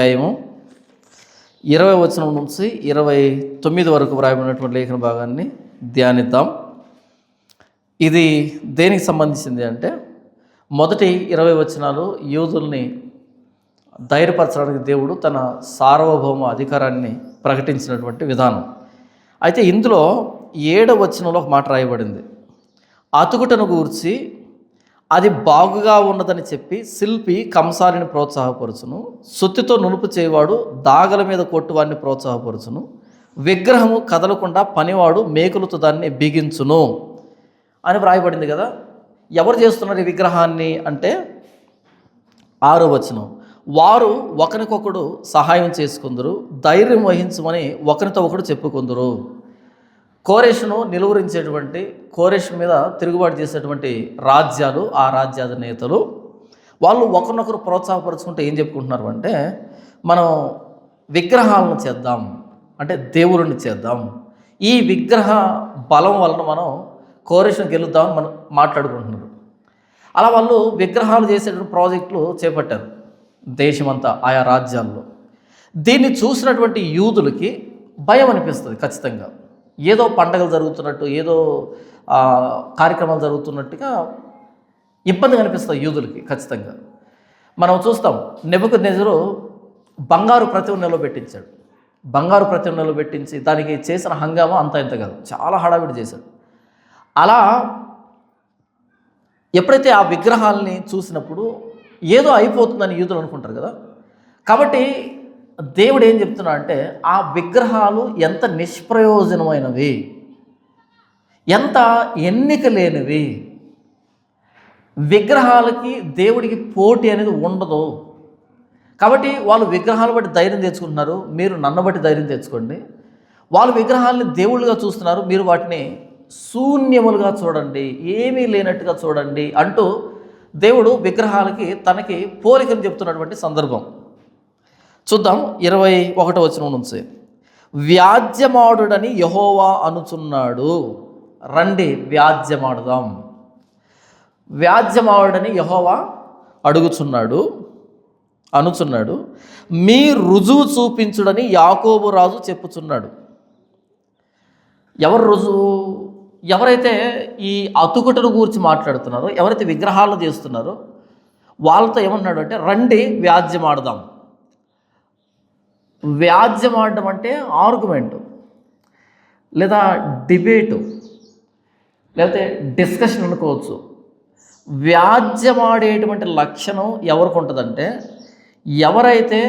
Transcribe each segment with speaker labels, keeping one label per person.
Speaker 1: అధ్యాయము 20 వచనం నుంచి 29 వరకు వ్రాయబడినటువంటి లేఖన భాగాన్ని ధ్యానిద్దాం. ఇది దేనికి సంబంధించింది అంటే, మొదటి 20 వచనాలు యూదుల్ని ధైర్యపరచడానికి దేవుడు తన సార్వభౌమ అధికారాన్ని ప్రకటించినటువంటి విధానం. అయితే ఇందులో 7వ వచనంలో ఒక మాట రాయబడింది. అతుకుటను గూర్చి అది బాగుగా ఉన్నదని చెప్పి శిల్పి కంసాలిని ప్రోత్సాహపరచును, సుత్తితో నునుపు చేయవాడు దాగల మీద కొట్టువాడిని ప్రోత్సాహపరచును, విగ్రహము కదలకుండా పనివాడు మేకులతో దాన్ని బిగించును అని వ్రాయబడింది కదా. ఎవరు చేస్తున్నారు ఈ విగ్రహాన్ని అంటే 6వ వచనం, వారు ఒకరికొకడు సహాయం చేసుకుందరు, ధైర్యం వహించమని ఒకరితో ఒకడు చెప్పుకుందరు. కోరెషును నిలువరించేటువంటి, కోరెషు మీద తిరుగుబాటు చేసేటువంటి రాజ్యాలు, ఆ రాజ్యాల నేతలు వాళ్ళు ఒకరినొకరు ప్రోత్సాహపరుచుకుంటే ఏం చెప్పుకుంటున్నారు అంటే, మనం విగ్రహాలను చేద్దాం, అంటే దేవుడిని చేద్దాం, ఈ విగ్రహ బలం వలన మనం కోరెషును గెలుద్దామని మనం మాట్లాడుకుంటున్నారు. అలా వాళ్ళు విగ్రహాలు చేసేటువంటి ప్రాజెక్టులు చేపట్టారు దేశమంతా, ఆయా రాజ్యాల్లో. దీన్ని చూసినటువంటి యూదులకి భయం అనిపిస్తుంది ఖచ్చితంగా. ఏదో పండగలు జరుగుతున్నట్టు, ఏదో కార్యక్రమాలు జరుగుతున్నట్టుగా ఇబ్బంది కనిపిస్తుంది యూదులకి ఖచ్చితంగా. మనం చూస్తాం, నెబుకద్నెజరు బంగారు ప్రతిమను పెట్టించాడు. బంగారు ప్రతిమను పెట్టించి దానికి చేసిన హంగామా అంత ఇంత కాదు, చాలా హడావిడి చేశాడు. అలా ఎప్పుడైతే ఆ విగ్రహాలని చూసినప్పుడు ఏదో అయిపోతుందని యూదులు అనుకుంటారు కదా. కాబట్టి దేవుడు ఏం చెప్తున్నా అంటే, ఆ విగ్రహాలు ఎంత నిష్ప్రయోజనమైనవి, ఎంత ఎన్నిక లేనివి, విగ్రహాలకి దేవుడికి పోటీ అనేది ఉండదు. కాబట్టి వాళ్ళు విగ్రహాలు బట్టి ధైర్యం తెచ్చుకుంటున్నారు, మీరు నన్ను బట్టి ధైర్యం తెచ్చుకోండి. వాళ్ళు విగ్రహాలని దేవుళ్ళుగా చూస్తున్నారు, మీరు వాటిని శూన్యములుగా చూడండి, ఏమీ లేనట్టుగా చూడండి అంటూ దేవుడు విగ్రహాలకి తనకి పోలికను చెప్తున్నటువంటి సందర్భం చూద్దాం. 21వ వచనం నుంచి, వ్యాజ్యమాడుడని యెహోవా అనుచున్నాడు. రండి వ్యాజ్యమాడుదాం. వ్యాజ్యమాడుడని యెహోవా అనుచున్నాడు. మీ రుజువు చూపించుడని యాకోబు రాజు చెప్పుచున్నాడు. ఎవరు రుజువు? ఎవరైతే ఈ అతుకుటను గురించి మాట్లాడుతున్నారో, ఎవరైతే విగ్రహాలను చేస్తున్నారో వాళ్ళతో ఏమన్నాడు అంటే, రండి వ్యాజ్యమాడదాం. వ్యాజ్యమాడడం అంటే ఆర్గ్యుమెంటు, లేదా డిబేటు, లేకపోతే డిస్కషన్ అనుకోవచ్చు. వ్యాజ్యమాడేటువంటి లక్షణం ఎవరికి ఉంటుందంటే, ఎవరైతే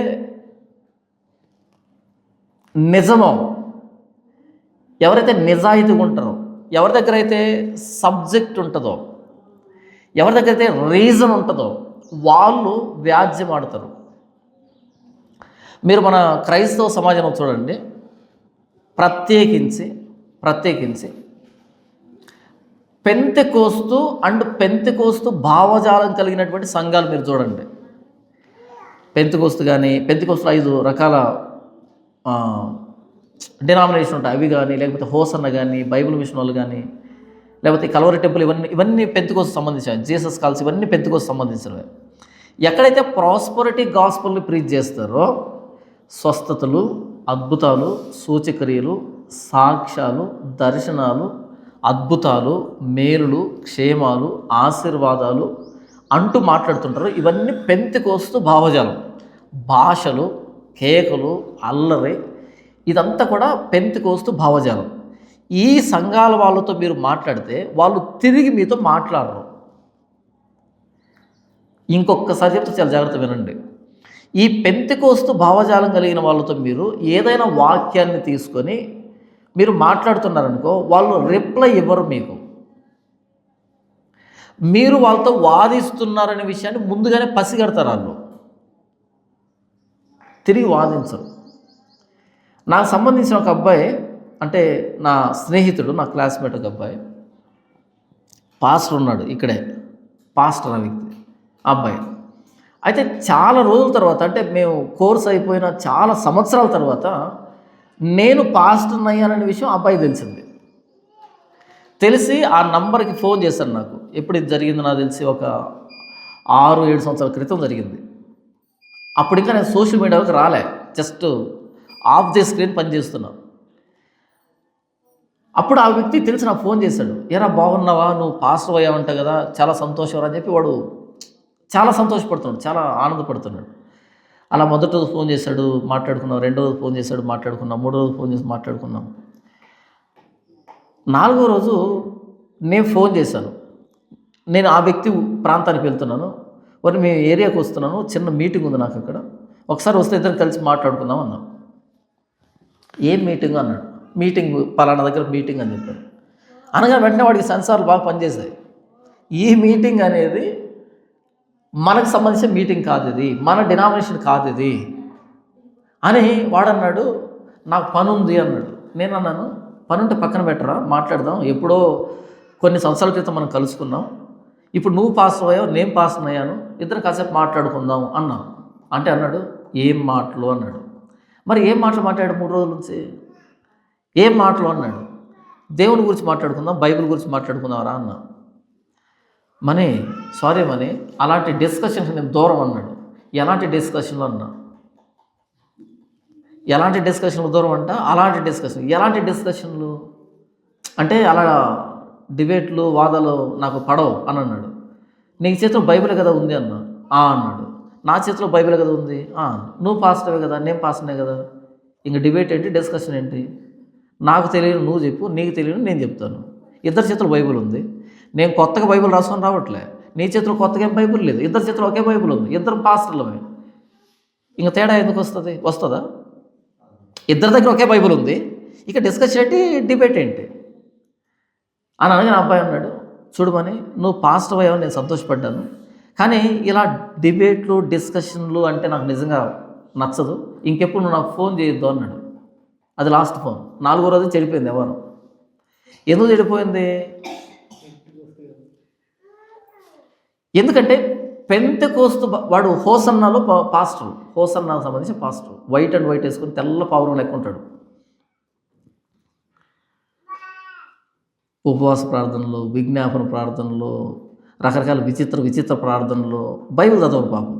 Speaker 1: నిజమో, ఎవరైతే నిజాయితీగా ఉంటారో, ఎవరి దగ్గర అయితే సబ్జెక్ట్ ఉంటుందో, ఎవరి దగ్గర అయితే రీజన్ ఉంటుందో వాళ్ళు వ్యాజ్యమాడతారు. మీరు మన క్రైస్తవ సమాజంలో చూడండి, ప్రత్యేకించి పెంతెకోస్తు భావజాలం కలిగినటువంటి సంఘాలు మీరు చూడండి. పెంతెకోస్తు 5 రకాల డినామినేషన్ ఉంటాయి, అవి కానీ, లేకపోతే హోసన్న కానీ, బైబిల్ మిషన్ వాళ్ళు కానీ, లేకపోతే కల్వరి టెంపుల్, ఇవన్నీ పెంతెకోస్తు సంబంధించినవి. జీసస్ కాల్స్ ఇవన్నీ పెంతెకోస్తు సంబంధించినవి. ఎక్కడైతే ప్రాస్పరిటీ గాస్పెల్ని ప్రీచ్ చేస్తారో, స్వస్థతలు, అద్భుతాలు, సూచక్రియలు, సాక్ష్యాలు, దర్శనాలు, అద్భుతాలు, మేలులు, క్షేమాలు, ఆశీర్వాదాలు అంటూ మాట్లాడుతుంటారు. ఇవన్నీ పెంతెకోస్తు భావజాలం. భాషలు, కేకలు, అల్లరి, ఇదంతా కూడా పెంతెకోస్తు భావజాలం. ఈ సంఘాల వాళ్ళతో మీరు మాట్లాడితే వాళ్ళు తిరిగి మీతో మాట్లాడరు. ఇంకొకసారి చెప్తే చాలా జాగ్రత్త వినండి. ఈ పెంతెకోస్తు భావజాలం కలిగిన వాళ్ళతో మీరు ఏదైనా వాక్యాన్ని తీసుకొని మీరు మాట్లాడుతున్నారనుకో, వాళ్ళు రిప్లై ఇవ్వరు మీకు. మీరు వాళ్ళతో వాదిస్తున్నారనే విషయాన్ని ముందుగానే పసిగడతారు. వాళ్ళు తిరిగి వాదించరు. నాకు సంబంధించిన ఒక అబ్బాయి, అంటే నా స్నేహితుడు, నా క్లాస్మేట్ ఒక అబ్బాయి, పాస్టర్ ఉన్నాడు ఇక్కడే, పాస్టర్ ఆ వ్యక్తి, ఆ అబ్బాయి. అయితే చాలా రోజుల తర్వాత, అంటే మేము కోర్స్ అయిపోయిన చాలా సంవత్సరాల తర్వాత నేను పాస్టర్ అయ్యాననే విషయం అబ్బాయి తెలిసి ఆ నంబర్కి ఫోన్ చేశాను నాకు. ఎప్పుడు ఇది జరిగింది నాకు తెలిసి ఒక 6-7 సంవత్సరాల క్రితం జరిగింది. అప్పుడు ఇంకా నేను సోషల్ మీడియాలోకి రాలే, జస్ట్ ఆఫ్ ది స్క్రీన్ పనిచేస్తున్నా. అప్పుడు ఆ వ్యక్తి తెలిసి నాకు ఫోన్ చేశాడు, ఏరా బాగున్నావా, నువ్వు పాస్టర్ అయ్యావంట కదా, చాలా సంతోషం అని చెప్పి వాడు చాలా సంతోషపడుతున్నాడు, చాలా ఆనందపడుతున్నాడు. అలా మొదటి రోజు ఫోన్ చేశాడు, మాట్లాడుకున్నాం. రెండో రోజు ఫోన్ చేశాడు, మాట్లాడుకున్నాం. మూడో రోజు ఫోన్ చేసి మాట్లాడుకున్నాం. నాలుగో రోజు నేను ఫోన్ చేశాను, నేను ఆ వ్యక్తి ప్రాంతానికి వెళ్తున్నాను, మరి మీ ఏరియాకి వస్తున్నాను, చిన్న మీటింగ్ ఉంది నాకు అక్కడ, ఒకసారి వస్తే ఇద్దరు కలిసి మాట్లాడుకుందాం అన్నాం. ఏం మీటింగ్ అన్నాడు. మీటింగ్ పలానా దగ్గర మీటింగ్ అని చెప్పారు. అనగా వెంటనే వాడికి సెన్సార్లు బాగా పనిచేశాయి. ఈ మీటింగ్ అనేది మనకు సంబంధించిన మీటింగ్ కాదు, ఇది మన డినామినేషన్ కాదు ఇది అని వాడన్నాడు. నాకు పని ఉంది అన్నాడు. నేను అన్నాను, పని ఉంటే పక్కన పెట్టరా, మాట్లాడదాం, ఎప్పుడో కొన్ని సంవత్సరాల క్రితం మనం కలుసుకున్నాం, ఇప్పుడు నువ్వు పాస్ అయ్యావు, నేను పాస్ అయ్యాను, ఇద్దరు కాసేపు మాట్లాడుకుందాం అన్నాం. అంటే అన్నాడు, ఏం మాటలు అన్నాడు. మరి ఏం మాటలు మాట్లాడాడు 3 రోజుల నుంచి? ఏం మాటలు అన్నాడు. దేవుని గురించి మాట్లాడుకుందాం, బైబిల్ గురించి మాట్లాడుకుందాం రా అన్నా. మనీ సారీ మనీ, అలాంటి డిస్కషన్స్ నేను దూరం అన్నాడు. ఎలాంటి డిస్కషన్లు అన్నా, ఎలాంటి డిస్కషన్లు దూరం అంట, అలాంటి డిస్కషన్. ఎలాంటి డిస్కషన్లు అంటే అలా డిబేట్లు వాదాలు నాకు పడవు అని అన్నాడు. నీకు చేతిలో బైబిల్ కదా ఉంది అన్నా. అన్నాడు. నా చేతిలో బైబిల్ కదా ఉంది. నువ్వు పాస్టవే కదా, నేను పాస్టనే కదా, ఇంక డిబేట్ ఏంటి, డిస్కషన్ ఏంటి? నాకు తెలియదు నువ్వు చెప్పు, నీకు తెలియదు నేను చెప్తాను. ఇద్దరి చేతిలో బైబిల్ ఉంది, నేను కొత్తగా బైబిల్ రాసుకొని రావట్లే, నీ చేతిలో కొత్తగా ఏం బైబిల్ లేదు, ఇద్దరి చేతిలో ఒకే బైబిల్ ఉంది, ఇద్దరు పాస్టర్లమే. ఇంక తేడా ఎందుకు వస్తుందా? ఇద్దరి దగ్గర ఒకే బైబిల్ ఉంది, ఇక డిస్కషన్ ఏంటి, డిబేట్ ఏంటి అని అనగానే అబ్బాయి అన్నాడు, చూడమని నువ్వు పాస్టర్ అయ్యావు, నేను సంతోషపడ్డాను, కానీ ఇలా డిబేట్లు డిస్కషన్లు అంటే నాకు నిజంగా నచ్చదు, ఇంకెప్పుడు నువ్వు నాకు ఫోన్ చేయొద్దు అన్నాడు. అది లాస్ట్ ఫోన్. 4వ రోజు చెడిపోయింది. ఎవరు ఎందుకు చెడిపోయింది? ఎందుకంటే పెంతెకోస్తు వాడు హోసన్నాలో పాస్టర్, హోసన్నాకు సంబంధించి పాస్టర్, వైట్ అండ్ వైట్ వేసుకొని తెల్ల పావురం లెక్క ఉంటాడు. ఉపవాస ప్రార్థనలు, విజ్ఞాపన ప్రార్థనలు, రకరకాల విచిత్ర ప్రార్థనలు, బైబిల్ చదవరు పాపం.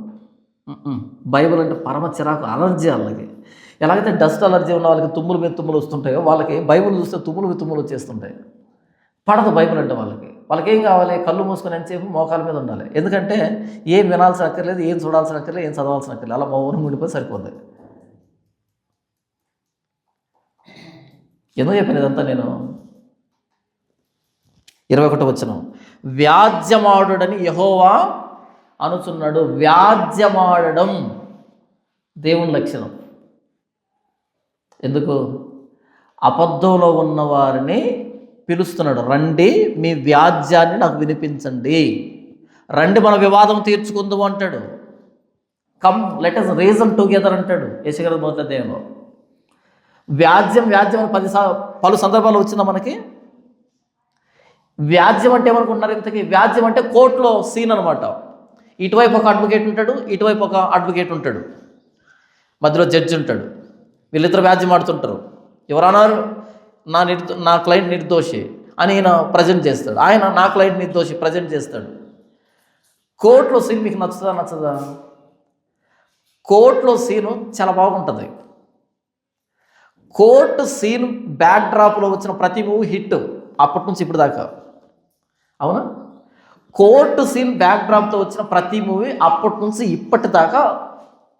Speaker 1: బైబిల్ అంటే పరమ చిరాకు, అలర్జీ వాళ్ళకి. ఎలాగైతే డస్ట్ అలర్జీ ఉన్న వాళ్ళకి తుమ్ములు మీద తుమ్ములు వస్తుంటాయో, వాళ్ళకి బైబిల్ చూస్తే తుమ్ములు మీద తుమ్ములు వచ్చేస్తుంటాయి. పడదు బైబిల్ అంటే వాళ్ళకి ఏం కావాలి, కళ్ళు మూసుకొని ఎంతసేపు మోకాల మీద ఉండాలి. ఎందుకంటే ఏం వినాల్సిన అక్కర్లేదు, ఏం చూడాల్సిన అక్కర్లేదు, ఏం చదవాల్సిన అక్కర్లేదు, అలా మౌనం ఉండిపోయి సరిపోద్ది. ఎందుకు చెప్పాను ఇదంతా నేను? 21వ వచనం, వ్యాజ్యమాడుడని యెహోవా అనుచున్నాడు. వ్యాజ్యమాడడం దేవుని లక్షణం. ఎందుకు? అబద్ధంలో ఉన్న వారిని పిలుస్తున్నాడు, రండి మీ వ్యాజ్యాన్ని నాకు వినిపించండి, రండి మన వివాదం తీర్చుకుందాం అంటాడు. Come let us reason together అంటాడు యెషయా మొదటి అధ్యాయంలో. వ్యాజ్యం అని పలు సందర్భాల్లో వచ్చిందా మనకి? వ్యాజ్యం అంటే ఏమనుకుంటున్నారు ఇంతకీ? వ్యాజ్యం అంటే కోర్టులో సీన్ అనమాట. ఇటువైపు ఒక అడ్వకేట్ ఉంటాడు, ఇటువైపు ఒక అడ్వకేట్ ఉంటాడు, మధ్యలో జడ్జి ఉంటాడు. వీళ్ళిద్దరు వ్యాజ్యం ఆడుతుంటారు. ఎవరన్నారు? నా క్లయింట్ నిర్దోషి అని ఈయన ప్రజెంట్ చేస్తాడు, ఆయన నా క్లయింట్ నిర్దోషి ప్రజెంట్ చేస్తాడు. కోర్టులో సీన్ మీకు నచ్చదా? కోర్టులో సీను చాలా బాగుంటుంది. కోర్టు సీన్ బ్యాక్ డ్రాప్లో వచ్చిన ప్రతి మూవీ హిట్ అప్పటి నుంచి ఇప్పుడు దాకా. అవునా? కోర్టు సీన్ బ్యాక్ డ్రాప్తో వచ్చిన ప్రతి మూవీ అప్పటి నుంచి ఇప్పటిదాకా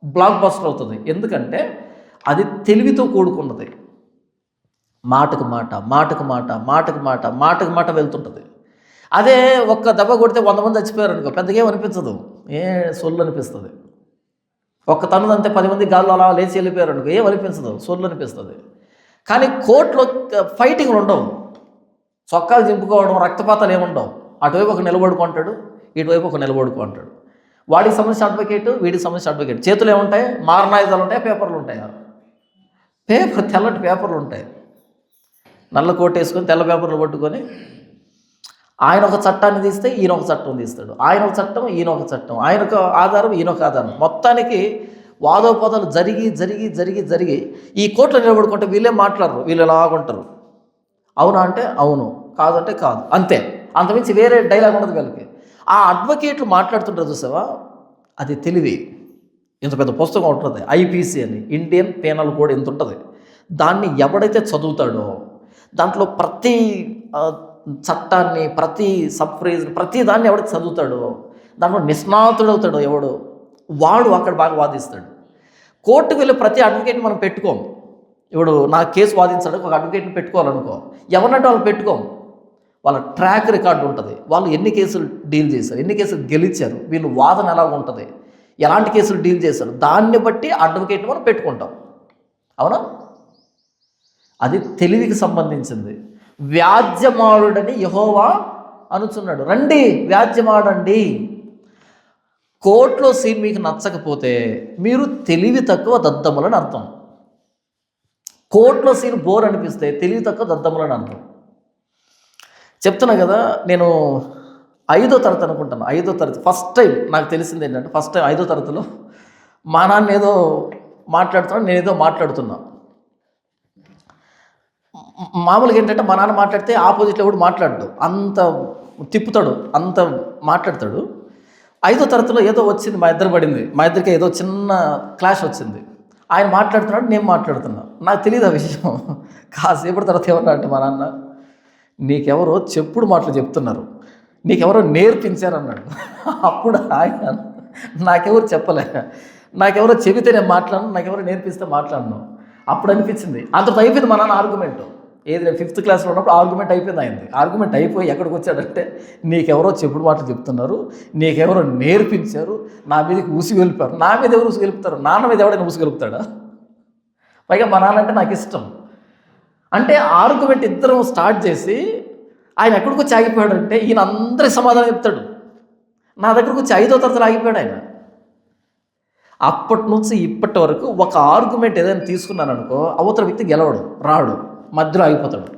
Speaker 1: బ్లాక్ బస్టర్ అవుతుంది. ఎందుకంటే అది తెలివితో కూడుకున్నది. మాటకు మాట వెళ్తుంటుంది. అదే ఒక్క దెబ్బ కొడితే 100 మంది చచ్చిపోయారు అనుకో, పెద్దగా ఏం అనిపించదు, సొల్లు అనిపిస్తుంది. ఒక్క తనుదంతే 10 మంది గాల్లో అలా లేచి వెళ్ళిపోయారు అనుకో, ఏం అనిపించదు, సొల్లు అనిపిస్తుంది. కానీ కోర్టులో ఫైటింగ్లు ఉండవు, చొక్కాలు చింపుకోవడం, రక్తపాతాలు ఏముండవు. అటువైపు ఒక నిలబడుకుంటాడు, ఇటువైపు ఒక నిలబడుకుంటాడు. వాడికి సంబంధించిన అడ్వకేట్, వీడికి సంబంధించిన అడ్వకేట్. చేతులు ఏముంటాయి? మారణాయుధాలు ఉంటాయి, పేపర్లు ఉంటాయి. తెల్లటి పేపర్లు ఉంటాయి. నల్ల కోట్ వేసుకొని తెల్ల పేపర్లు పట్టుకొని ఆయన ఒక చట్టాన్ని తీస్తే ఈయన ఒక చట్టం తీస్తాడు, ఆయన ఒక చట్టం ఈయన ఒక చట్టం, ఆయనకు ఆధారం ఈయన ఒక ఆధారం. మొత్తానికి వాదోపదాలు జరిగి ఈ కోర్టులో నిలబడుకుంటే వీళ్ళే మాట్లాడరు, వీళ్ళు ఎలాగుంటారు. అవునా అంటే అవును, కాదు అంటే కాదు, అంతే. అంతమించి వేరే డైలాగ్ ఉండదు వీళ్ళకి. ఆ అడ్వకేట్లు మాట్లాడుతుంటారు చూసావా, అది తెలివి. ఇంత పెద్ద పుస్తకం ఉంటుంది, ఐపీసీ అని, ఇండియన్ పీనల్ కోడ్ ఎంత ఉంటుంది. దాన్ని ఎవడైతే చదువుతాడో దాంట్లో ప్రతి చట్టాన్ని, ప్రతి సబ్ ఫ్రేజ్ని, ప్రతి దాన్ని ఎవడైతే చదువుతాడో దాంట్లో నిష్ణాతుడవుతాడో ఎవడు, వాడు అక్కడ బాగా వాదిస్తాడు. కోర్టుకు వెళ్ళి ప్రతి అడ్వకేట్ని మనం పెట్టుకోం. ఇప్పుడు నా కేసు వాదించడానికి ఒక అడ్వకేట్ని పెట్టుకోవాలనుకో, ఎవరినంటే వాళ్ళు పెట్టుకోం. వాళ్ళ ట్రాక్ రికార్డు ఉంటుంది, వాళ్ళు ఎన్ని కేసులు డీల్ చేశారు, ఎన్ని కేసులు గెలిచారు, వీళ్ళు వాదన ఎలా ఉంటుంది, ఎలాంటి కేసులు డీల్ చేశారు, దాన్ని బట్టి అడ్వకేట్ని మనం పెట్టుకుంటాం. అవునా? అది తెలివికి సంబంధించింది. వ్యాజ్యమాడుడని యెహోవా అనుచున్నాడు. రండి వ్యాజ్యమాడండి. కోర్టులో సీన్ మీకు నచ్చకపోతే మీరు తెలివి తక్కువ దద్దములని అర్థం. కోర్టులో సీన్ బోర్ అనిపిస్తే తెలివి తక్కువ దద్దములని అర్థం. చెప్తున్నా కదా, నేను 5వ తరగతి అనుకుంటాను, 5వ తరగతి ఫస్ట్ టైం నాకు తెలిసింది ఏంటంటే, ఫస్ట్ టైం 5వ తరగతిలో మా నాన్న ఏదో మాట్లాడుతున్నాడు, నేనేదో మాట్లాడుతున్నా. మామూలుగా ఏంటంటే మా నాన్న మాట్లాడితే ఆపోజిట్లో కూడా మాట్లాడడు, అంత తిప్పుతాడు, అంత మాట్లాడతాడు. 5వ తరగతిలో ఏదో వచ్చింది, మా ఇద్దరు పడింది, మా ఇద్దరికి ఏదో చిన్న క్లాష్ వచ్చింది. ఆయన మాట్లాడుతున్నాడు, నేను మాట్లాడుతున్నా, నాకు తెలియదు ఆ విషయం. కాసేపటి తర్వాత ఏమన్నా అంటే మా నాన్న, నీకెవరో చెప్పుడు మాటలు చెప్తున్నారు, నీకెవరో నేర్పించారన్నాడు. అప్పుడు ఆయన, నాకెవరు చెప్పలే, నాకెవరో చెబితే నేను మాట్లాడను, నాకెవరో నేర్పిస్తే మాట్లాడను. అప్పుడు అనిపించింది, అంతతో అయిపోయింది మా నాన్న ఆర్గ్యుమెంట్. ఏది, నేను 5th క్లాస్లో ఉన్నప్పుడు ఆర్గ్యుమెంట్ అయిపోయింది అయింది. ఆర్గ్యుమెంట్ అయిపోయి ఎక్కడికి వచ్చాడంటే, నీకెవరో చెప్పుడు మాటలు చెప్తున్నారు, నీకెవరో నేర్పించారు, నా మీదకి ఉసిగొలిపారు. నా మీద ఎవరు ఉసిగొలుపుతారు? నాన్న మీద ఎవడైనా ఉసిగొలుపుతాడా? పైగా మా నాన్న అంటే నాకు ఇష్టం. అంటే ఆర్గ్యుమెంట్ ఇద్దరం స్టార్ట్ చేసి ఆయన ఎక్కడికి వచ్చి ఆగిపోయాడంటే, ఈయన అందరి సమాధానం చెప్తాడు, నా దగ్గరకు వచ్చి 5వ తరగతిలో ఆగిపోయాడు ఆయన. అప్పటి నుంచి ఇప్పటి వరకు ఒక ఆర్గ్యుమెంట్ ఏదైనా తీసుకున్నాను అనుకో, అవతల వ్యక్తి గెలవడు, రాడు, మధ్యలో ఆగిపోతాడు.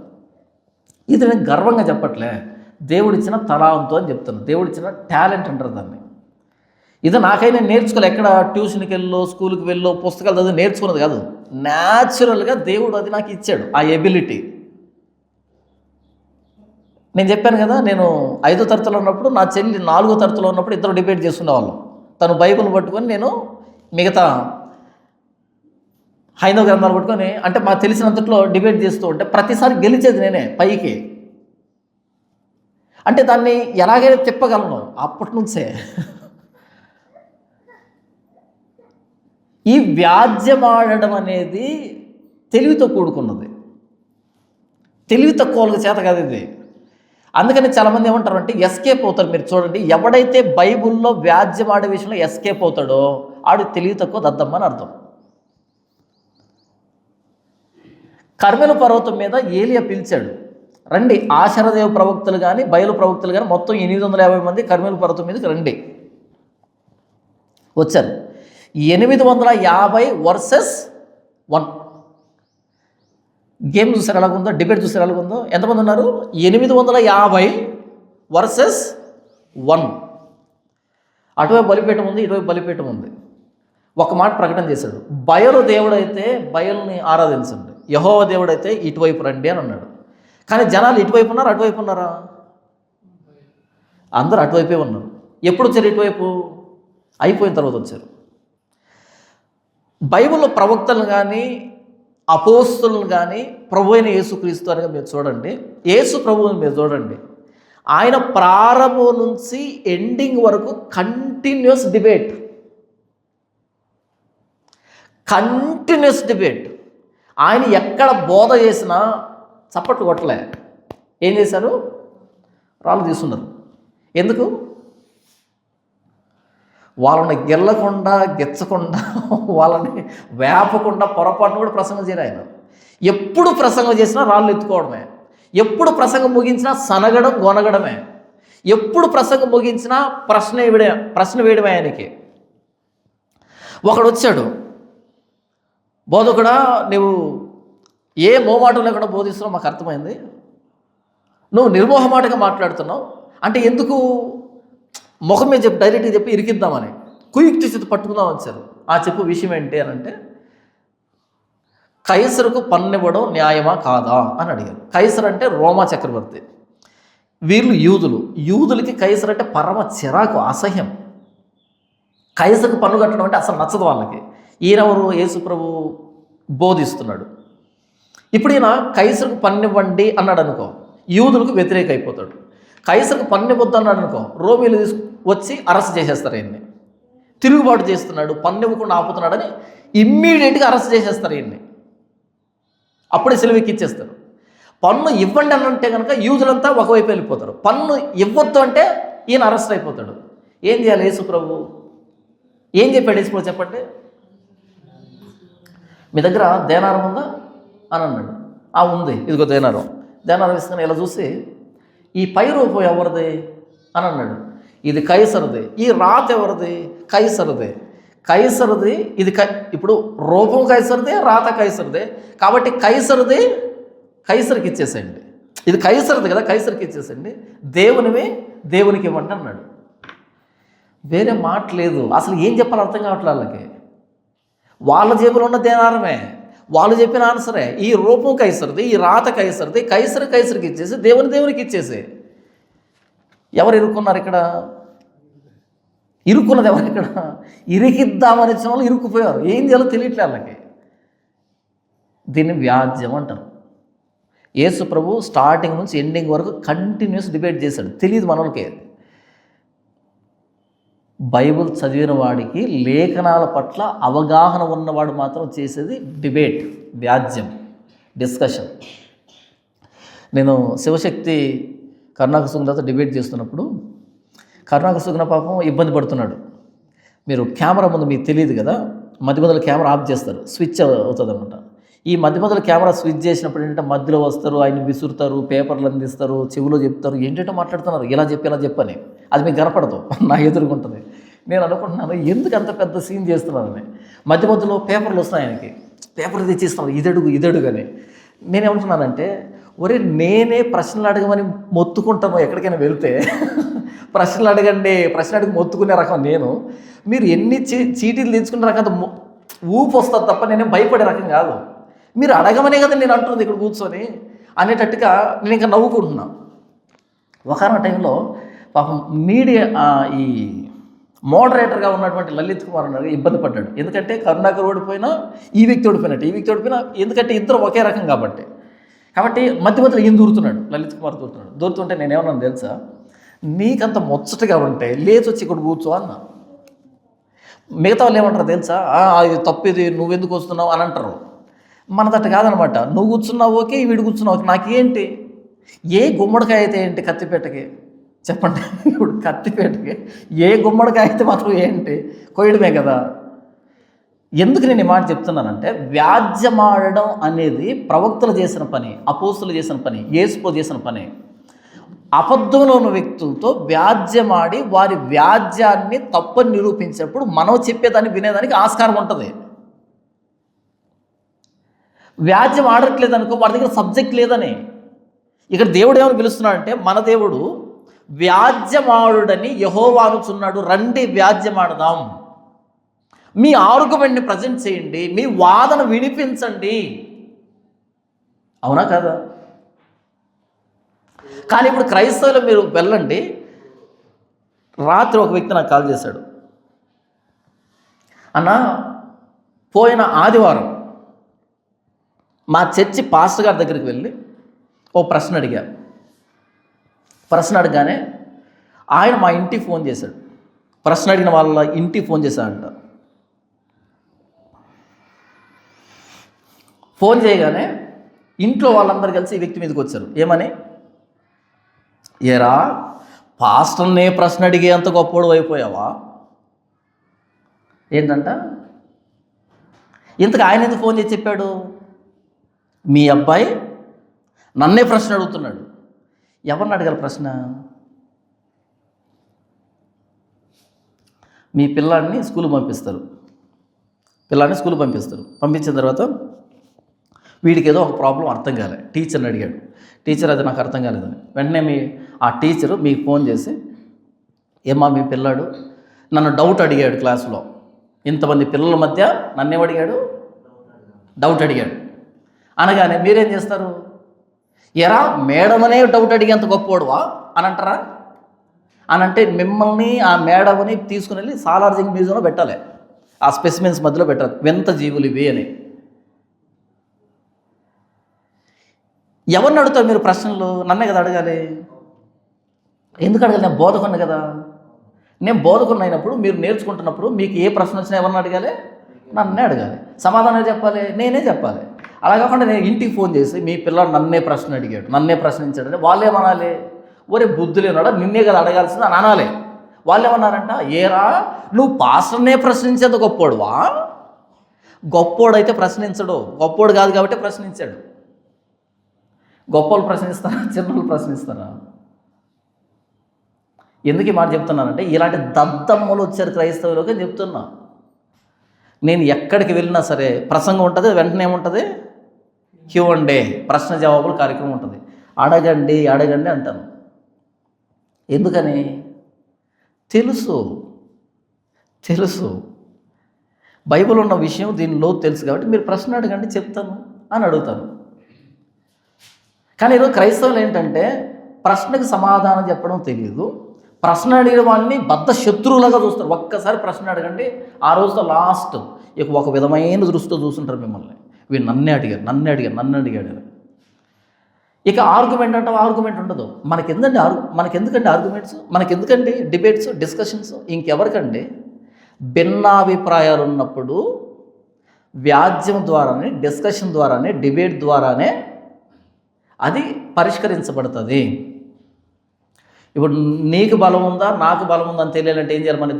Speaker 1: ఇది నేను గర్వంగా చెప్పట్లే, దేవుడిచ్చిన తలాంతు అని చెప్తాను, దేవుడిచ్చిన టాలెంట్ అంటారు దాన్ని. ఇది నాకైనా నేర్చుకోలే, ఎక్కడ ట్యూషన్కి వెళ్ళో, స్కూల్కి వెళ్ళో, పుస్తకాలు చదివి నేర్చుకున్నది కాదు, న్యాచురల్గా దేవుడు అది నాకు ఇచ్చాడు, ఆ ఎబిలిటీ. నేను చెప్పాను కదా, నేను 5వ తరగతిలో ఉన్నప్పుడు నా చెల్లి 4వ తరగతిలో ఉన్నప్పుడు ఇద్దరు డిబేట్ చేస్తుండేవాళ్ళం. తను బైబిల్ పట్టుకొని, నేను మిగతా హైందవ గ్రంథాలు పట్టుకొని, అంటే మాకు తెలిసినంతట్లో డిబేట్ చేస్తూ ఉంటే ప్రతిసారి గెలిచేది నేనే పైకి. అంటే దాన్ని ఎలాగైనా తిప్పగలను అప్పటి నుంచే. ఈ వ్యాజ్యమాడడం అనేది తెలివితో కూడుకున్నది, తెలివి తక్కువ వాళ్ళకి చేత కాదు ఇది. అందుకని చాలామంది ఏమంటారు అంటే ఎస్కేప్ అవుతారు. మీరు చూడండి, ఎవడైతే బైబుల్లో వ్యాజ్యమాడే విషయంలో ఎస్కేప్ అవుతాడో ఆడు తెలివి తక్కువ దద్దమ్మని అర్థం. కర్మెలు పర్వతం మీద ఏలియా పిలిచాడు, రండి ఆశరదేవ ప్రవక్తలు కానీ బయలు ప్రవక్తలు కానీ మొత్తం 850 మంది కర్మెలు పర్వతం మీదకి రండి. వచ్చారు. 850 వర్సెస్ 1. గేమ్ చూసారు ఎలాగుందో, డిబేట్ చూసారు ఎలాగుందో. ఎంతమంది ఉన్నారు? 850 వర్సెస్ 1. అటువైపు బలిపీఠం ఉంది, ఇటువైపు బలిపీఠం ఉంది. ఒక మాట ప్రకటన చేశాడు, బయలు దేవుడైతే బయలుని ఆరాధించండి, యెహోవా దేవుడైతే ఇటువైపు రండి అని అన్నాడు. కానీ జనాలు ఇటువైపు ఉన్నారు, అటువైపు ఉన్నారా? అందరూ అటువైపే ఉన్నారు. ఎప్పుడు వచ్చారు ఇటువైపు? అయిపోయిన తర్వాత వచ్చారు. బైబిల్లో ప్రవక్తలను కానీ అపోస్తులను కానీ ప్రభు అయిన యేసుక్రీస్తు అనగా మీరు చూడండి, యేసు ప్రభువుని మీరు చూడండి, ఆయన ప్రారంభం నుంచి ఎండింగ్ వరకు కంటిన్యూస్ డిబేట్. ఆయన ఎక్కడ బోధ చేసినా చప్పట్లు కొట్టలే. ఏం చేశారు? రాళ్ళు తీసుకున్నారు. ఎందుకు? వాళ్ళని గెల్లకుండా, గెచ్చకుండా, వాళ్ళని వేపకుండా, పొరపాటును కూడా ప్రసంగం చేయరు ఆయన. ఎప్పుడు ప్రసంగం చేసినా రాళ్ళు ఎత్తుకోవడమే, ఎప్పుడు ప్రసంగం ముగించినా సనగడం, గొనగడమే, ఎప్పుడు ప్రసంగం ముగించినా ప్రశ్న వేయడమే ఆయనకి. ఒకడు వచ్చాడు, బోధకుడా నువ్వు ఏ మోమాటం లేకుండా బోధిస్తున్నావు మాకు అర్థమైంది, నువ్వు నిర్మోహమాటగా మాట్లాడుతున్నావు అంటే ఎందుకు? ముఖం మీద చెప్పి, డైరెక్ట్గా చెప్పి ఇరికిద్దామని, కుయుక్తి చేతి పట్టుకుందాం వచ్చారు. చెప్పు విషయం ఏంటి అని అంటే, కైసరుకు పన్నివ్వడం న్యాయమా కాదా అని అడిగారు. కైసర్ అంటే రోమా చక్రవర్తి, వీళ్ళు యూదులకి కైసర్ అంటే పరమ చిరాకు, అసహ్యం. కైసరుకు పన్ను కట్టడం అంటే అసలు నచ్చదు వాళ్ళకి. ఈయనెవరు? యేసు ప్రభు బోధిస్తున్నాడు. ఇప్పుడు ఈయన కైసరుకు పన్నివ్వండి అన్నాడు అనుకో, యూదులకు వ్యతిరేక అయిపోతాడు. కైసరుకు పన్నివ్వద్దు అన్నాడు అనుకో, రోమీలు వచ్చి అరెస్ట్ చేసేస్తారు ఈయన్ని. తిరుగుబాటు చేస్తున్నాడు, పన్నివ్వకుండా ఆపుతున్నాడని ఇమ్మీడియట్గా అరెస్ట్ చేసేస్తారు ఈయన్ని. అప్పుడే సిలువకి ఇచ్చేస్తారు. పన్ను ఇవ్వండి అని అంటే కనుక యూదులంతా ఒకవైపు వెళ్ళిపోతారు. పన్ను ఇవ్వద్దు అంటే ఈయన అరెస్ట్ అయిపోతాడు. ఏం చేయాలి యేసు ప్రభు? ఏం చెప్పాడు యేసు ప్రభు చెప్పండి? మీ దగ్గర దేనారం ఉందా అని అన్నాడు. ఉంది, ఇదిగో దేనారం. దేనారం ఇసుకుని ఇలా చూసి, ఈ పై రూపం ఎవరిది అని అన్నాడు. ఇది కైసరుది. ఈ రాత ఎవరిది? కైసరుదే. కైసరుది ఇది. ఇప్పుడు రూపం కైసరుదే, రాత కైసరుదే. కాబట్టి కైసరుది కైసరికి ఇచ్చేసేయండి. ఇది కైసరుది కదా, కైసరికి ఇచ్చేసేయండి. దేవునివి దేవునికి ఇవ్వండి అన్నాడు. వేరే మాట లేదు. అసలు ఏం చెప్పాలి అర్థం కావట్లేదు వాళ్ళకి. వాళ్ళ జేబులో ఉన్న దేనారమే, వాళ్ళు చెప్పిన ఆన్సరే. ఈ రూపం కైసరిది, ఈ రాత కైసరిది. కైసరికి ఇచ్చేసి దేవునికి ఇచ్చేసి. ఎవరు ఇరుక్కున్నారు ఇక్కడ? ఇరుక్కున్నది ఎవరు ఇక్కడ? ఇరికిద్దామని వచ్చిన వాళ్ళు ఇరుక్కుపోయారు. ఏం చేయాలో తెలియట్లే వాళ్ళకి. దీన్ని వ్యాజ్యం అంటారు. యేసు ప్రభు స్టార్టింగ్ నుంచి ఎండింగ్ వరకు కంటిన్యూస్ డిబేట్ చేశాడు. తెలియదు మనోళ్ళకి. బైబిల్ చదివిన వాడికి, లేఖనాల పట్ల అవగాహన ఉన్నవాడు మాత్రం చేసేది డిబేట్, వ్యాజ్యం, డిస్కషన్. నేను శివశక్తి కరుణాక సుగుణతో డిబేట్ చేస్తున్నప్పుడు, కరుణాక సుగుణ పాపం ఇబ్బంది పడుతున్నాడు. మీరు కెమెరా ముందు మీకు తెలియదు కదా, మధ్య మధ్యలో కెమెరా ఆఫ్ చేస్తారు, స్విచ్ అవుతుంది అనమాట. ఈ మధ్య మధ్యలో కెమెరా స్విచ్ చేసినప్పుడు ఏంటంటే మధ్యలో వస్తారు, ఆయన విసురుతారు, పేపర్లు అందిస్తారు, చెవిలో చెప్తారు, ఏంటంటే మాట్లాడుతున్నారు, ఇలా చెప్పని. అది మీకు కనపడదు, నా ఎదురుగుంటుంది. నేను అనుకుంటున్నాను ఎందుకు అంత పెద్ద సీన్ చేస్తున్నానని. మధ్య మధ్యలో పేపర్లు వస్తున్నాయి ఆయనకి, పేపర్లు తెచ్చిస్తున్నారు, ఇదడుగు అని. నేనేమంటున్నానంటే, నేనే ప్రశ్నలు అడగమని మొత్తుకుంటాను ఎక్కడికైనా వెళ్తే. ప్రశ్నలు అడగండి, ప్రశ్న అడిగి మొత్తుకునే రకం నేను. మీరు ఎన్ని చీటీలు తెచ్చుకునే రకం అంత ఊపు వస్తుంది తప్ప నేనేం భయపడే రకం కాదు. మీరు అడగమనే కదా నేను అంటున్నది ఇక్కడ కూర్చొని అనేటట్టుగా నేను ఇంకా నవ్వుకుంటున్నా. ఒకనొక టైంలో పాపం మీడియా ఈ మోడరేటర్గా ఉన్నటువంటి లలిత్ కుమార్ అన్నారు ఇబ్బంది పడ్డాడు. ఎందుకంటే కరుణాకర్ ఓడిపోయినా ఈ వ్యక్తి ఓడిపోయినట్టు, ఈ వ్యక్తి ఓడిపోయినా, ఎందుకంటే ఇద్దరు ఒకే రకం కాబట్టి మధ్య మధ్యలో ఈయన దూరుతున్నాడు, లలిత్ కుమార్ దూరుతుంటే నేనేమన్నాను తెలుసా, నీకంత ముచ్చటగా ఉంటే లేచి వచ్చి ఇక్కడ కూర్చో అన్నా. మిగతా వాళ్ళు ఏమంటారు తెలుసా, ఇది తప్పిది, నువ్వెందుకు వస్తున్నావు అని అంటారు. మనదట్ట కాదనమాట. నువ్వు కూర్చున్నావు ఓకే, వీడు కూర్చున్నావు, నాకేంటి? ఏ గుమ్మడికాయ అయితే ఏంటి కత్తిపేటకి చెప్పండి? ఇప్పుడు కత్తిపేటకి ఏ గుమ్మడికాయ అయితే మాత్రం ఏంటి, కొయ్యడమే కదా. ఎందుకు నేను ఈ మాట చెప్తున్నానంటే, వ్యాజ్యమాడడం అనేది ప్రవక్తలు చేసిన పని, అపోస్తులు చేసిన పని, యేసు చేసిన పని. అబద్ధంలో ఉన్న వ్యక్తులతో వ్యాజ్యమాడి వారి వ్యాజ్యాన్ని తప్పని నిరూపించినప్పుడు మనం చెప్పేదాన్ని వినేదానికి ఆస్కారం ఉంటుంది. వ్యాజ్యం ఆడట్లేదు అనుకో, వాడి దగ్గర సబ్జెక్ట్ లేదని. ఇక్కడ దేవుడు ఏమని పిలుస్తున్నాడంటే, మన దేవుడు వ్యాజ్యమాడుడని యెహోవానుచున్నాడు, రండి వ్యాజ్యమాడదాం, మీ ఆర్గ్యుమెంట్ని ప్రజెంట్ చేయండి, మీ వాదన వినిపించండి. అవునా కదా? కానీ ఇప్పుడు క్రైస్తవులు మీరు వెళ్ళండి. రాత్రి ఒక వ్యక్తి నాకు కాల్ చేశాడు, అన్న పోయిన ఆదివారం మా చర్చి పాస్టర్ గారి దగ్గరికి వెళ్ళి ఓ ప్రశ్న అడిగాను. ప్రశ్న అడగానే ఆయన మా ఇంటికి ఫోన్ చేశాడు. ప్రశ్న అడిగిన వాళ్ళ ఇంటికి ఫోన్ చేశాడంట. ఫోన్ చేయగానే ఇంట్లో వాళ్ళందరూ కలిసి ఈ వ్యక్తి మీదకి వచ్చారు. ఏమని, ఏరా పాస్టర్నే ప్రశ్న అడిగే అంత గొప్పవాడు అయిపోయావా ఏంటంట? ఇంతకు ఆయన ఎందుకు ఫోన్ చేసి చెప్పాడు, మీ అబ్బాయి నన్నే ప్రశ్న అడుగుతున్నాడు. ఎవరిని అడగాలి ప్రశ్న? మీ పిల్లాడిని స్కూల్ పంపిస్తారు, పంపించిన తర్వాత వీడికి ఏదో ఒక ప్రాబ్లం అర్థం కాలే, టీచర్ని అడిగాడు. టీచర్ అది నాకు అర్థం కాలేదని వెంటనే ఆ టీచరు మీకు ఫోన్ చేసి, ఏమా మీ పిల్లాడు నన్ను డౌట్ అడిగాడు క్లాసులో, ఇంతమంది పిల్లల మధ్య నన్నేమడిగాడు, డౌట్ అడిగాడు అనగానే మీరేం చేస్తారు? ఎరా మేడమనే డౌట్ అడిగేంత గొప్పవాడువా అని అంటారా? అని అంటే మిమ్మల్ని ఆ మేడని తీసుకుని వెళ్ళి సాలార్జింగ్ మ్యూజియంలో పెట్టాలి, ఆ స్పెసిమెన్స్ మధ్యలో పెట్టాలి, వింత జీవులు ఇవి అని. ఎవరిని అడుగుతారు మీరు ప్రశ్నలు? నన్నే కదా అడగాలి. ఎందుకు అడగాలి? నేను బోధకున్నా కదా. నేను బోధకుని అయినప్పుడు, మీరు నేర్చుకుంటున్నప్పుడు మీకు ఏ ప్రశ్న వచ్చినా ఎవరిని అడగాలి? నన్నే అడగాలి. సమాధానం చెప్పాలి, నేనే చెప్పాలి. అలా కాకుండా నేను ఇంటికి ఫోన్ చేసి మీ పిల్లలు నన్నే ప్రశ్న అడిగాడు, నన్నే ప్రశ్నించాడు అంటే వాళ్ళు ఏమనాలి? ఒరే బుద్ధి లేనాడా, నిన్నే కదా అడగాల్సింది అని అనాలి. వాళ్ళు ఏమన్నారంట, ఏరా నువ్వు పాస్టర్నే ప్రశ్నించేది గొప్పోడువా? గొప్పోడైతే ప్రశ్నించడు, గొప్పోడు కాదు కాబట్టి ప్రశ్నించాడు. గొప్పలు ప్రశ్నిస్తారా, చిన్నలు ప్రశ్నిస్తారా? ఎందుకు ఈ మాట చెప్తున్నానంటే ఇలాంటి దద్దమ్మలు వచ్చారు క్రైస్తవులుగా చెప్తున్నా. నేను ఎక్కడికి వెళ్ళినా సరే ప్రసంగం ఉంటుంది, వెంటనే ఏముంటుంది? Q&A, ప్రశ్న జవాబుల కార్యక్రమం ఉంటుంది. అడగండి అడగండి అంటాను. ఎందుకని? తెలుసు బైబిల్ ఉన్న విషయం దీనిలో తెలుసు కాబట్టి మీరు ప్రశ్న అడగండి చెప్తాను అని అడుగుతాను. కానీ ఈరోజు క్రైస్తవులు ఏంటంటే ప్రశ్నకు సమాధానం చెప్పడం తెలియదు, ప్రశ్న అడిగిన వాళ్ళని బద్ధ శత్రువులుగా చూస్తారు. ఒక్కసారి ప్రశ్న అడగండి, ఆ రోజుతో లాస్ట్ ఇక ఒక విధమైన దృష్టితో చూస్తుంటారు మిమ్మల్ని. వీళ్ళు నన్నే అడిగాడు. ఇక ఆర్గ్యుమెంట్ అంటే ఆర్గ్యుమెంట్ ఉండదు. మనకెందుకండి ఆర్గ్యుమెంట్స్, మనకెందుకండి డిబేట్స్, డిస్కషన్స్? ఇంకెవరికండి? భిన్నాభిప్రాయాలు ఉన్నప్పుడు వ్యాజ్యం ద్వారానే, డిస్కషన్ ద్వారానే, డిబేట్ ద్వారానే అది పరిష్కరించబడుతుంది. ఇప్పుడు నీకు బలం ఉందా, నాకు బలం ఉందా అని తెలియాలంటే ఏం చేయాలి? మన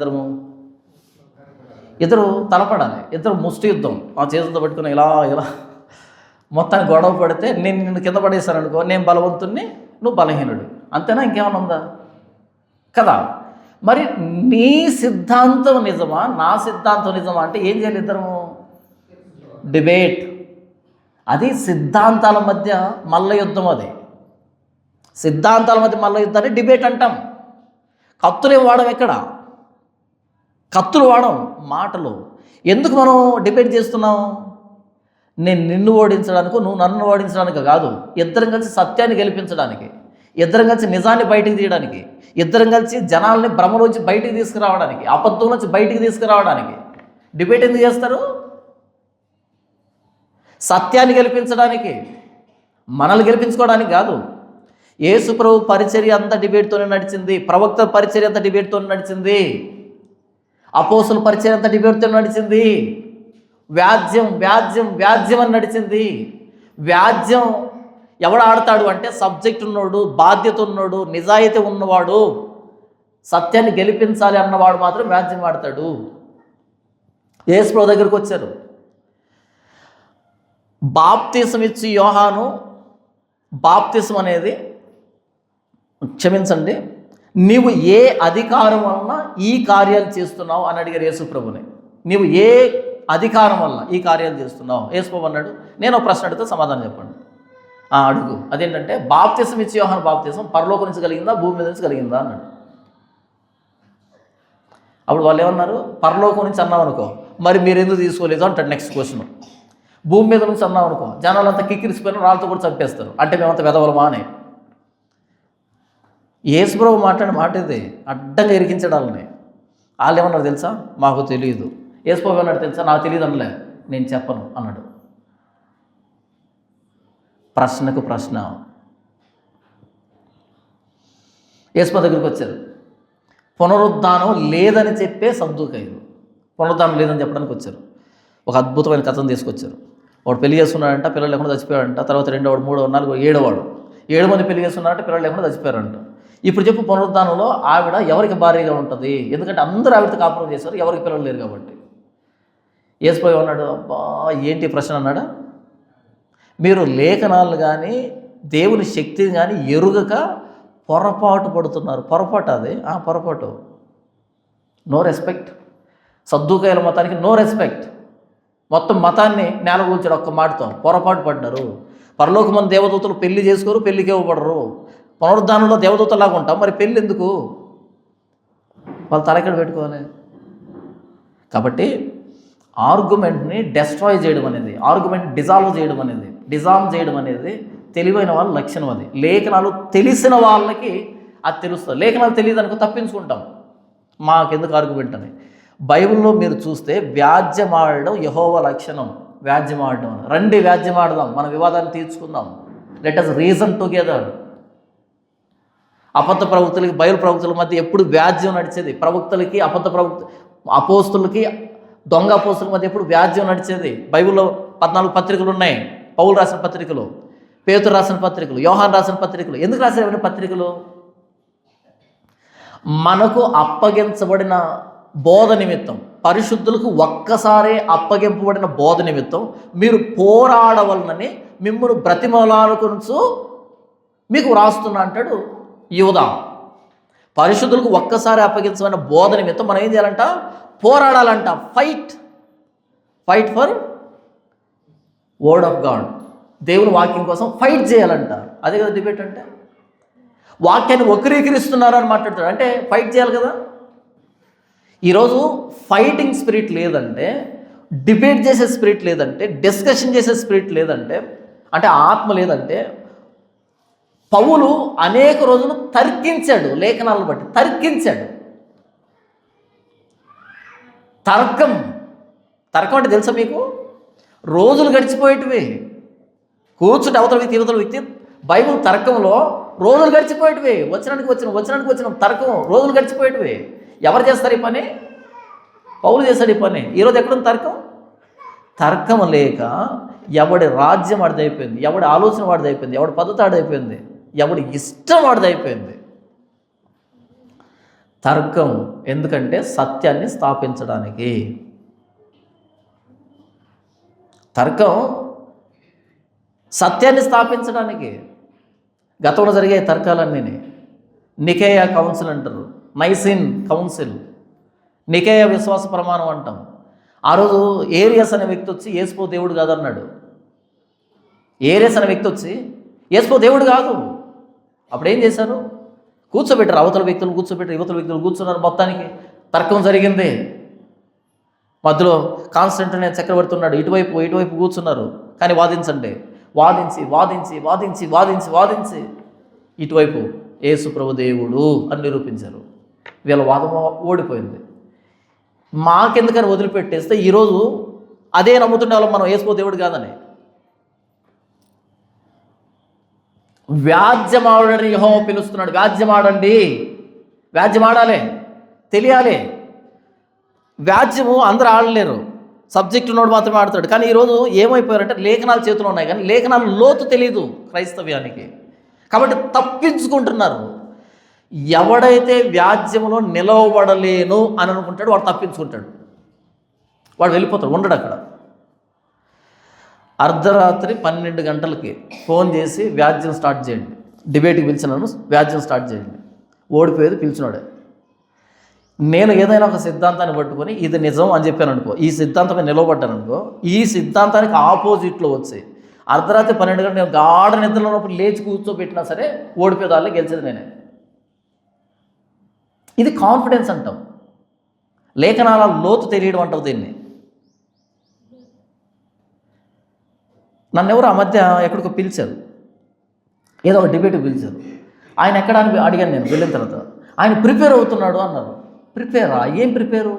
Speaker 1: ఇద్దరు తలపడాలి, ఇద్దరు ముష్టి యుద్ధం ఆ చేతులతో పట్టుకుని ఇలా మొత్తాన్ని గొడవ పడితే నిన్ను కింద పడేశాను అనుకో, నేను బలవంతుణ్ణి, నువ్వు బలహీనుడు, అంతేనా? ఇంకేమైనా ఉందా? కదా. మరి నీ సిద్ధాంతం నిజమా, నా సిద్ధాంతం నిజమా అంటే ఏం చేయాలి? ఇద్దరము డిబేట్. అది సిద్ధాంతాల మధ్య మల్ల యుద్ధం. అది సిద్ధాంతాల మధ్య మల్ల యుద్ధాన్ని డిబేట్ అంటాం. కత్తులేం వాడం, ఎక్కడ కత్తులు వాడం, మాటలు. ఎందుకు మనం డిబేట్ చేస్తున్నాం? నేను నిన్ను ఓడించడానికి, నువ్వు నన్ను ఓడించడానికి కాదు, ఇద్దరం కలిసి సత్యాన్ని గెలిపించడానికి, ఇద్దరం కలిసి నిజాన్ని బయటికి తీయడానికి, ఇద్దరం కలిసి జనాల్ని భ్రమలోంచి బయటికి తీసుకురావడానికి, అబద్ధం నుంచి బయటికి తీసుకురావడానికి డిబేట్ ఎందుకు చేస్తారు? సత్యాన్ని గెలిపించడానికి, మనల్ని గెలిపించుకోవడానికి కాదు. యేసు ప్రభు పరిచర్య అంతా డిబేట్తోనే నడిచింది, ప్రవక్త పరిచర్య అంతా డిబేట్తోనే నడిచింది, అపోస్తుల పరిచర్య అంతా డిబేట్తో నడిచింది. వ్యాజ్యం అని నడిచింది. వ్యాజ్యం ఎవడు ఆడతాడు అంటే సబ్జెక్ట్ ఉన్నోడు, బాధ్యత ఉన్నోడు, నిజాయితీ ఉన్నవాడు, సత్యాన్ని గెలిపించాలి అన్నవాడు మాత్రం వ్యాజ్యం ఆడతాడు. యేసు ప్రభు దగ్గరికి వచ్చారు. బాప్తిసం ఇచ్చి యోహాను, బాప్తిసం అనేది, క్షమించండి, నీవు ఏ అధికారం వలన ఈ కార్యాలు చేస్తున్నావు అని అడిగారు యేసు ప్రభుని. నీవు ఏ అధికారం వల్ల ఈ కార్యాలు చేస్తున్నావు? యేసు ప్రభు అన్నాడు, నేను ఒక ప్రశ్న అడిగితే సమాధానం చెప్పండి. అడుగు. అదేంటంటే బాప్తిసం ఇచ్చి యోహాను బాప్తిసం పరలోకం నుంచి కలిగిందా, భూమి మీద నుంచి కలిగిందా అన్నాడు. అప్పుడు వాళ్ళు ఏమన్నారు? పరలోకం నుంచి అన్నాం అనుకో, మరి మీరు ఎందుకు తీసుకోలేదు అంటాడు. నెక్స్ట్ క్వశ్చన్, భూమి మీద నుంచి అన్నాం అనుకో, జనాలంతా కిక్కిరిసిపోయిన రాళ్ళతో కూడా చంపేస్తారు, అంటే మేమంతా వెదవలమా అని. యేసు ప్రభు మాట్లాడిన మాట ఇది, అడ్డంగా ఇరికించడాలని. వాళ్ళు ఏమన్నారు తెలుసా? మాకు తెలియదు. యేసు ప్రభు అన్నాడు తెలుసా? నాకు తెలియదు అనలే, నేను చెప్పను అన్నాడు. ప్రశ్నకు ప్రశ్న. యేసు ప్రభు దగ్గరికి వచ్చారు. పునరుద్ధానం లేదని చెప్పే సద్దూకయ్యులు, పునరుద్ధానం లేదని చెప్పడానికి వచ్చారు. ఒక అద్భుతమైన కథను తీసుకొచ్చారు. వాడు పెళ్లి చేసుకున్నాడంట, పిల్లలు లేకుండా చచ్చిపోయాడంట. తర్వాత 2వాడు, 3వాడు, 4వాడు, 7వాడు 7 మంది పెళ్లి చేసుకున్నారంటే పిల్లలు లేకుండా చచ్చిపోయారంట. ఇప్పుడు చెప్పు, పునరుద్ధానంలో ఆవిడ ఎవరికి భార్యగా ఉంటుంది? ఎందుకంటే అందరూ ఆవిడతో కాపురం చేశారు, ఎవరికి పిల్లలు లేరు కాబట్టి. యేసు ప్రభు అన్నాడు, అబ్బా ఏంటి ప్రశ్న అన్నాడా? మీరు లేఖనాలు కానీ దేవుని శక్తిని కానీ ఎరుగక పొరపాటు పడుతున్నారు. పొరపాటు అది, పొరపాటు. No respect. సద్దూకాయల మతానికి నో రెస్పెక్ట్. మొత్తం మతాన్ని నేలగూల్చాడు ఒక్క మాటతో. పొరపాటు పడ్డారు. పరలోకమందు దేవదూతలు పెళ్లి చేసుకోరు, పెళ్లికి ఇవ్వబడరు. పునరుద్ధానంలో దేవదూతలాగా ఉంటాం, మరి పెళ్ళి ఎందుకు? వాళ్ళు తలకెడ పెట్టుకోవాలి. కాబట్టి ఆర్గ్యుమెంట్ని డెస్ట్రాయ్ చేయడం అనేది, ఆర్గ్యుమెంట్ డిజాల్వ్ చేయడం అనేది, డిజాల్వ్ చేయడం అనేది తెలివైన వాళ్ళ లక్షణం. అది లేఖనాలు తెలిసిన వాళ్ళకి అది తెలుస్తుంది. లేఖనాలు తెలియదు అనుకో తప్పించుకుంటాం, మాకెందుకు ఆర్గ్యుమెంట్ అని. బైబిల్లో మీరు చూస్తే వ్యాజ్యమాడడం యెహోవా లక్షణం. వ్యాజ్యమాడడం, రండి వ్యాజ్యమాడదాం, మన వివాదాన్ని తీర్చుకుందాం, లెట్ అస్ రీజన్ టుగెదర్. అబద్ధ ప్రవక్తలకి బయలు ప్రవక్తల మధ్య ఎప్పుడు వ్యాజ్యం నడిచేది. ప్రవక్తలకి అపోస్తులకి దొంగ అపోస్తుల మధ్య ఎప్పుడు వ్యాజ్యం నడిచేది. బైబిల్లో 14 పత్రికలు ఉన్నాయి. పౌలు రాసిన పత్రికలు, పేతురు రాసిన పత్రికలు, యోహాన్ రాసిన పత్రికలు. ఎందుకు రాసిన పత్రికలు? మనకు అప్పగించబడిన బోధ నిమిత్తం, పరిశుద్ధులకు ఒక్కసారే అప్పగింపబడిన బోధ నిమిత్తం మీరు పోరాడవలనని మిమ్మల్ని బ్రతిమలాడుకొనుచు మీకు వ్రాస్తున్నా అంటాడు యూదా. పరిశుద్ధులకు ఒక్కసారి అప్పగించబడిన బోధ నిమిత్తం మనం ఏం చేయాలంట? పోరాడాలంట. Fight for word of God, దేవుని వాక్యం కోసం ఫైట్ చేయాలంట. అదే కదా డిబేట్ అంటే. వాక్యాన్ని వక్రీకరిస్తున్నారు అని మాట్లాడతాడు, అంటే ఫైట్ చేయాలి కదా. ఈరోజు ఫైటింగ్ స్పిరిట్ లేదంటే, డిబేట్ చేసే స్పిరిట్ లేదంటే, డిస్కషన్ చేసే స్పిరిట్ లేదంటే, అంటే ఆత్మ లేదంటే, పౌలు అనేక రోజులు తర్కించాడు, లేఖనాలను బట్టి తర్కించాడు. తర్కం అంటే తెలుసా మీకు? రోజులు గడిచిపోయేటివి, కూర్చుంటే అవతల వ్యక్తి బైబిల్ తర్కంలో రోజులు గడిచిపోయేటివి. వచనానికి వచ్చిన తర్కం రోజులు గడిచిపోయేటివి. ఎవరు చేస్తారు ఈ పని? పౌలు చేస్తాడు ఈ పని. ఈరోజు ఎక్కడుంది తర్కం? తర్కం లేక ఎవడి రాజ్యం వాడిదైపోయింది, ఎవడి ఆలోచన వాడిదైపోయింది, ఎవడి పద్ధతి ఆడైపోయింది, ఎవడి ఇష్టం వాడిదైపోయింది. తర్కం ఎందుకంటే సత్యాన్ని స్థాపించడానికి. తర్కం సత్యాన్ని స్థాపించడానికి. గతంలో జరిగే తర్కాలన్నీ నికేయ కౌన్సిల్ అంటారు, నైసిన్ కౌన్సిల్, నికేయ విశ్వాస ప్రమాణం అంటాం. ఆ రోజు ఏరియస్ అనే వ్యక్తి వచ్చి యేసు దేవుడు కాదన్నాడు. ఏరియస్ అనే వ్యక్తి వచ్చి యేసు దేవుడు కాదు. అప్పుడు ఏం చేశారు? కూర్చోబెట్టారు. అవతల వ్యక్తులు కూర్చోబెట్టారు, యువతల వ్యక్తులు కూర్చున్నారు. మొత్తానికి తర్కం జరిగింది. మధ్యలో కాన్స్టంటైన్ చక్రవర్తి ఉన్నాడు, ఇటువైపు కూర్చున్నారు. కానీ వాదించి ఇటువైపు యేసు ప్రభు దేవుడు అని నిరూపించారు. వీళ్ళ వాదం ఓడిపోయింది. మాకెందుకని వదిలిపెట్టేస్తే ఈరోజు అదే నమ్ముతుండే వాళ్ళం మనం, యేసు దేవుడు కాదని. వ్యాజ్యమాడని యెహోవా పిలుస్తున్నాడు. వ్యాజ్యమాడాలి, తెలియాలి. వ్యాజ్యము అందరూ ఆడలేరు, సబ్జెక్ట్ ఉన్నోడు మాత్రమే ఆడతాడు. కానీ ఈరోజు ఏమైపోయారంటే లేఖనాలు చేతులు ఉన్నాయి కానీ లేఖనాలు లోతు తెలియదు క్రైస్తవ్యానికి. కాబట్టి తప్పించుకుంటున్నారు. ఎవడైతే వ్యాజ్యములో నిలవబడలేను అని అనుకుంటాడు వాడు తప్పించుకుంటాడు, వాడు వెళ్ళిపోతాడు, ఉండడు అక్కడ. అర్ధరాత్రి 12 గంటలకి ఫోన్ చేసి వ్యాజ్యం స్టార్ట్ చేయండి, డిబేట్కి పిలిచినాను, వ్యాజ్యం స్టార్ట్ చేయండి. ఓడిపోయేది పిలిచినాడే. నేను ఏదైనా ఒక సిద్ధాంతాన్ని పట్టుకొని ఇది నిజం అని చెప్పాను అనుకో, ఈ సిద్ధాంతమే నిలవబడ్డాను అనుకో, ఈ సిద్ధాంతానికి ఆపోజిట్లో వచ్చి అర్ధరాత్రి 12 గంటలు నేను గాఢ నిద్రలో ఉన్నప్పుడు లేచి కూర్చోబెట్టినా సరే ఓడిపోయేదాన్ని గెలిచేది నేనే. ఇది కాన్ఫిడెన్స్ అంటాం. లేఖనాల లోతు తెలియడం అంటావు దీన్ని. నన్ను ఎవరు ఆ మధ్య ఎక్కడికో పిలిచారు, ఏదో ఒక డిబేట్కి పిలిచారు. ఆయన ఎక్కడ అని అడిగాను నేను. వెళ్ళిన తర్వాత ఆయన ప్రిపేర్ అవుతున్నాడు అన్నారు. ప్రిపేరా? ఏం ప్రిపేరు?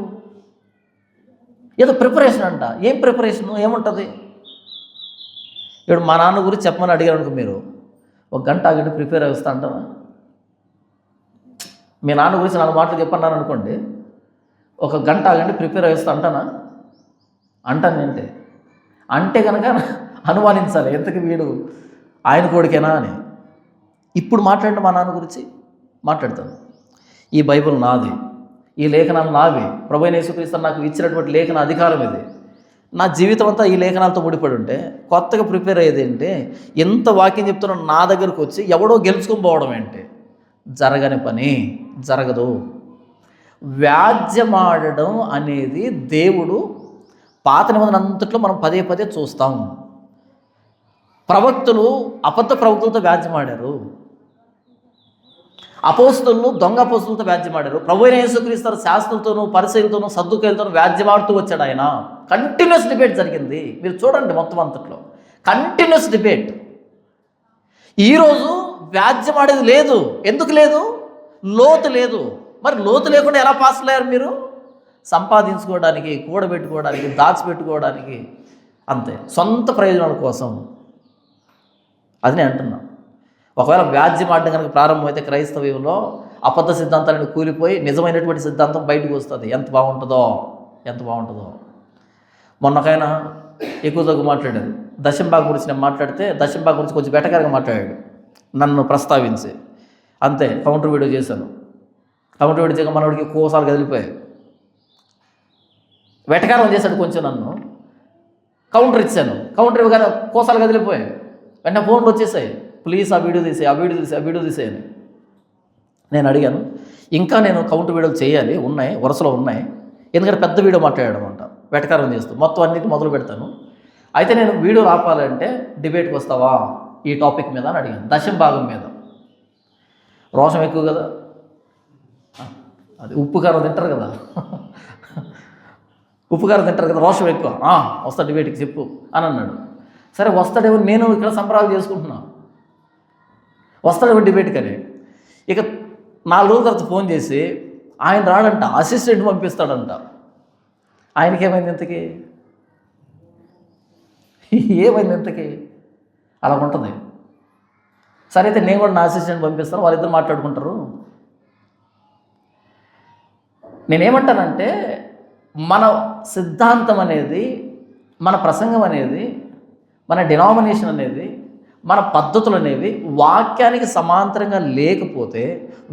Speaker 1: ఏదో ప్రిపరేషన్ అంట. ఏం ప్రిపరేషను? ఏముంటుంది? ఇప్పుడు మా నాన్న గురించి చెప్పమని అడిగారు అనుకో, మీరు 1 గంట ఆగండి ప్రిపేర్ అవుతా అంటావా? మీ నాన్న గురించి 4 మాటలు చెప్పన్నారు అనుకోండి, 1 గంట ఆగండి ప్రిపేర్ అవుతా అంటానా? అంటాను. అంటే కనుక అనుమానించాలి, ఎంతకి వీడు ఆయన కొడుకేనా అని. ఇప్పుడు మాట్లాడిన మా నాన్న గురించి మాట్లాడతాను. ఈ బైబిల్ నాది, ఈ లేఖనాలు నావి, ప్రభువైన యేసుక్రీస్తు నాకు ఇచ్చినటువంటి లేఖన అధికారం ఇది. నా జీవితం అంతా ఈ లేఖనాలతో ముడిపడి ఉంటే కొత్తగా ప్రిపేర్ అయ్యేది ఏంటి? ఎంత వాక్యం చెప్తున్నా నా దగ్గరకు వచ్చి ఎవడో గెలుచుకొని పోవడం ఏంటి? జరగని పని, జరగదు. వ్యాజ్యమాడడం అనేది దేవుడు పాత నిబంధన అంతట్లో మనం పదే చూస్తాం. ప్రవక్తలు అబద్ధ ప్రవక్తలతో వ్యాజ్యమాడారు, అపోస్తులు దొంగ అపోస్తులతో వ్యాజ్యమాడారు. ప్రభువైన యేసుక్రీస్తు శాస్త్రులతోనూ పరిసయ్యులతోనూ సద్దుకయ్యులతోనూ వ్యాజ్యమాడుతూ వచ్చాడు ఆయన. కంటిన్యూస్ డిబేట్ జరిగింది. మీరు చూడండి మొత్తం అంతట్లో కంటిన్యూస్ డిబేట్. ఈరోజు వ్యాజ్యమాడేది లేదు. ఎందుకు లేదు? లోతు లేదు. మరి లోతు లేకుండా ఎలా పాస్టర్లు అయ్యారు మీరు? సంపాదించుకోవడానికి, కూడబెట్టుకోవడానికి, దాచిపెట్టుకోవడానికి, అంతే, సొంత ప్రయోజనాల కోసం. అది నేను అంటున్నా. ఒకవేళ వ్యాజ్యం ఆడడం కనుక ప్రారంభమైతే క్రైస్తవ్యంలో అబద్ధ సిద్ధాంతాలను కూలిపోయి నిజమైనటువంటి సిద్ధాంతం బయటకు వస్తుంది. ఎంత బాగుంటుందో. మొన్నకైనా ఎక్కువ తగ్గు మాట్లాడారు. దశంబాగ్ గురించి నేను మాట్లాడితే దశంబాగ్ గురించి కొంచెం బెటకరగా మాట్లాడాడు, నన్ను ప్రస్తావించి. అంతే, కౌంటర్ వీడియో చేశాను. కౌంటర్ వీడియో చేయక మనోడికి కోసాలు కదిలిపోయాయి. వెటకారం చేశాడు కొంచెం, నన్ను కౌంటర్ ఇచ్చాను. కౌంటర్ ఇవ్వగానే కోసాలు కదిలిపోయాయి. వెంటనే ఫోన్లు వచ్చేసాయి, ప్లీజ్ ఆ వీడియో తీసేయని. నేను అడిగాను, ఇంకా నేను కౌంటర్ వీడియోలు చేయాలి, ఉన్నాయి, వరుసలో ఉన్నాయి. ఎందుకంటే పెద్ద వీడియో మాట్లాడాడనమాట, వెటకారం చేస్తూ మొత్తం అన్నిటి మొదలు పెడతాను. అయితే నేను వీడియోలు ఆపాలంటే డిబేట్కి వస్తావా ఈ టాపిక్ మీద అని అడిగాను. దశంభాగం మీద. రోషం ఎక్కువ కదా, అది ఉప్పు కారం తింటారు కదా, రోషం ఎక్కువ. వస్తా డిబేట్కి చెప్పు అని అన్నాడు. సరే వస్తాడేమో, నేను ఇక్కడ సంబరాలు చేసుకుంటున్నా, వస్తాడేమో డిబేట్కి అని. ఇక 4 రోజుల తర్వాత ఫోన్ చేసి ఆయన రాడంట, అసిస్టెంట్ పంపిస్తాడంట. ఆయనకి ఏమైంది ఇంతకీ? అలా ఉంటుంది. సరే అయితే నేను కూడా నా అసిస్టెంట్ పంపిస్తాను, వాళ్ళిద్దరు మాట్లాడుకుంటారు. నేనేమంటానంటే, మన సిద్ధాంతం అనేది, మన ప్రసంగం అనేది, మన డినామినేషన్ అనేది, మన పద్ధతులు అనేవి వాక్యానికి సమాంతరంగా లేకపోతే,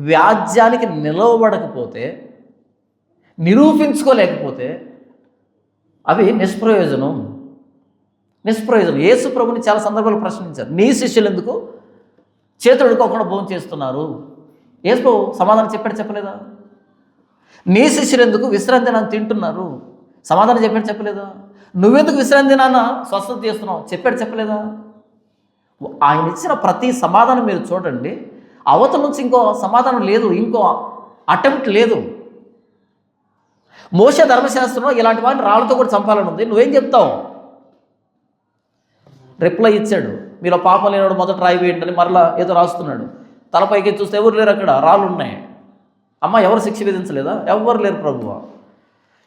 Speaker 1: వ్యాజ్యానికి నిలవబడకపోతే, నిరూపించుకోలేకపోతే అవి నిష్ప్రయోజనం. యేసు ప్రభుని చాలా సందర్భాలు ప్రశ్నించారు, నీ శిష్యులు ఎందుకు చేతులు అడుక్కోకుండా భోజనం చేస్తున్నారు? యేసు ప్రభు సమాధానం చెప్పలేదా? నీ శిష్యులు ఎందుకు విశ్రాంతి దినాన్ని తింటున్నారు? సమాధానం చెప్పలేదా? నువ్వెందుకు విశ్రాంతి దినాన స్వస్థత చేస్తున్నావు? చెప్పలేదా? ఆయన ఇచ్చిన ప్రతి సమాధానం మీరు చూడండి, అవతల నుంచి ఇంకో సమాధానం లేదు, ఇంకో అటెంప్ట్ లేదు. మోషే ధర్మశాస్త్రంలో ఇలాంటి వాడిని రాళ్ళతో కూడా చంపాలని ఉంది, నువ్వేం చెప్తావు? రిప్లై ఇచ్చాడు, మీలో పాపం లేనివాడు మొదట రాయి వేయండి అని. మరలా ఏదో రాస్తున్నాడు, తలపైకి చూస్తే ఎవరు లేరు, అక్కడ రాళ్ళు ఉన్నాయి. అమ్మ ఎవరు శిక్ష విధించలేదా? ఎవరు లేరు ప్రభువా.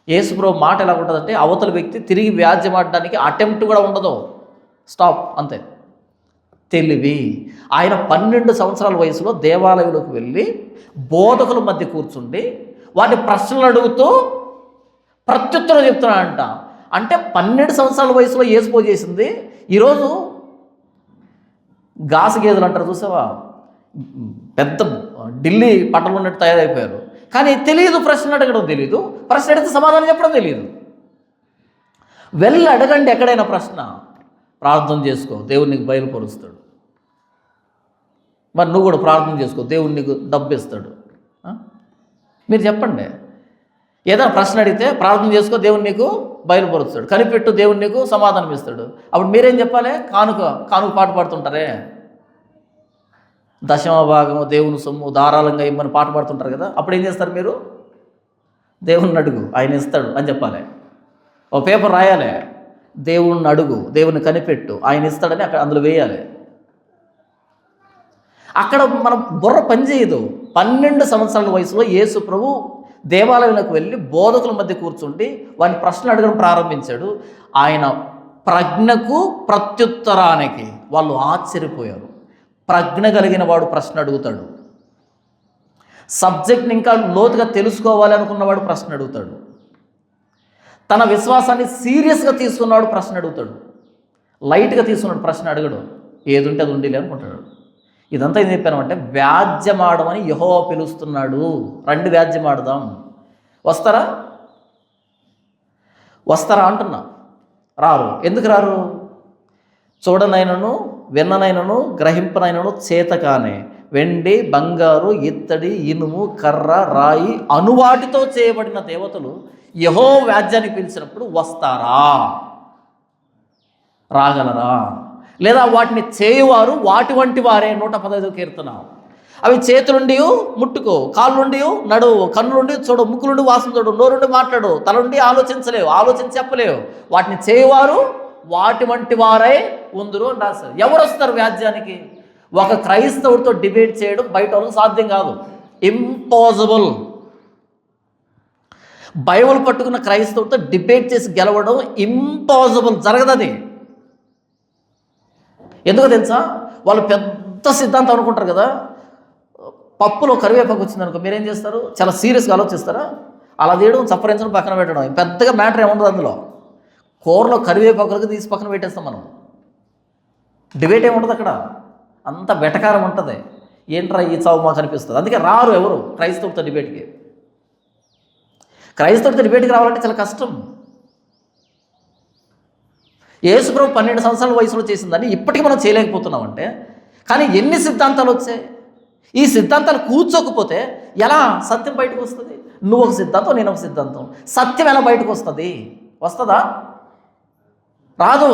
Speaker 1: యేసు ప్రభు మాట ఎలా ఉంటుందంటే, అవతల వ్యక్తి తిరిగి వ్యాజ్యమాడడానికి అటెంప్ట్ కూడా ఉండదు, స్టాప్, అంతే. తెలివి. ఆయన 12 సంవత్సరాల వయసులో దేవాలయంలోకి వెళ్ళి బోధకుల మధ్య కూర్చుండి వాటిని ప్రశ్నలు అడుగుతూ ప్రత్యుత్తరం చెప్తున్నాడంట. అంటే 12 సంవత్సరాల వయసులో యేసు చేసింది ఈరోజు గాసు గేదెలు అంటారు చూసావా, పెద్ద ఢిల్లీ పట్టణంలో ఉన్నట్టు తయారైపోయారు. కానీ తెలియదు, ప్రశ్న అడగడం తెలియదు, ప్రశ్న అడిగితే సమాధానం చెప్పడం తెలియదు. వెళ్ళి అడగండి ఎక్కడైనా ప్రశ్న, ప్రార్థన చేసుకో, దేవుడు నీకు బయలుపరుస్తాడు. మరి నువ్వు కూడా ప్రార్థన చేసుకో, దేవుడు నీకు డబ్బు ఇస్తాడు. మీరు చెప్పండి, ఏదైనా ప్రశ్న అడిగితే ప్రార్థన చేసుకో, దేవుడు నీకు బయలుపరుస్తాడు. కనిపెట్టు, దేవుడు నీకు సమాధానం ఇస్తాడు. అప్పుడు మీరేం చెప్పాలి? కానుక పాట పాడుతుంటారే, దశమ భాగము దేవుని సొమ్ము ధారాళంగా ఇమ్మని పాట పాడుతుంటారు కదా. అప్పుడు ఏం చేస్తారు మీరు? దేవుణ్ణి అడుగు, ఆయన ఇస్తాడు అని చెప్పాలి. ఓ పేపర్ రాయాలి, దేవుణ్ణి అడుగు, దేవుని కనిపెట్టు, ఆయన ఇస్తాడని అక్కడ అందులో వేయాలి. అక్కడ మన బుర్ర పనిచేయదు. 12 సంవత్సరాల వయసులో యేసు ప్రభు దేవాలయంలోకి వెళ్ళి బోధకుల మధ్య కూర్చుండి వాడిని ప్రశ్నలు అడగడం ప్రారంభించాడు. ఆయన ప్రజ్ఞకు ప్రత్యుత్తరానికి వాళ్ళు ఆశ్చర్యపోయారు. ప్రజ్ఞ కలిగిన వాడు ప్రశ్న అడుగుతాడు, సబ్జెక్ట్ని ఇంకా లోతుగా తెలుసుకోవాలి అనుకున్నవాడు ప్రశ్న అడుగుతాడు, తన విశ్వాసాన్ని సీరియస్గా తీసుకున్నవాడు ప్రశ్న అడుగుతాడు, లైట్గా తీసుకున్నాడు ప్రశ్న అడగడు, ఏది ఉంటే అది ఉండిలే అనుకుంటాడు. ఇదంతా ఏం చెప్పాను అంటే, వ్యాజ్యమాడమని యెహోవా పిలుస్తున్నాడు. రండి వ్యాజ్యమాడదాం. వస్తారా అంటున్నా. రారు. ఎందుకు రారు? చూడనైనను విన్ననైనను గ్రహింపనైనను చేతకానే వెండి బంగారు ఇత్తడి ఇనుము కర్ర రాయి అనువాటితో చేయబడిన దేవతలు యెహోవా వ్యాజ్యానికి పిలిచినప్పుడు వస్తారా? రాగలరా? లేదా వాటిని చేయువారు వాటి వంటి వారే. 115 కీర్తన. అవి చేతులుండి ముట్టుకో, కాళ్ళుండి నడువు, కన్నులుండి చూడు, ముక్కులుండి వాసన చూడు, నోరుండి మాట్లాడు, తలుండి ఆలోచించలేవు, ఆలోచించి చెప్పలేవు. వాటిని చేయువారు వాటి వంటి వారై ఉందురు అని రాశారు. ఎవరు వస్తారు వ్యాజ్యానికి? ఒక క్రైస్తవుడితో డిబేట్ చేయడం బయట వాళ్ళకి సాధ్యం కాదు. ఇంపాసిబుల్. బైబిల్ పట్టుకున్న క్రైస్తవులతో డిబేట్ చేసి గెలవడం ఇంపాసిబుల్, జరగదు అది. ఎందుకో తెలుసా? వాళ్ళు పెద్ద సిద్ధాంతం అనుకుంటారు కదా. పప్పులో కరివేపాకు వచ్చిందనుకో, మీరేం చేస్తారు? చాలా సీరియస్గా ఆలోచిస్తారా? అలా తీయడం, చప్పరించడం, పక్కన పెట్టడం, పెద్దగా మ్యాటర్ ఏముండదు అందులో. కూరలో కరివేపాకులకు తీసి పక్కన పెట్టేస్తాం మనం. డిబేట్ ఏముంటుంది అక్కడ, అంత వెటకారం ఉంటుంది. ఏంట్రా ఈ చావు మాకు అనిపిస్తుంది. అందుకే రారు ఎవరు క్రైస్తవులతో డిబేట్కి. క్రైస్తవులతో డిబేట్కి రావాలంటే చాలా కష్టం. యేసుప్రభు 12 సంవత్సరాల వయసులో చేసిందని ఇప్పటికీ మనం చేయలేకపోతున్నామంటే, కానీ ఎన్ని సిద్ధాంతాలు వచ్చాయి. ఈ సిద్ధాంతాలు కూర్చోకపోతే ఎలా సత్యం బయటకు వస్తుంది? నువ్వు ఒక సిద్ధాంతం, నేను ఒక సిద్ధాంతం. సత్యం ఎలా బయటకు వస్తుంది? వస్తుందా? రాదు.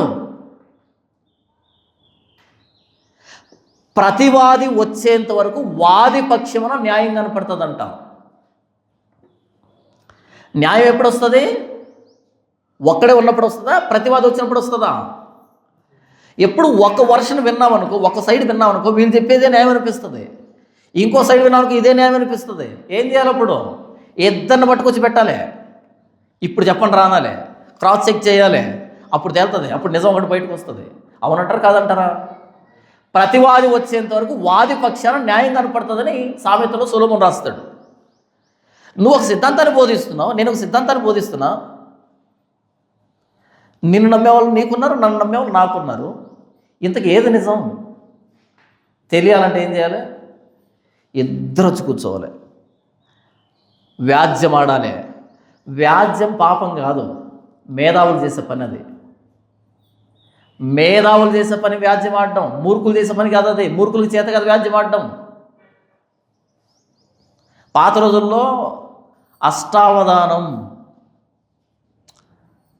Speaker 1: ప్రతివాది వచ్చేంత వరకు వాది పక్షమున న్యాయం కనపడుతుందంట. న్యాయం ఎప్పుడు వస్తుంది? ఒక్కడే ఉన్నప్పుడు వస్తుందా? ప్రతివాది వచ్చినప్పుడు వస్తుందా? ఎప్పుడు ఒక వర్షన్ విన్నామనుకో, ఒక సైడ్ విన్నామనుకో, వీళ్ళు చెప్పేదే న్యాయం అనిపిస్తుంది. ఇంకో సైడ్ విన్నామనుకో, ఇదే న్యాయం అనిపిస్తుంది. ఏం చేయాలి అప్పుడు? ఇద్దరిని పట్టుకొచ్చి పెట్టాలి. ఇప్పుడు చెప్పండి రానాలి, క్రాస్ చెక్ చేయాలి, అప్పుడు తేలుతుంది. అప్పుడు నిజం ఒకటి బయటకు వస్తుంది. అవునంటారా కాదంటారా? ప్రతివాది వచ్చేంత వరకు వాది పక్షాన న్యాయం కనపడుతుందని సామెతలో సొలొమోను రాస్తాడు. నువ్వు ఒక సిద్ధాంతాన్ని బోధిస్తున్నావు, నేను ఒక సిద్ధాంతాన్ని బోధిస్తున్నా. నిన్ను నమ్మేవాళ్ళు నీకున్నారు, నన్ను నమ్మేవాళ్ళు నాకున్నారు. ఇంతకు ఏది నిజం తెలియాలంటే ఏం చేయాలి? ఇద్దరు వచ్చి కూర్చోవాలి, వ్యాజ్యం ఆడాలి. వ్యాజ్యం పాపం కాదు, మేధావులు చేసే పని అది. మేధావులు చేసే పని వ్యాజ్యం ఆడడం, మూర్ఖులు చేసే పని కాదు అది. మూర్ఖులకి చేత కాదు వ్యాజ్యం ఆడడం. పాత రోజుల్లో అష్టావధానం,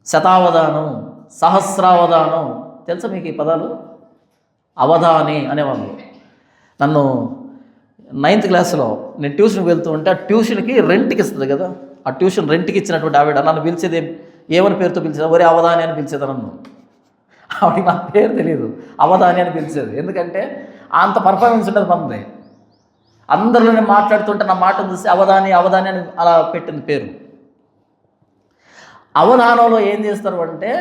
Speaker 1: శతావధానం, సహస్రావధానం తెలుసా మీకు ఈ పదాలు? అవధాని అనేవాళ్ళు. నన్ను 9th క్లాస్లో నేను ట్యూషన్కి వెళ్తూ ఉంటే, ఆ ట్యూషన్కి రెంట్కి ఇస్తుంది కదా, ఆ ట్యూషన్ రెంట్కి ఇచ్చినటువంటి ఆవిడ నన్ను పిలిచేది ఏమని పేరుతో పిలిచేది? ఒరే అవధాని అని పిలిచేది నన్ను. ఆవిడకి నా పేరు తెలియదు, అవధాని అని పిలిచేది. ఎందుకంటే అంత పర్ఫార్మెన్స్ ఉండదు మనది. అందరిలో నేను మాట్లాడుతుంటే నా మాటను చూసి అవధాని అవధాని అని అలా పెట్టింది పేరు. అవధానంలో ఏం చేస్తారు అంటే,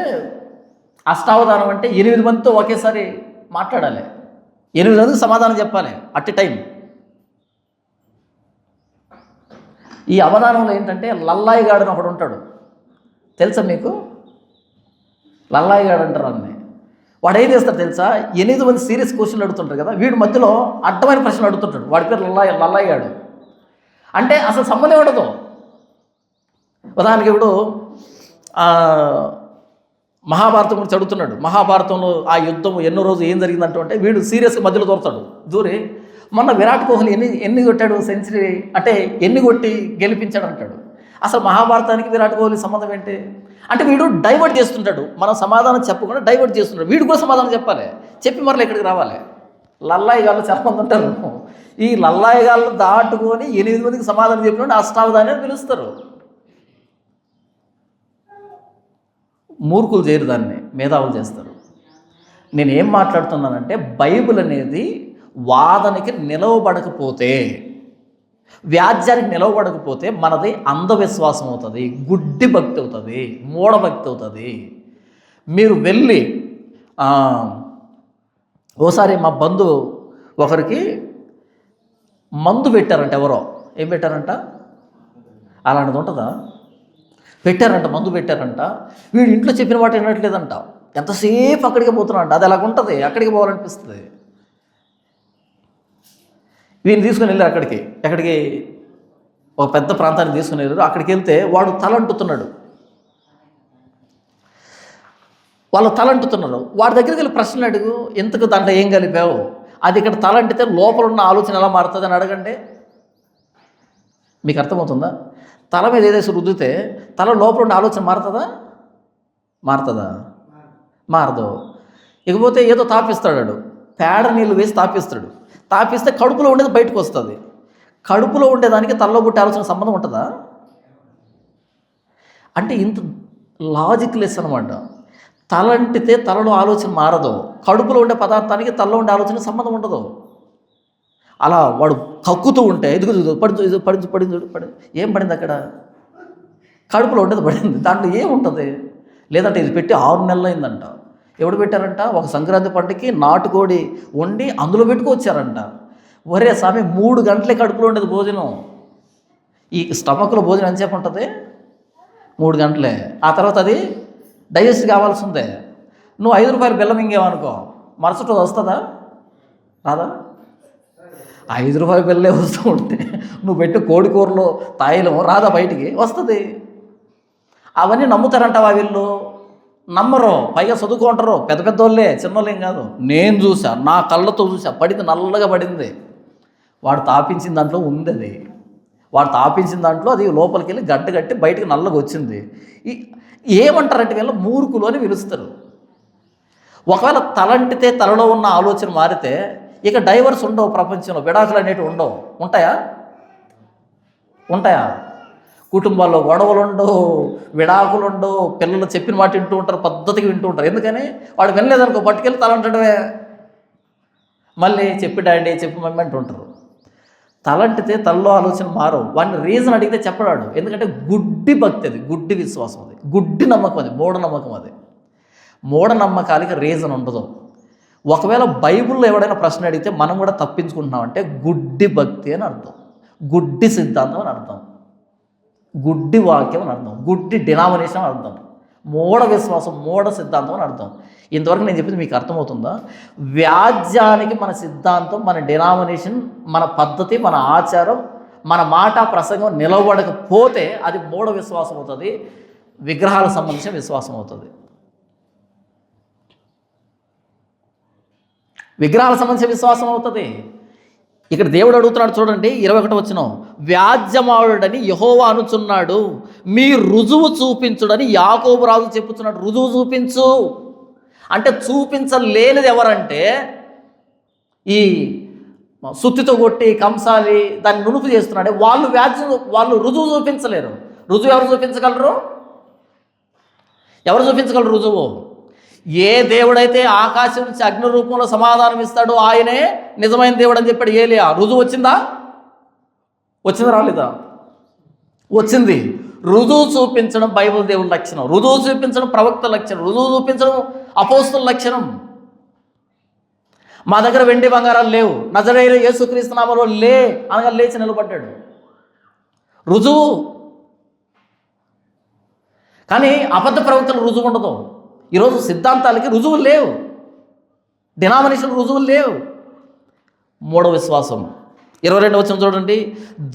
Speaker 1: అష్టావధానం అంటే 8 మందితో ఒకేసారి మాట్లాడాలి, 8 మందికి సమాధానం చెప్పాలి అట్ ఎ టైం. ఈ అవధానంలో ఏంటంటే లల్లాయి గాడు అని ఒకడు ఉంటాడు, తెలుసా మీకు? లల్లాయి గాడు అంటారు అన్ని. వాడు ఏం చేస్తాడు తెలుసా? 8 మంది సీరియస్ క్వశ్చన్లు అడుగుతుంటారు కదా, వీడి మధ్యలో అడ్డమైన ప్రశ్నలు అడుగుతుంటాడు. వాడి పేరు లల్లాయి గాడు. అంటే అసలు సంబంధం ఉండదు. ఉదాహరణకి ఇప్పుడు మహాభారతం గురించి అడుగుతున్నాడు. మహాభారతంలో ఆ యుద్ధం ఎన్నో రోజు ఏం జరిగిందంటే, వీడు సీరియస్గా మధ్యలో దూరి మొన్న విరాట్ కోహ్లీ ఎన్ని కొట్టాడు సెంచరీ అంటే, ఎన్ని కొట్టి గెలిపించాడు అంటాడు. అసలు మహాభారతానికి విరాట్ కోహ్లీ సంబంధం ఏంటి అంటే, వీడు డైవర్ట్ చేస్తుంటాడు. మనం సమాధానం చెప్పకుండా డైవర్ట్ చేస్తుంటాడు. వీడు కూడా సమాధానం చెప్పాలి, చెప్పి మరలా ఇక్కడికి రావాలి. లల్లాయి గాళ్ళు చాలా మంది ఉంటారు. ఈ లల్లాయి గాళ్ళు దాటుకొని 8 మందికి సమాధానం చెప్పినట్టు అష్టావధాని అని పిలుస్తారు. మూర్ఖులు చేయరు, దాన్ని మేధావులు చేస్తారు. నేనేం మాట్లాడుతున్నానంటే, బైబిల్ అనేది వాదనకి నిలవబడకపోతే, వ్యాజ్యానికి నిలవబడకపోతే మనది అంధవిశ్వాసం అవుతుంది, గుడ్డి భక్తి అవుతుంది, మూఢభక్తి అవుతుంది. మీరు వెళ్ళి ఓసారి మా బంధువు ఒకరికి మందు పెట్టారంట. ఎవరో ఏం పెట్టారంట? అలాంటిది ఉంటుందా? పెట్టారంట, మందు పెట్టారంట. వీడు ఇంట్లో చెప్పిన మాట వినట్లేదంట. ఎంతసేపు అక్కడికి పోతున్నాడంట. అది అలాగ ఉంటుంది, అక్కడికి పోవాలనిపిస్తుంది. వీడిని తీసుకుని వెళ్ళారు ఎక్కడికి ఒక పెద్ద ప్రాంతాన్ని తీసుకుని వెళ్ళారు. అక్కడికి వెళ్తే వాడు తలంటుతున్నాడు. వాళ్ళు తలంటుతున్నారు. వాడి దగ్గరికి వెళ్ళి ప్రశ్నలు అడుగు, ఎందుకు దాంట్లో ఏం కలిపావు, అది ఇక్కడ తలంటితే లోపల ఉన్న ఆలోచన ఎలా మారుతుంది అని అడగండి. మీకు అర్థమవుతుందా? తల మీద ఏదేసి రుద్దితే తల లోపల ఉండే ఆలోచన మారుతుందా? మారదు. ఇకపోతే ఏదో తాపిస్తాడు, పేడ నీళ్ళు వేసి తాపిస్తే కడుపులో ఉండేది బయటకు వస్తుంది. కడుపులో ఉండేదానికి తలలో పుట్టే ఆలోచన సంబంధం ఉంటుందా? అంటే ఇంత లాజిక్ లెస్ అనమాట. తలంటితే తలలో ఆలోచన మారదు, కడుపులో ఉండే పదార్థానికి తలలో ఉండే ఆలోచన సంబంధం ఉండదు. అలా వాడు కక్కుతూ ఉంటే ఎదుగు పడింది. ఏం పడింది అక్కడ? కడుపులో ఉండేది పడింది. దాంట్లో ఏముంటుంది? లేదంటే ఇది పెట్టి 6 నెలలు అయిందంట. ఎవడు పెట్టారంట? ఒక సంక్రాంతి పండుగకి నాటుకోడి వండి అందులో పెట్టుకొచ్చారంట. ఒరే స్వామి, 3 గంటలే కడుపులో ఉండేది భోజనం. ఈ స్టమక్లో భోజనం ఎంతసేపు ఉంటుంది? 3 గంటలే. ఆ తర్వాత అది డైజెస్ట్ కావాల్సిందే. నువ్వు 5 రూపాయలు బెల్లం ఇంగేవనుకో, మరుసటి రోజు వస్తుందా? రాదా? 5 రూపాయల బెల్లే వస్తూ ఉంటే నువ్వు పెట్టి కోడి కూరలో తాయిలం రాదా? బయటికి వస్తుంది. అవన్నీ నమ్ముతారంటావా వీళ్ళు? నమ్మరు. పైగా చదువుకుంటారు, పెద్ద పెద్ద వాళ్ళే, చిన్నోళ్ళేం కాదు. నేను చూసా, నా కళ్ళతో చూసా, పడింది, నల్లగా పడింది. వాడు తాపించిన దాంట్లో ఉంది అది. వాడు తాపించిన దాంట్లో అది లోపలికి వెళ్ళి గడ్డ కట్టి బయటికి నల్లగా వచ్చింది. ఏమంటారంటే వీళ్ళు మూర్ఖులు అని పిలుస్తారు. ఒకవేళ తలంటితే తలలో ఉన్న ఆలోచన మారితే ఇక డైవర్స్ ఉండవు ప్రపంచంలో, విడాకులు అనేటివి ఉండవు. ఉంటాయా? కుటుంబాల్లో గొడవలు ఉండవు, విడాకులు ఉండవు, పిల్లలు చెప్పిన మాట వింటూ ఉంటారు, పద్ధతికి వింటూ ఉంటారు. ఎందుకని? వాడు వినలేదనుకో పట్టుకెళ్ళి తలంటడమే, మళ్ళీ చెప్పి డాడీ చెప్పి మమ్మీ అంటూ ఉంటారు. తలంటితే తలలో ఆలోచన మారవు. వాడిని రీజన్ అడిగితే చెప్పడాడు. ఎందుకంటే గుడ్డి భక్తి అది, గుడ్డి విశ్వాసం అది, గుడ్డి నమ్మకం అది, మూఢనమ్మకం అది. మూఢనమ్మకాలకి రీజన్ ఉండదు. ఒకవేళ బైబిల్లో ఎవడైనా ప్రశ్న అడిగితే మనం కూడా తప్పించుకుంటున్నామంటే గుడ్డి భక్తి అని అర్థం, గుడ్డి సిద్ధాంతం అని అర్థం, గుడ్డి వాక్యం అని అర్థం, గుడ్డి డినామినేషన్ అని అర్థం, మూఢ విశ్వాసం, మూఢ సిద్ధాంతం అని అర్థం. ఇంతవరకు నేను చెప్పింది మీకు అర్థమవుతుందా? వ్యాజ్యానికి మన సిద్ధాంతం, మన డినామినేషన్, మన పద్ధతి, మన ఆచారం, మన మాట ప్రసంగం నిలబడకపోతే అది మూఢ విశ్వాసం అవుతుంది, విగ్రహాలకు సంబంధించిన విశ్వాసం అవుతుంది. విగ్రహాలకు సంబంధించిన విశ్వాసం అవుతుంది. ఇక్కడ దేవుడు అడుగుతున్నాడు చూడండి, 21వ వచనం, వ్యాజ్యమాడుడని యెహోవా అనుచున్నాడు, మీ రుజువు చూపించుడని యాకోబు రాజు చెప్పుచున్నాడు. రుజువు చూపించు అంటే చూపించలేనిది ఎవరంటే ఈ సుత్తితో కొట్టి కంసాలి దాన్ని నునుపు చేస్తున్నాడే వాళ్ళు రుజువు చూపించలేరు. రుజువు ఎవరు చూపించగలరు? రుజువు? ఏ దేవుడైతే ఆకాశం నుంచి అగ్ని రూపంలో సమాధానం ఇస్తాడో ఆయనే నిజమైన దేవుడు అని చెప్పాడు ఏలియా. రుజువు వచ్చిందా? రాలేదా? వచ్చింది. రుజువు చూపించడం బైబిల్ దేవుడి లక్షణం, రుజువు చూపించడం ప్రవక్త లక్షణం, రుజువు చూపించడం అపోస్తుల లక్షణం. మా దగ్గర వెండి బంగారాలు లేవు, నజరేయుడు యేసుక్రీస్తు నామములో లే అనగా లేచి నిలబడ్డాడు. రుజువు. కానీ అబద్ధ ప్రవక్తలు రుజువు ఉండదు. ఈరోజు సిద్ధాంతాలకి రుజువులు లేవు, డినామినేషన్ రుజువులు లేవు. మూడవ విశ్వాసం 22వ వచనం చూడండి,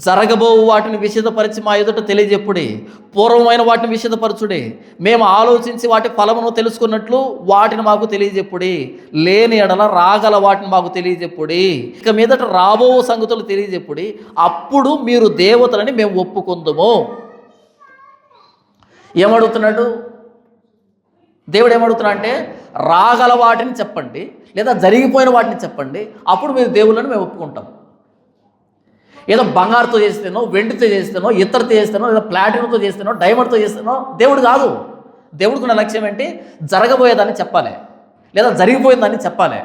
Speaker 1: జరగబో వాటిని విషదపరిచి మా ఎదుట తెలియజెప్పుడి, పూర్వమైన వాటిని విషదపరచుడి, మేము ఆలోచించి వాటి ఫలమును తెలుసుకున్నట్లు వాటిని మాకు తెలియజెప్పుడి, లేని ఎడల రాగల వాటిని మాకు తెలియజెప్పుడి, ఇక మీదట రాబో సంగతులు తెలియజెప్పుడి, అప్పుడు మీరు దేవతలని మేము ఒప్పుకుందుము. ఏమడుగుతున్నాడు దేవుడు? ఏమడుగుతున్నా అంటే రాగల వాటిని చెప్పండి, లేదా జరిగిపోయిన వాటిని చెప్పండి, అప్పుడు మీరు దేవుళ్ళని మేము ఒప్పుకుంటాం. ఏదో బంగారుతో చేస్తేనో, వెండితో చేస్తేనో, ఇత్తడితో చేస్తేనో, లేదా ప్లాటినంతో చేస్తేనో, డైమండ్తో చేస్తేనో దేవుడు కాదు. దేవుడికి ఉన్న లక్ష్యం ఏంటి? జరగబోయేదాన్ని చెప్పాలి, లేదా జరిగిపోయేదాన్ని చెప్పాలి.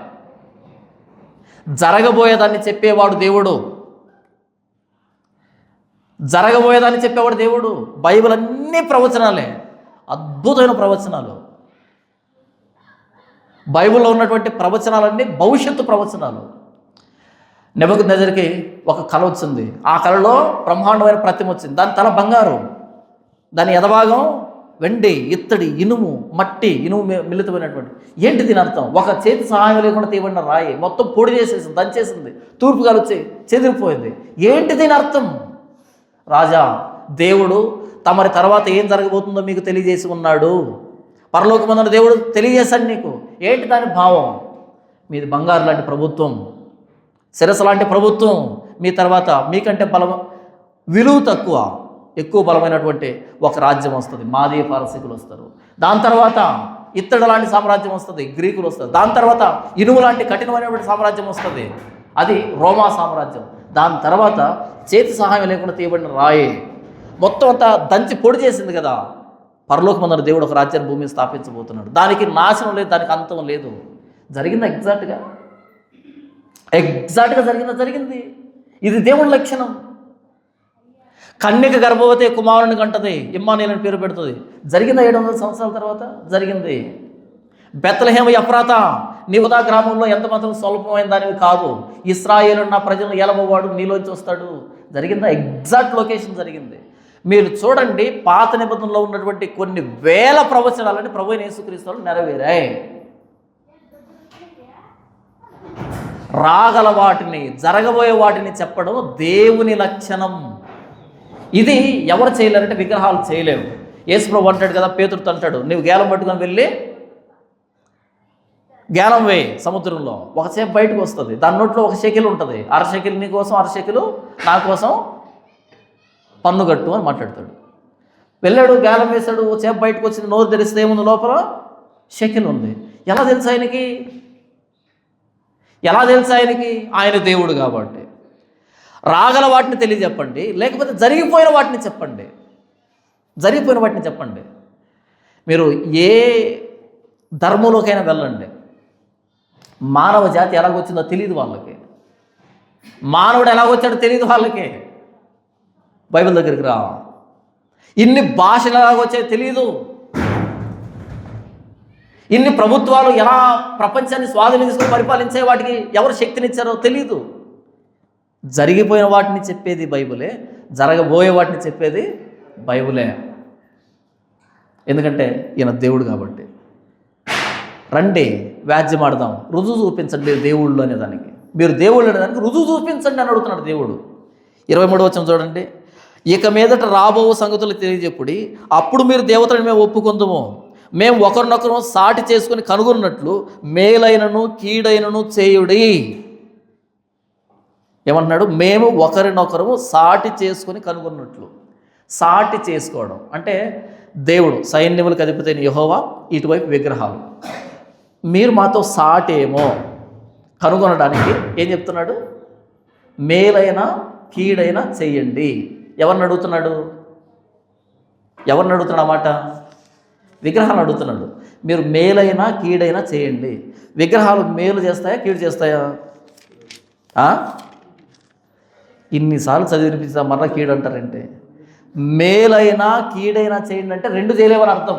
Speaker 1: జరగబోయేదాన్ని చెప్పేవాడు దేవుడు, జరగబోయేదాన్ని చెప్పేవాడు దేవుడు. బైబిల్ అన్నీ ప్రవచనాలే, అద్భుతమైన ప్రవచనాలు. బైబిల్లో ఉన్నటువంటి ప్రవచనాలన్నీ భవిష్యత్తు ప్రవచనాలు. నెబుకద్నెజరుకి ఒక కళ వచ్చింది. ఆ కళలో బ్రహ్మాండమైన ప్రతిమ వచ్చింది. దాని తల బంగారు, దాని ఎదభాగం వెండి, ఇత్తడి, ఇనుము, మట్టి, ఇనుము మిళితమైనటువంటి. ఏంటి దీని అర్థం? ఒక చేతి సహాయం లేకుండా తీయబడిన రాయి మొత్తం పొడి చేసేసింది, దంచేసింది, తూర్పు గాలి వచ్చి చెదిరిపోయింది. ఏంటి దీని అర్థం? రాజా, దేవుడు తమరి తర్వాత ఏం జరగబోతుందో మీకు తెలియజేసి ఉన్నాడు. పరలోకమందున దేవుడు తెలియజేశాడు నీకు. ఏంటి దాని భావం? మీది బంగారు లాంటి ప్రభుత్వం, శిరస్సు లాంటి ప్రభుత్వం. మీ తర్వాత మీకంటే విలువ తక్కువ, ఎక్కువ బలమైనటువంటి ఒక రాజ్యం వస్తుంది. మాదీ పారసీకులు వస్తారు. దాని తర్వాత ఇత్తడి లాంటి సామ్రాజ్యం వస్తుంది, గ్రీకులు వస్తారు. దాని తర్వాత ఇనుము లాంటి కఠినమైనటువంటి సామ్రాజ్యం వస్తుంది, అది రోమా సామ్రాజ్యం. దాని తర్వాత చేతి సహాయం లేకుండా తీయబడిన రాయి మొత్తం అంతా దంచి పొడి చేసింది కదా. పరలోకమందున దేవుడు ఒక రాజ్యాన్ని భూమిని స్థాపించబోతున్నాడు. దానికి నాశనం లేదు, దానికి అంతం లేదు. జరిగింది ఎగ్జాక్ట్గా. ఎగ్జాక్ట్గా జరిగింది. ఇది దేవుని లక్షణం. కన్యక గర్భవతి కుమారుని కంటది, ఇమ్మానుయేలు పేరు పెడుతుంది. జరిగిందా 700 సంవత్సరాల తర్వాత? జరిగింది. బెత్లెహేము ఎఫ్రాతా, నీవుదా గ్రామంలో ఎంత మాత్రం స్వల్పమైన దానివి కాదు, ఇశ్రాయేలు నా ప్రజలను ఏలబోవాడు నీలోంచి వస్తాడు. జరిగిందా? ఎగ్జాక్ట్ లొకేషన్ జరిగింది. మీరు చూడండి, పాత నిబంధనలో ఉన్నటువంటి కొన్ని వేల ప్రవచనాలని ప్రభువైన యేసుక్రీస్తు నెరవేరాయి. రాగల వాటిని, జరగబోయే వాటిని చెప్పడం దేవుని లక్షణం. ఇది ఎవరు చేయలేరంటే విగ్రహాలు చేయలేవు. యేసుప్రభు అంటాడు కదా, పేతురుతో అంటాడు, నువ్వు గేలం పట్టుకొని వెళ్ళి గేలం వేయి సముద్రంలో, ఒక చేప బయటకు వస్తుంది, దాని నోట్లో 1 షెకెల్ ఉంటుంది, 1/2 షెకెల్ నీ కోసం, 1/2 షెకెల్ నా కోసం పన్నుగట్టు అని మాట్లాడతాడు. వెళ్ళాడు, గేలం వేశాడు, చేప బయటకు వచ్చింది, నోరు తెరిస్తే ఏముంది లోపల? షెకెల్ ఉంది. ఎలా తెలుసు ఆయనకి? ఆయన దేవుడు కాబట్టి. రాగల వాటిని తెలియజెప్పండి, లేకపోతే జరిగిపోయిన వాటిని చెప్పండి. మీరు ఏ ధర్మంలోకైనా వెళ్ళండి, మానవ జాతి ఎలాగొచ్చిందో తెలియదు వాళ్ళకి, మానవుడు ఎలాగొచ్చాడో తెలియదు వాళ్ళకి. బైబిల్ దగ్గరికి రా, ఇన్ని భాషలు ఎలాగొచ్చాయో తెలియదు, ఇన్ని ప్రభుత్వాలు ఎలా ప్రపంచాన్ని స్వాధీనం చేసుకుని పరిపాలించే వాటికి ఎవరు శక్తినిచ్చారో తెలియదు. జరిగిపోయిన వాటిని చెప్పేది బైబిలే, జరగబోయే వాటిని చెప్పేది బైబిలే. ఎందుకంటే ఈయన దేవుడు కాబట్టి. రండి వ్యాజ్యం ఆడదాం, రుజువు చూపించండి మీరు దేవుళ్ళు అనేదానికి. మీరు దేవుళ్ళు అనేదానికి రుజువు చూపించండి అని అడుగుతున్నాడు దేవుడు. 23వ వచనం చూడండి. ఇక మీదట రాబో సంగతులు తెలియజెప్పుడి, అప్పుడు మీరు దేవతలను మేము ఒప్పుకొందుము, మేము ఒకరినొకరు సాటి చేసుకుని కనుగొన్నట్లు మేలైనను కీడైనను చేయుడి. ఏమంటున్నాడు? మేము ఒకరినొకరు సాటి చేసుకుని కనుగొన్నట్లు. సాటి చేసుకోవడం అంటే దేవుడు సైన్యములకు అధిపతి అయిన యెహోవా, ఇటువైపు విగ్రహాలు. మీరు మాతో సాటి ఏమో కనుగొనడానికి ఏం చెప్తున్నాడు? మేలైన కీడైనా చెయ్యండి. ఎవరిని అడుగుతున్నాడు అన్నమాట? విగ్రహాలు అడుగుతున్నాడు. మీరు మేలైనా కీడైనా చేయండి. విగ్రహాలు మేలు చేస్తాయా కీడు చేస్తాయా? ఇన్నిసార్లు చదివి వినిపించా మరలా కీడు అంటారంటే, మేలైనా కీడైనా చేయండి అంటే 2 చేయలేవని అర్థం.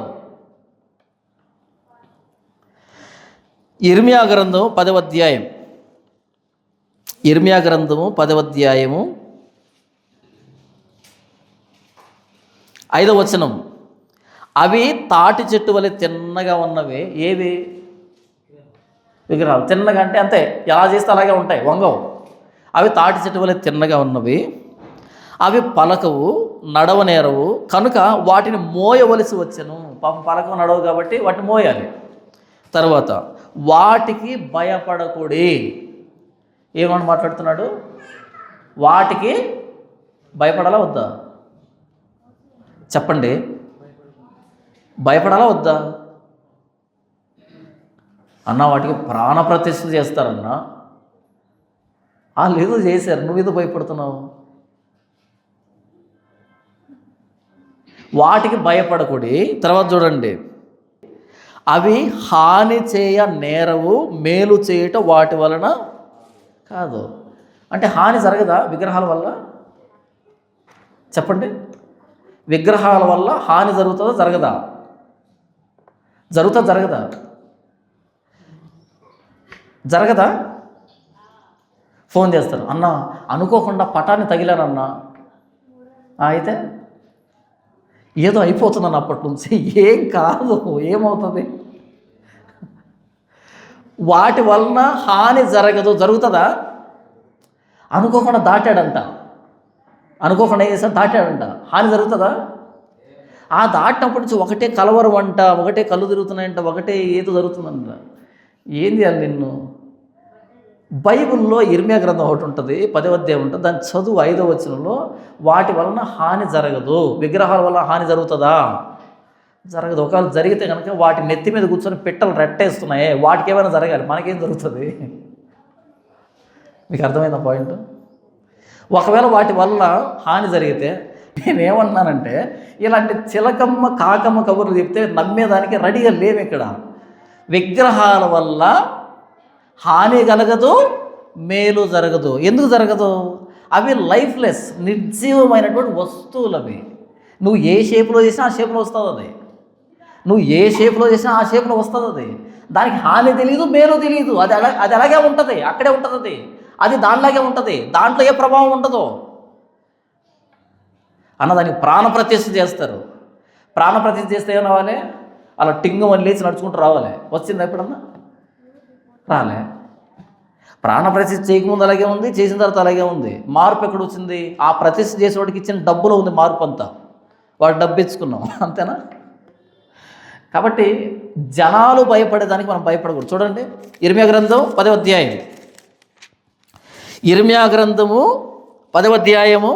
Speaker 1: ఇర్మియా గ్రంథం 10వ అధ్యాయం, 5వ వచనం. అవి తాటి చెట్టు వలె తిన్నగా ఉన్నవి. ఏవి? విగ్రహాలు. తిన్నగా అంటే అంతే, ఎలా చేస్తే అలాగే ఉంటాయి, వంగవు. అవి తాటి చెట్టు వలె తిన్నగా ఉన్నవి, అవి పలకవు, నడవనేరవు, కనుక వాటిని మోయవలసి వచ్చెను. పాపం పలకవు, నడవు కాబట్టి వాటిని మోయాలి. తర్వాత వాటికి భయపడకూడి. ఏమని మాట్లాడుతున్నాడు? వాటికి భయపడాలా వద్దా? చెప్పండి, భయపడాలా వద్దా? అన్న వాటికి ప్రాణప్రతిష్ఠ చేస్తారన్నా. లేదు చేశారు, నువ్వేదో భయపడుతున్నావు. వాటికి భయపడకూడి. తర్వాత చూడండి, అవి హాని చేయ నేరవు, మేలు చేయటం వాటి వలన కాదు. అంటే హాని జరగదా విగ్రహాల వల్ల? చెప్పండి, విగ్రహాల వల్ల హాని జరుగుతుందా జరగదా? జరగదా? ఫోన్ చేస్తారు, అన్న అనుకోకుండా పటాన్ని తగిలానన్నా. అయితే ఏదో అయిపోతుందన్న అప్పటి నుంచి. ఏం కాదు, ఏమవుతుంది? వాటి వలన హాని జరగదు. జరుగుతుందా? అనుకోకుండా దాటాడంట, అనుకోకుండా ఏం చేస్తా దాటాడంట, హాని జరుగుతుందా? ఆ దాటినప్పటి నుంచి ఒకటే కలవరం అంట, ఒకటే కళ్ళు తిరుగుతున్నాయంట, ఒకటే ఏదో జరుగుతుందంట. ఏంది అని నిన్ను? బైబిల్లో ఇర్మియా గ్రంథం ఒకటి ఉంటుంది, 10వ అధ్యాయం ఉంటుంది, దాని చదువు 5వ వచనంలో. వాటి వలన హాని జరగదు. విగ్రహాల వల్ల హాని జరుగుతుందా? జరగదు. ఒకవేళ జరిగితే కనుక వాటి నెత్తి మీద కూర్చొని పిట్టలు రెట్టేస్తున్నాయి, వాటికి ఏమైనా జరగాలి, మనకేం జరుగుతుంది? మీకు అర్థమైందా పాయింట్? ఒకవేళ వాటి వల్ల హాని జరిగితే నేనేమన్నానంటే, ఇలాంటి చిలకమ్మ కాకమ్మ కబుర్లు చెప్తే నమ్మేదానికి రెడీగా లేవు. ఇక్కడ విగ్రహాల వల్ల హాని కలగదు, మేలు జరగదు. ఎందుకు జరగదు? అవి లైఫ్లెస్, నిర్జీవమైనటువంటి వస్తువులు అవి. నువ్వు ఏ షేప్లో చేసినా ఆ షేప్లో వస్తుంది అది. నువ్వు ఏ షేప్లో చేసినా ఆ షేప్లో వస్తుంది అది. దానికి హాని తెలియదు, మేలు తెలియదు. అది అలాగే ఉంటుంది, అక్కడే ఉంటుంది. అది దానిలాగే ఉంటుంది, దాంట్లో ఏ ప్రభావం ఉండదు అన్నదానికి ప్రాణప్రతిష్ఠ చేస్తారు. ప్రాణప్రతిష్ఠ చేస్తే ఏం రావాలి? అలా టింగు అని లేచి నడుచుకుంటూ రావాలి. వచ్చింది ఎప్పుడన్నా? రాలే. ప్రాణప్రతిష్ఠ చేయకముందు అలాగే ఉంది, చేసిన తర్వాత అలాగే ఉంది. మార్పు ఎక్కడ వచ్చింది? ఆ ప్రతిష్ఠ చేసేవాడికి ఇచ్చిన డబ్బులో ఉంది మార్పు అంతా. వాడు డబ్బు ఇచ్చుకున్నాం, అంతేనా? కాబట్టి జనాలు భయపడేదానికి మనం భయపడకూడదు. చూడండి, ఇర్మియా గ్రంథం 10వ అధ్యాయం. ఇర్మియా గ్రంథము 10వ అధ్యాయము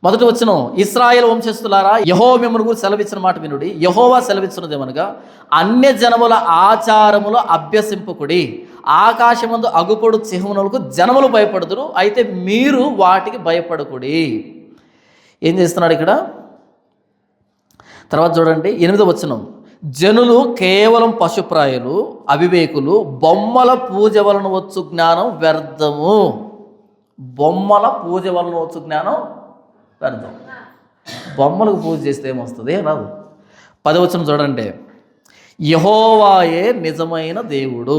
Speaker 1: 1వ వచనం. ఇశ్రాయేలు వంశస్థులారా, యెహోవా మిమ్మును గురించి సెలవిచ్చిన మాట వినుడి. యెహోవా సెలవిచ్చినదేమనగా, అన్య జనముల ఆచారములు అభ్యసింపకుడి. ఆకాశమందు అగుపడు చిహ్నములకు జనములు భయపడుదురు, అయితే మీరు వాటికి భయపడకుడి. ఏం చేస్తున్నాడు ఇక్కడ? తర్వాత చూడండి 8వ వచనం. జనులు కేవలం పశుప్రాయులు, అవివేకులు, బొమ్మల పూజ వలన వచ్చు జ్ఞానం వ్యర్థము. బొమ్మల పూజ వలన వచ్చు జ్ఞానం వ్యర్థం. బొమ్మలకు పూజ చేస్తే ఏమొస్తుంది? ఏం రాదు. 10వ వచనం చూడండి. యెహోవాయే నిజమైన దేవుడు,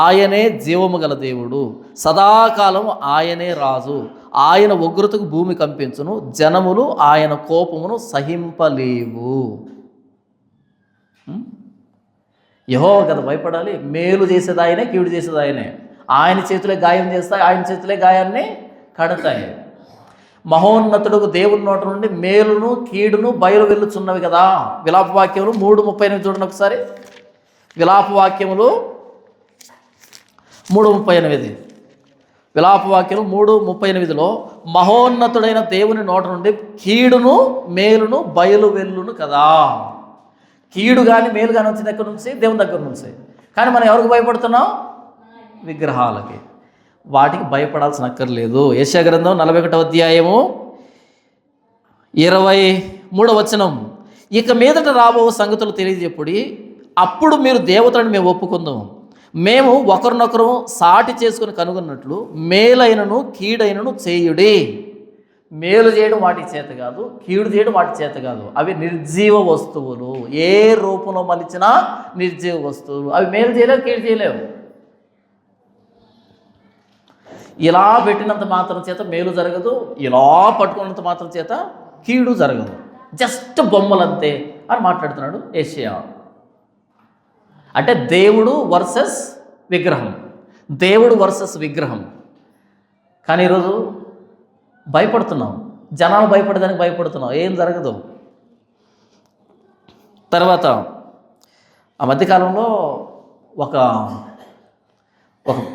Speaker 1: ఆయనే జీవము గల దేవుడు, సదాకాలం ఆయనే రాజు. ఆయన ఉగ్రతకు భూమి కంపించును, జనములు ఆయన కోపమును సహింపలేవు. యెహోవా కదా భయపడాలి. మేలు చేసేది ఆయనే, కీడు చేసేది ఆయనే. ఆయన చేతులే గాయం చేస్తాయి, ఆయన చేతులే గాయాన్ని కడతాయి. మహోన్నతుడుకు దేవుని నోట నుండి మేలును కీడును బయలు వెళ్ళుచున్నవి కదా. విలాపవాక్యములు 3:38 చూడండి ఒకసారి. విలాపవాక్యములు 3:38. విలాపవాక్యము 3:38లో మహోన్నతుడైన దేవుని నోట నుండి కీడును మేలును బయలు వెళ్ళును కదా. కీడు కానీ మేలు కానీ వచ్చింది ఎక్కడి నుంచి? దేవుని దగ్గర నుంచి. కానీ మనం ఎవరికి భయపడుతున్నాం? విగ్రహాలకి. వాటికి భయపడాల్సిన అక్కర్లేదు. యెషయా గ్రంథం 41వ అధ్యాయము 23వ వచనం. ఇక మీదట రాబో సంగతులు తెలియజెప్పుడి, అప్పుడు మీరు దేవతలను మేము ఒప్పుకుందాం. మేము ఒకరినొకరు సాటి చేసుకుని కనుగొన్నట్లు మేలైనను కీడైనను చేయుడి. మేలు చేయడం వాటి చేత కాదు, కీడు చేయడం వాటి చేత కాదు. అవి నిర్జీవ వస్తువులు. ఏ రూపంలో మలిచినా నిర్జీవ వస్తువులు. అవి మేలు చేయలేవు, కీడు చేయలేవు. ఇలా పెట్టినంత మాత్రం చేత మేలు జరగదు, ఇలా పట్టుకున్నంత మాత్రం చేత కీడు జరగదు. జస్ట్ బొమ్మలంతే అని మాట్లాడుతున్నాడు యెషయా. అంటే దేవుడు వర్సెస్ విగ్రహం, దేవుడు వర్సెస్ విగ్రహం. కానీ ఈరోజు భయపడుతున్నాం, జనాలు భయపడేదానికి భయపడుతున్నాం. ఏం జరగదు. తర్వాత ఆ మధ్యకాలంలో ఒక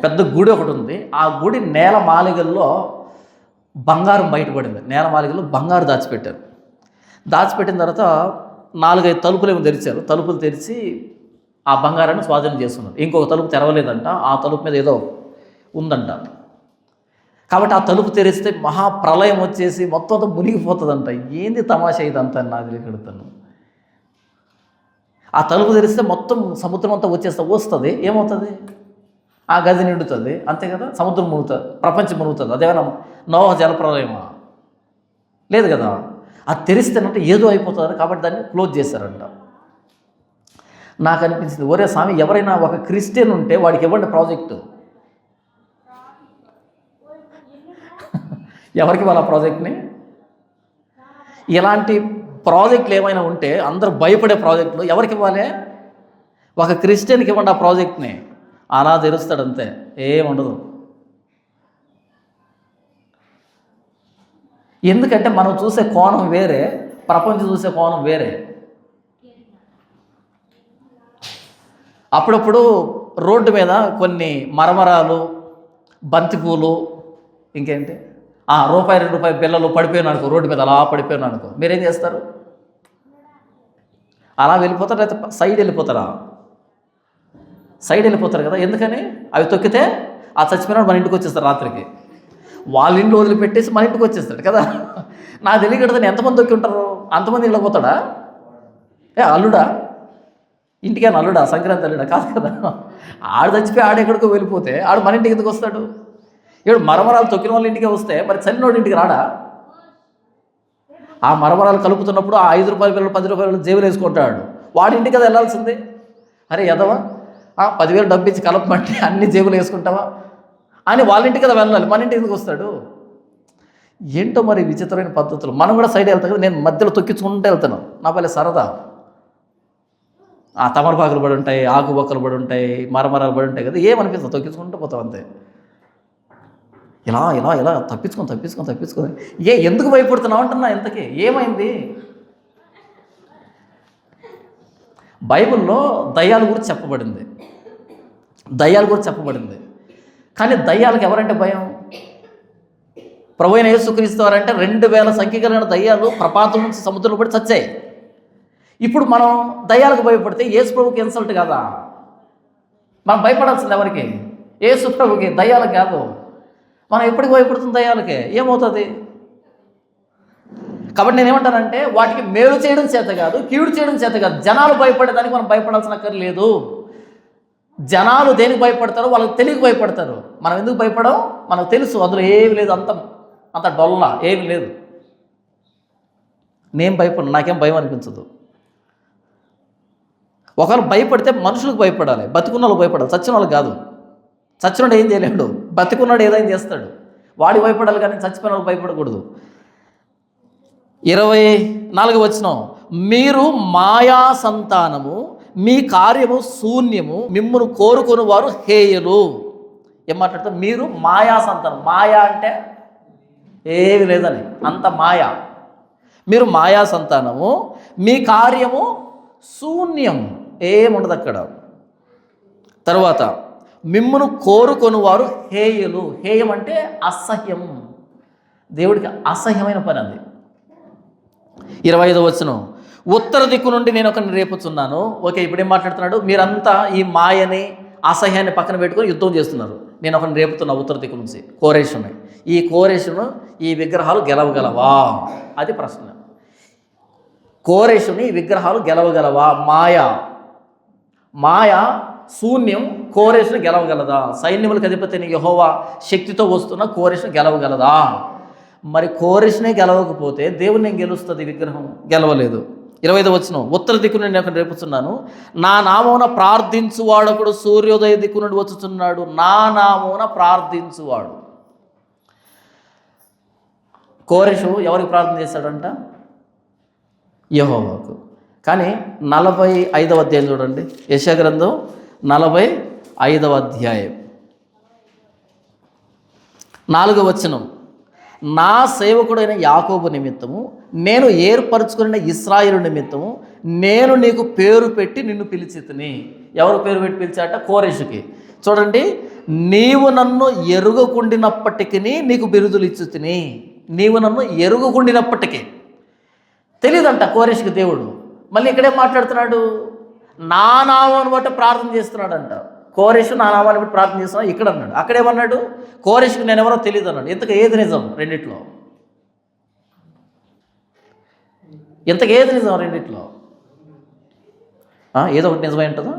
Speaker 1: పెద్ద గుడి ఒకటి ఉంది. ఆ గుడి నేల మాలిగల్లో బంగారం బయటపడింది. నేల మాలిగల్లో బంగారు దాచిపెట్టారు. దాచిపెట్టిన తర్వాత 4-5 తలుపులు ఏమో తెరిచారు. తలుపులు తెరిచి ఆ బంగారాన్ని స్వాధీనం చేస్తున్నారు. ఇంకొక తలుపు తెరవలేదంట, ఆ తలుపు మీద ఏదో ఉందంట. కాబట్టి ఆ తలుపు తెరిస్తే మహాప్రళయం వచ్చేసి మొత్తం అంతా మునిగిపోతుందంట. ఏంది తమాషా ఇదంతా నాకు కడుతాను. ఆ తలుపు తెరిస్తే మొత్తం సముద్రం అంతా వస్తుంది. ఏమవుతుంది? ఆ గది నిండుతుంది, అంతే కదా. సముద్రం మునుగుతుంది, ప్రపంచం మునుగుతుంది. అదేమైనా నోవహు జలప్రలయమా? లేదు కదా. అది తెరిస్తేనంటే ఏదో అయిపోతుంది కాబట్టి దాన్ని క్లోజ్ చేశారంట. నాకు అనిపించింది, ఒరే స్వామి, ఎవరైనా ఒక క్రిస్టియన్ ఉంటే వాడికి ఇవ్వండి ప్రాజెక్టు. ఎవరికి వాళ్ళ ప్రాజెక్ట్ని? ఇలాంటి ప్రాజెక్టులు ఏమైనా ఉంటే అందరూ భయపడే ప్రాజెక్టులు ఎవరికి ఇవ్వాలి? ఒక క్రిస్టియన్కి ఇవ్వండి ఆ ప్రాజెక్ట్ని. అలా తెరుస్తాడు, అంతే, ఏముండదు. ఎందుకంటే మనం చూసే కోణం వేరే, ప్రపంచం చూసే కోణం వేరే. అప్పుడప్పుడు రోడ్డు మీద కొన్ని మరమరాలు, బంతిపూలు, ఇంకేంటి రూపాయి 2 రూపాయల బిళ్ళలు పడిపోయాను అనుకో, రోడ్డు మీద అలా పడిపోయాను అనుకో, మీరేం చేస్తారు? అలా వెళ్ళిపోతారు, లేకపోతే సైడ్ వెళ్ళిపోతారా? సైడ్ వెళ్ళిపోతారు కదా. ఎందుకని? అవి తొక్కితే ఆ చచ్చిపోయినాడు మన ఇంటికి వచ్చేస్తారు. రాత్రికి వాళ్ళ ఇంట్లో వదిలిపెట్టేసి మన ఇంటికి వచ్చేస్తాడు కదా. నాకు తెలియకూడదని ఎంతమంది తొక్కి ఉంటారు? అంతమంది ఇళ్ళకి పోతాడా? అల్లుడా? ఇంటికే అల్లుడా, సంక్రాంతి అల్లుడా కాదు కదా. ఆడు చచ్చిపోయి ఆడెక్కడికో వెళ్ళిపోతే ఆడు మన ఇంటికి ఎందుకు వస్తాడు? ఇప్పుడు మరమరాలు తొక్కిన వాళ్ళ ఇంటికే వస్తే మరి చనినోడి ఇంటికి రాడా? ఆ మరమరాలు కలుపుతున్నప్పుడు ఆ 5 రూపాయల పిల్లలు 10 రూపాయలు జేబులు వేసుకుంటాడు, వాడి ఇంటికి కదా వెళ్ళాల్సిందే. అరే ఎదవా, 10,000 డబ్బు ఇచ్చి కలపమంటే అన్ని జేబులు వేసుకుంటావా అని వాళ్ళ ఇంటికి కదా వెళ్ళాలి, మన ఇంటికి ఎందుకు వస్తాడు? ఏంటో మరి విచిత్రమైన పద్ధతులు. మనం కూడా సైడ్ వెళ్తాం కదా, నేను మధ్యలో తొక్కించుకుంటూ వెళ్తాను, నా పల్లె సరదా. ఆ తమలపాకులు పడి ఉంటాయి, ఆకుబొక్కలు పడి ఉంటాయి, మరమరాలు పడి ఉంటాయి కదా, ఏమనిపిస్తుంది, తొక్కించుకుంటూ పోతాం అంతే. ఇలా ఇలా ఇలా తప్పించుకొని ఎందుకు భయపడుతున్నావు అంటున్నా. ఇంతకీ ఏమైంది? బైబిల్లో దయ్యాల గురించి చెప్పబడింది. కానీ దయ్యాలకు ఎవరంటే భయం? ప్రభువైన యేసుక్రీస్తు వారంటే 2000 సంఖ్య కలిగిన దయ్యాలు ప్రపాతం నుంచి సముద్రంలో పడి చచ్చాయి. ఇప్పుడు మనం దయ్యాలకు భయపడితే యేసు ప్రభుకి ఇన్సల్ట్ కదా. మనం భయపడాల్సింది ఎవరికి? యేసు ప్రభుకి, దయ్యాలకు కాదు. మనం ఎప్పటికి భయపడుతుంది దయ్యాలకే, ఏమవుతుంది? కాబట్టి నేనేమంటానంటే వాటికి మేలు చేయడం చేత కాదు, కీడు చేయడం చేత కాదు. జనాలు భయపడేదానికి మనం భయపడాల్సిన అక్కర్లేదు. జనాలు దేనికి భయపడతారో వాళ్ళకి తెలియక భయపడతారు. మనం ఎందుకు భయపడం? మనకు తెలుసు అందులో ఏమి లేదు, అంత డొల్ల ఏమి లేదు. నేను భయపడను, నాకేం భయం అనిపించదు. ఒకవేళ భయపడితే మనుషులకు భయపడాలి, బతికున్న వాళ్ళకి భయపడాలి, చచ్చిన వాళ్ళకి కాదు. చచ్చినోడు ఏం చేయలేడు, బతికున్నాడు ఏదైనా చేస్తాడు, వాడికి భయపడాలి కానీ చచ్చిపోయిన వాళ్ళకి భయపడకూడదు. 24వ వచనం, మీరు మాయా సంతానము, మీ కార్యము శూన్యము, మిమ్మును కోరుకుని వారు హేయులు. ఏం మాట్లాడతారు? మీరు మాయా సంతానం. మాయా అంటే ఏమి లేదని, అంత మాయా. మీరు మాయా సంతానము, మీ కార్యము శూన్యం, ఏముండదు అక్కడ. తర్వాత మిమ్మును కోరుకొని వారు హేయులు. హేయం అంటే అసహ్యం, దేవుడికి అసహ్యమైన పని అది. 25వ వచనం, ఉత్తర దిక్కు నుండి నేను ఒకరిని రేపుచున్నాను. ఓకే, ఇప్పుడు ఏం మాట్లాడుతున్నాడు? మీరంతా ఈ మాయని అసహ్యాన్ని పక్కన పెట్టుకొని యుద్ధం చేస్తున్నారు. నేను ఒకరిని రేపుతున్నా ఉత్తర దిక్కు నుంచి, కోరేషుని. ఈ కోరేషును ఈ విగ్రహాలు గెలవగలవా? అది ప్రశ్న. కోరేషుని ఈ విగ్రహాలు గెలవగలవా? మాయ శూన్యం కోరేషును గెలవగలదా? సైన్యములకు అధిపతిని యెహోవా శక్తితో వస్తున్న కోరేషును గెలవగలదా? మరి కోరేషునే గెలవకపోతే దేవుని ఏం గెలుస్తుంది? విగ్రహం గెలవలేదు. 25వ వచనం, ఉత్తర దిక్కు నుండి నేను రేపుచున్నాను, నా నామమున ప్రార్థించువాడు ఒకడు సూర్యోదయ దిక్కు నుండి వచ్చుచున్నాడు. నా నామమున ప్రార్థించువాడు. కోరేషు ఎవరికి ప్రార్థన చేశాడంట? యెహోవాకు. కానీ 45వ అధ్యాయం చూడండి, యెషయా గ్రంథం 45వ అధ్యాయం 4వ వచనం, నా సేవకుడైన యాకోబు నిమిత్తము, నేను ఏర్పరచుకున్న ఇశ్రాయేలు నిమిత్తము నేను నీకు పేరు పెట్టి నిన్ను పిలిచితిని. ఎవరు పేరు పెట్టి పిలిచాట? కోరేషుకి. చూడండి, నీవు నన్ను ఎరుగకుండినప్పటికీ నీకు బిరుదులు ఇచ్చుతిని. నీవు నన్ను ఎరుగకుండినప్పటికీ తెలియదంట కోరేషుకి దేవుడు. మళ్ళీ ఇక్కడే మాట్లాడుతున్నాడు, నా నామాన్ని బట్టి ప్రార్థన చేస్తున్నాడంట. కోరేషు నా నామాన్ని బట్టి ప్రార్థన చేస్తున్నాడు ఇక్కడ అన్నాడు. అక్కడేమన్నాడు? కోరేషుకి నేను ఎవరో తెలియదు అన్నాడు. ఇంతకు ఏది నిజం రెండిట్లో? ఇంతకు ఏది నిజం రెండిట్లో? ఏదో ఒకటి నిజమై ఉంటుందా?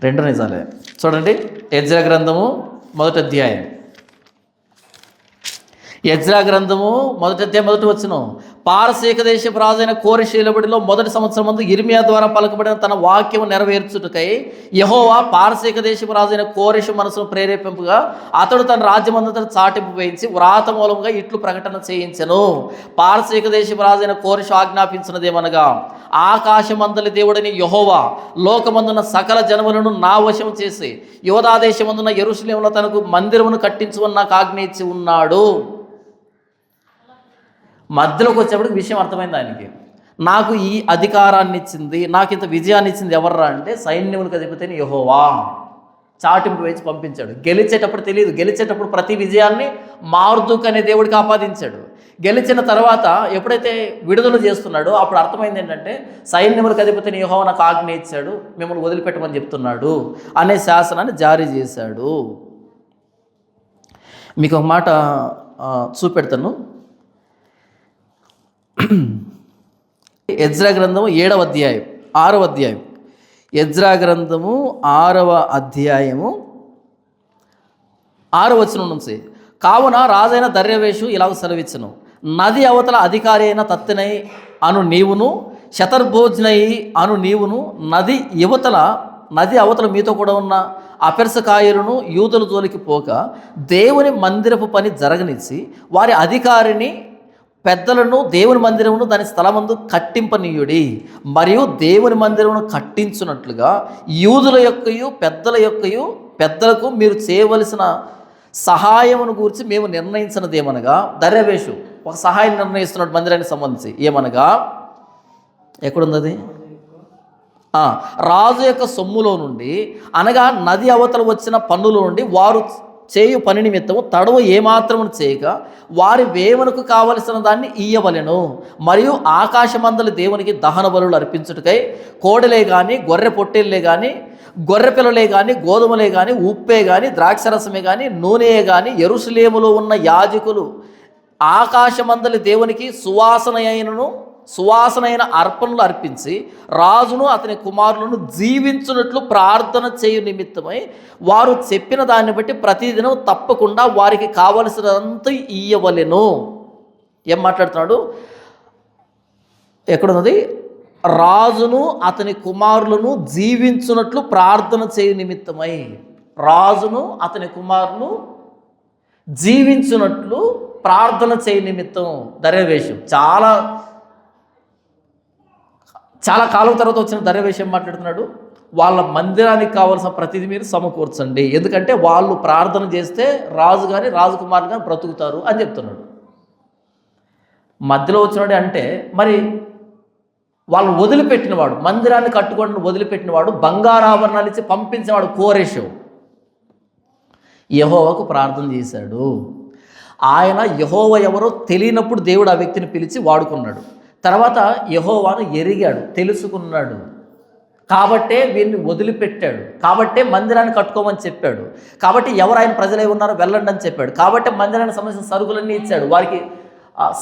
Speaker 1: రెండు నిజాలే. చూడండి, ఎజ్రా గ్రంథము 1వ అధ్యాయం. ఎజ్రా గ్రంథము 1వ అధ్యాయం 1వ వచనం, పారసీక దేశపు రాజైన కోరెషు ఏలుబడిలో 1వ సంవత్సరం ముందు ఇర్మియా ద్వారా పలకబడిన తన వాక్యము నెరవేర్చుటకై యెహోవా పారసీక దేశపు రాజైన కోరెషు మనసును ప్రేరేపింపుగా అతడు తన రాజ్యమంతటా చాటింపు వేయించి వ్రాత మూలముగా ఇట్లు ప్రకటన చేయించెను. పారసీక దేశపు రాజైన కోరెషు ఆజ్ఞాపించినదేమనగా, ఆకాశమందలి దేవుడని యెహోవా లోకమందున్న సకల జనములను నా వశం చేసి యోధా దేశమందున్న యెరూషలేములో తనకు మందిరమును కట్టించుమని నాకు ఆజ్ఞ ఇచ్చి ఉన్నాడు. మధ్యలోకి వచ్చేప్పటికి విషయం అర్థమైంది ఆయనకి. నాకు ఈ అధికారాన్ని ఇచ్చింది, నాకు ఇంత విజయాన్ని ఇచ్చింది ఎవర్రా అంటే సైన్యములకు అధిపతిని యెహోవా. చాటింపు వేసి పంపించాడు. గెలిచేటప్పుడు తెలియదు, గెలిచేటప్పుడు ప్రతి విజయాన్ని మారుదుక్ అనే దేవుడికి ఆపాదించాడు. గెలిచిన తర్వాత ఎప్పుడైతే విడుదల చేస్తున్నాడో అప్పుడు అర్థమైంది ఏంటంటే సైన్యములకు అధిపతిని యెహోవా నాకు ఆజ్ఞ ఇచ్చాడు, మిమ్మల్ని వదిలిపెట్టమని చెప్తున్నాడు అనే శాసనాన్ని జారీ చేశాడు. మీకు ఒక మాట చూపెడతాను. ఎజ్రా గ్రంథం 7వ అధ్యాయం 6వ అధ్యాయం ఎజ్రా గ్రంథము 6వ అధ్యాయము 6వ వచనం నుంచి, కావున రాజైన దర్యావేషు ఇలాగ సెలవిచ్చును, నది అవతల అధికారి అయిన తత్తెనై అను నీవును, శతర్భోజ్నై అను నీవును, నది అవతల మీతో కూడా ఉన్న అపెర్సకాయలను యూదుల జోలికి పోక దేవుని మందిరపు పని జరగనిచ్చి వారి అధికారిని పెద్దలను దేవుని మందిరమును దాని స్థలమందు కట్టింపనీయుడి, మరియు దేవుని మందిరమును కట్టించున్నట్లుగా యూదుల యొక్కయు పెద్దలకు మీరు చేయవలసిన సహాయమును గురించి మేము నిర్ణయించినదేమనగా, దర్యావేషు ఒక సహాయం నిర్ణయిస్తున్నాడు మందిరానికి సంబంధించి. ఏమనగా, ఎక్కడుంది అది? రాజు యొక్క సొమ్ములో నుండి, అనగా నది అవతల వచ్చిన పన్నుల నుండి వారు చేయు పని నిమిత్తము తడవు ఏమాత్రము చేయక వారి వేవనకు కావలసిన దాన్ని ఇయ్యవలెను. మరియు ఆకాశమందలి దేవునికి దహన బలులు అర్పించుటకై కోడలే కానీ, గొర్రె పొట్టేళ్ళే కానీ, గొర్రె పిల్లలే కానీ, గోధుమలే కానీ, ఉప్పే కానీ, ద్రాక్షరసమే కానీ, నూనెయే కానీ, యెరూషలేములో ఉన్న యాజకులు ఆకాశమందలి దేవునికి సువాసనైన అర్పణలు అర్పించి రాజును అతని కుమారులను జీవించున్నట్లు ప్రార్థన చేయు నిమిత్తమై వారు చెప్పిన దాన్ని బట్టి ప్రతిదినం తప్పకుండా వారికి కావలసినంత ఇయ్యవలెను. ఏం మాట్లాడుతున్నాడు? ఎక్కడున్నది? రాజును అతని కుమారులను జీవించున్నట్లు ప్రార్థన చేయు నిమిత్తమై, రాజును అతని కుమారులు జీవించున్నట్లు ప్రార్థన చేయ నిమిత్తం దర్యావేషు చాలా కాలం తర్వాత వచ్చిన దర్యావేషం మాట్లాడుతున్నాడు, వాళ్ళ మందిరానికి కావాల్సిన ప్రతిదీ మీరు సమకూర్చండి, ఎందుకంటే వాళ్ళు ప్రార్థన చేస్తే రాజు కానీ రాజకుమారులు కానీ బ్రతుకుతారు అని చెప్తున్నాడు. మధ్యలో వచ్చినాడు అంటే మరి వాళ్ళు వదిలిపెట్టినవాడు, మందిరాన్ని కట్టుకోవడం వదిలిపెట్టినవాడు, బంగారాభరణాలు ఇచ్చి పంపించినవాడు కోరెషు యెహోవాకు ప్రార్థన చేశాడు. ఆయన యెహోవా ఎవరో తెలియనప్పుడు దేవుడు ఆ వ్యక్తిని పిలిచి వాడుకున్నాడు. తర్వాత యెహోవాను ఎరిగాడు, తెలుసుకున్నాడు, కాబట్టే వీరిని వదిలిపెట్టాడు, కాబట్టే మందిరాన్ని కట్టుకోమని చెప్పాడు, కాబట్టి ఎవరు ఆయన ప్రజలే ఉన్నారో వెళ్ళండి అని చెప్పాడు, కాబట్టి మందిరానికి సంబంధించిన సరుకులన్నీ ఇచ్చాడు, వారికి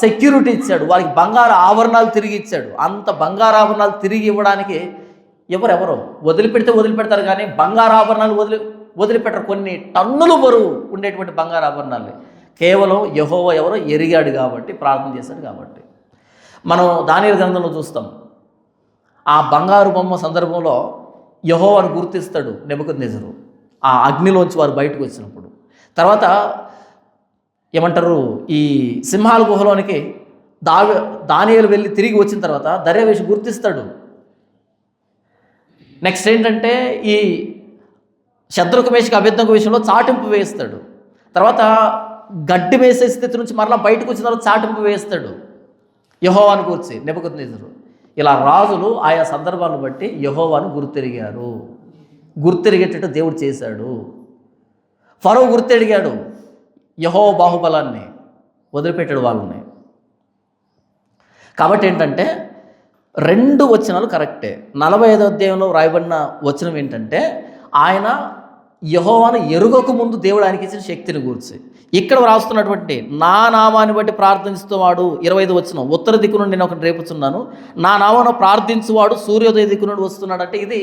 Speaker 1: సెక్యూరిటీ ఇచ్చాడు, వారికి బంగారు ఆభరణాలు తిరిగి ఇచ్చాడు. అంత బంగారు ఆభరణాలు తిరిగి ఇవ్వడానికి ఎవరెవరో వదిలిపెడతారు కానీ బంగారు ఆభరణాలు వదిలిపెట్టరు. కొన్ని టన్నులు బరువు ఉండేటువంటి బంగారు ఆభరణాలు కేవలం యెహోవా ఎవరో ఎరిగాడు కాబట్టి, ప్రార్థన చేశాడు కాబట్టి. మనం దానియేలు గ్రంథంలో చూస్తాం, ఆ బంగారు బొమ్మ సందర్భంలో యెహోవాను గుర్తిస్తాడు నెబుకద్నెజరు ఆ అగ్నిలోంచి వారు బయటకు వచ్చినప్పుడు. తర్వాత ఏమంటారు, ఈ సింహాల గుహలోనికి దానియేలు వెళ్ళి తిరిగి వచ్చిన తర్వాత దర్యావేషు గుర్తిస్తాడు. నెక్స్ట్ ఏంటంటే ఈ శద్రకు మేషకు అబేద్నెగో విషయంలో చాటింపు వేస్తాడు. తర్వాత గడ్డి వేసే స్థితి నుంచి మరలా బయటకు వచ్చిన తర్వాత చాటింపు వేస్తాడు యెహోవాను గురించి నెబుకద్నెజరు. ఇలా రాజులు ఆయా సందర్భాలను బట్టి యెహోవాను గుర్తెరిగేటట్టు దేవుడు చేశాడు. ఫరో గుర్తెరిగాడు యెహోవా బాహుబలాన్ని, వదిలిపెట్టాడు వాళ్ళని. కాబట్టి ఏంటంటే 2 వచనాలు కరెక్టే. 45వ అధ్యాయంలో రాయబడిన వచనం ఏంటంటే ఆయన యెహోవాను ఎరుగక ముందు దేవుడు ఆయనకి ఇచ్చిన శక్తిని గురించి. ఇక్కడ రాస్తున్నటువంటి నా నామాన్ని బట్టి ప్రార్థిస్తువాడు 25వ వచనం, ఉత్తర దిక్కు నుండి నేను ఒకటి రేపుచున్నాను, నా నామాను ప్రార్థించువాడు సూర్యోదయ దిక్కు నుండి వస్తున్నాడు. అంటే ఇది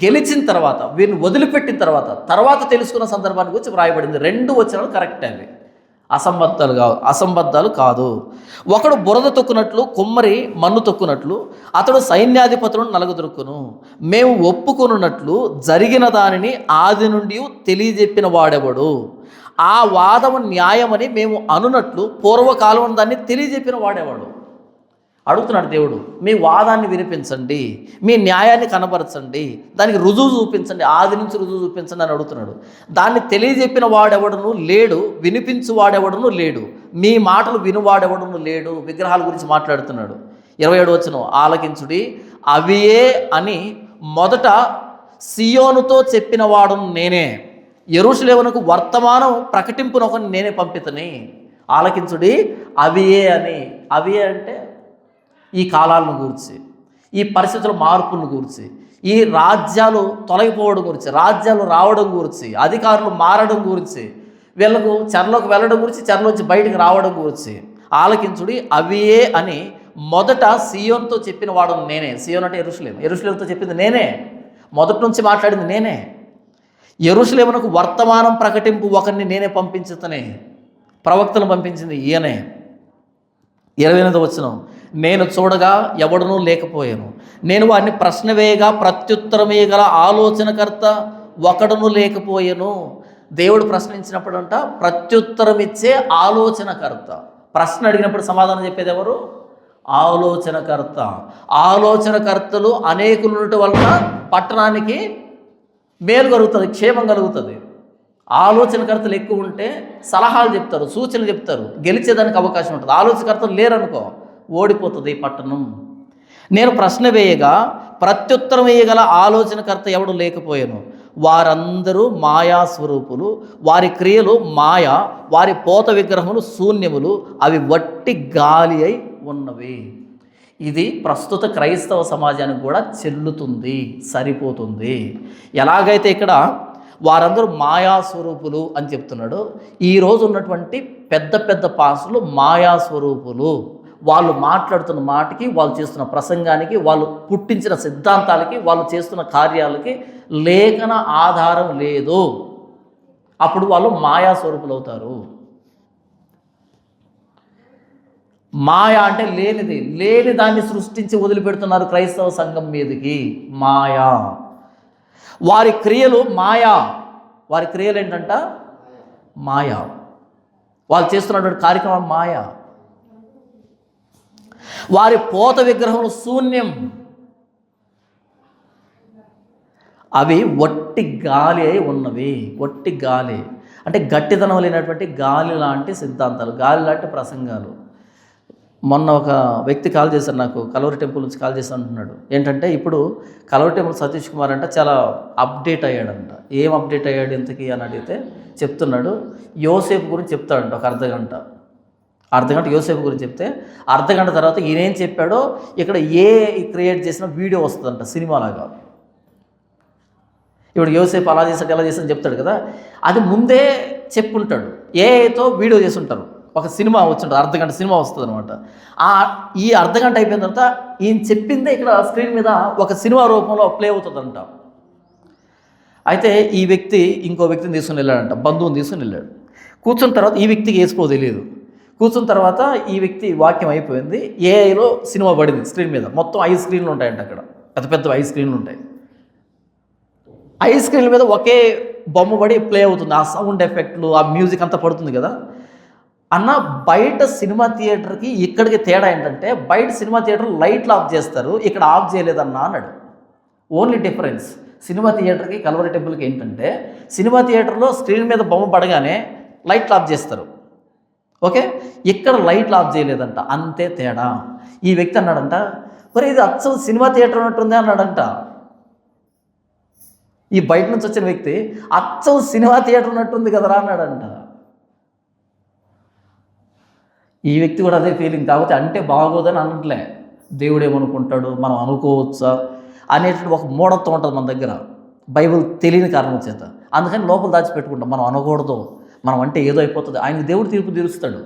Speaker 1: గెలిచిన తర్వాత, వీరిని వదిలిపెట్టిన తర్వాత తెలుసుకున్న సందర్భాన్ని గురించి వ్రాయబడింది. 2 వచనాలు కరెక్టే, అవి అసంబద్ధాలు కాదు. ఒకడు బురద తొక్కునట్లు, కుమ్మరి మన్ను తొక్కునట్లు అతడు సైన్యాధిపతులను నలుగుదొరుకును. మేము ఒప్పుకొనున్నట్లు జరిగిన దానిని ఆది నుండి తెలియజెప్పిన వాడెవడు, ఆ వాదము న్యాయమని మేము అనున్నట్లు పూర్వకాలం దాన్ని తెలియజెప్పిన వాడేవాడు. అడుగుతున్నాడు దేవుడు, మీ వాదాన్ని వినిపించండి, మీ న్యాయాన్ని కనబరచండి, దానికి రుజువు చూపించండి, ఆది నుంచి రుజువు చూపించండి అని అడుగుతున్నాడు. దాన్ని తెలియజెప్పిన వాడెవడను లేడు, వినిపించు వాడెవడను లేడు, మీ మాటలు వినువాడెవడను లేడు. విగ్రహాల గురించి మాట్లాడుతున్నాడు. 27వ వచనం, ఆలకించుడి అవియే అని మొదట సియోనుతో చెప్పిన వాడును నేనే, యెరూషలేమునకు వర్తమానం ప్రకటింపునొకని నేనే పంపితని. ఆలకించుడి అవియే అని. అవియే అంటే ఈ కాలాలను గురించి, ఈ పరిస్థితుల మార్పులను గురించి, ఈ రాజ్యాలు తొలగిపోవడం గురించి, రాజ్యాలు రావడం గురించి, అధికారులు మారడం గురించి, వీళ్ళకు చెరలోకి వెళ్ళడం గురించి, చెరలోంచి బయటకు రావడం గురించి. ఆలకించుడి అవియే అని మొదట సియోన్తో చెప్పిన వాడు నేనే. సియోన్ అంటే యెరూషలేముతో చెప్పింది నేనే. మొదటి నుంచి మాట్లాడింది నేనే. యెరూషలేమునకు వర్తమానం ప్రకటింపు ఒకరిని నేనే పంపించుతనే, ప్రవక్తను పంపించింది ఈయనే. 28వ వచనం, నేను చూడగా ఎవడనూ లేకపోయాను, నేను వారిని ప్రశ్న వేయగా ప్రత్యుత్తరం వేయగల ఆలోచనకర్త ఒకడును లేకపోయాను. దేవుడు ప్రశ్నించినప్పుడంట ప్రత్యుత్తరం ఇచ్చే ఆలోచనకర్త, ప్రశ్న అడిగినప్పుడు సమాధానం చెప్పేది ఎవరు? ఆలోచనకర్త. ఆలోచనకర్తలు అనేకులు ఉండటం వలన పట్టణానికి మేలు కలుగుతుంది, క్షేమం కలుగుతుంది. ఆలోచనకర్తలు ఎక్కువ ఉంటే సలహాలు చెప్తారు, సూచనలు చెప్తారు, గెలిచేదానికి అవకాశం ఉంటుంది. ఆలోచనకర్తలు లేరనుకో ఓడిపోతుంది పట్టణం. నేను ప్రశ్న వేయగా ప్రత్యుత్తరం వేయగల ఆలోచనకర్త ఎవడు లేకపోయాను. వారందరూ మాయా స్వరూపులు, వారి క్రియలు మాయ, వారి పోత విగ్రహములు శూన్యములు, అవి వట్టి గాలి అయి ఉన్నవి. ఇది ప్రస్తుత క్రైస్తవ సమాజానికి కూడా చెల్లుతుంది, సరిపోతుంది. ఎలాగైతే ఇక్కడ వారందరూ మాయా స్వరూపులు అని చెప్తున్నాడు, ఈరోజు ఉన్నటువంటి పెద్ద పెద్ద పాస్టులు మాయా స్వరూపులు. వాళ్ళు మాట్లాడుతున్న మాటకి, వాళ్ళు చేస్తున్న ప్రసంగానికి, వాళ్ళు పుట్టించిన సిద్ధాంతాలకి, వాళ్ళు చేస్తున్న కార్యాలకి లేఖన ఆధారం లేదు. అప్పుడు వాళ్ళు మాయా స్వరూపులు అవుతారు. మాయ అంటే లేనిది, లేని దాన్ని సృష్టించి వదిలిపెడుతున్నారు క్రైస్తవ సంఘం మీదకి. మాయా. వారి క్రియలు మాయా. వారి క్రియలు ఏంటంట? మాయా. వాళ్ళు చేస్తున్నటువంటి కార్యక్రమం మాయా. వారి పోత విగ్రహములు శూన్యం, అవి వట్టి గాలి అయి ఉన్నవి. వట్టి గాలి అంటే గట్టిదనం లేనటువంటి గాలి లాంటి సిద్ధాంతాలు, గాలి లాంటి ప్రసంగాలు. మొన్న ఒక వ్యక్తి కాల్ చేశారు నాకు, కలవరి టెంపుల్ నుంచి కాల్ చేసి అంటున్నాడు ఏంటంటే, ఇప్పుడు కలవరి టెంపుల్ సతీష్ కుమార్ అంటే చాలా అప్డేట్ అయ్యాడంట. ఏం అప్డేట్ అయ్యాడు ఇంతకీ అని అడిగితే చెప్తున్నాడు, యోసేపు గురించి చెప్తాడంట ఒక అర్ధగంట యోసేపు గురించి చెప్తే, అర్ధగంట తర్వాత ఈయనేం చెప్పాడో ఇక్కడ క్రియేట్ చేసిన వీడియో వస్తుందంట సినిమాలాగా. ఇప్పుడు యోసేపు అలా చేసాడు ఎలా చేసాడు చెప్తాడు కదా, అది ముందే చెప్పుంటాడు. ఏతో వీడియో చేసి ఉంటారు, ఒక సినిమా వచ్చింటుంది, అర్ధగంట సినిమా వస్తుంది అనమాట. ఈ అర్ధగంట అయిపోయిన తర్వాత ఈయన చెప్పిందే ఇక్కడ స్క్రీన్ మీద ఒక సినిమా రూపంలో ప్లే అవుతుందంట. అయితే ఈ వ్యక్తి ఇంకో వ్యక్తిని తీసుకుని వెళ్ళాడంట, బంధువుని తీసుకుని వెళ్ళాడు. కూర్చున్న తర్వాత ఈ వ్యక్తికి వేసుకో తెలియదు. కూర్చున్న తర్వాత ఈ వ్యక్తి వాక్యం అయిపోయింది, ఏఐలో సినిమా పడింది స్క్రీన్ మీద. మొత్తం 5 స్క్రీన్లు ఉంటాయంట అక్కడ, పెద్ద పెద్ద 5 స్క్రీన్లు ఉంటాయి. 5 స్క్రీన్ల మీద ఒకే బొమ్మ పడి ప్లే అవుతుంది. ఆ సౌండ్ ఎఫెక్ట్లు, ఆ మ్యూజిక్ అంతా పడుతుంది కదా అన్న. బయట సినిమా థియేటర్కి ఇక్కడికి తేడా ఏంటంటే, బయట సినిమా థియేటర్ లైట్లు ఆఫ్ చేస్తారు, ఇక్కడ ఆఫ్ చేయలేదన్నా అన్నాడు. ఓన్లీ డిఫరెన్స్ సినిమా థియేటర్కి కలవరి టెంపుల్కి ఏంటంటే, సినిమా థియేటర్లో స్క్రీన్ మీద బొమ్మ పడగానే లైట్లు ఆఫ్ చేస్తారు, ఓకే. ఇక్కడ లైట్లు ఆఫ్ చేయలేదంట, అంతే తేడా. ఈ వ్యక్తి అన్నాడంట, మరి ఇది అచ్చం సినిమా థియేటర్ ఉన్నట్టుంది అన్నాడంట. ఈ బయట నుంచి వచ్చిన వ్యక్తి అచ్చం సినిమా థియేటర్ ఉన్నట్టుంది కదరా అన్నాడంట. ఈ వ్యక్తి కూడా అదే ఫీలింగ్. కాకపోతే అంటే బాగోదని అనట్లే, దేవుడు ఏమనుకుంటాడు, మనం అనుకోవచ్చా అనేటువంటి ఒక మూఢత్వం ఉంటుంది మన దగ్గర, బైబిల్ తెలియని కారణం చేత. అందుకని లోపల దాచిపెట్టుకుంటాం, మనం అనకూడదు, మనం అంటే ఏదో అయిపోతుంది. ఆయనకి దేవుడు తీర్పు తీరుస్తాడు.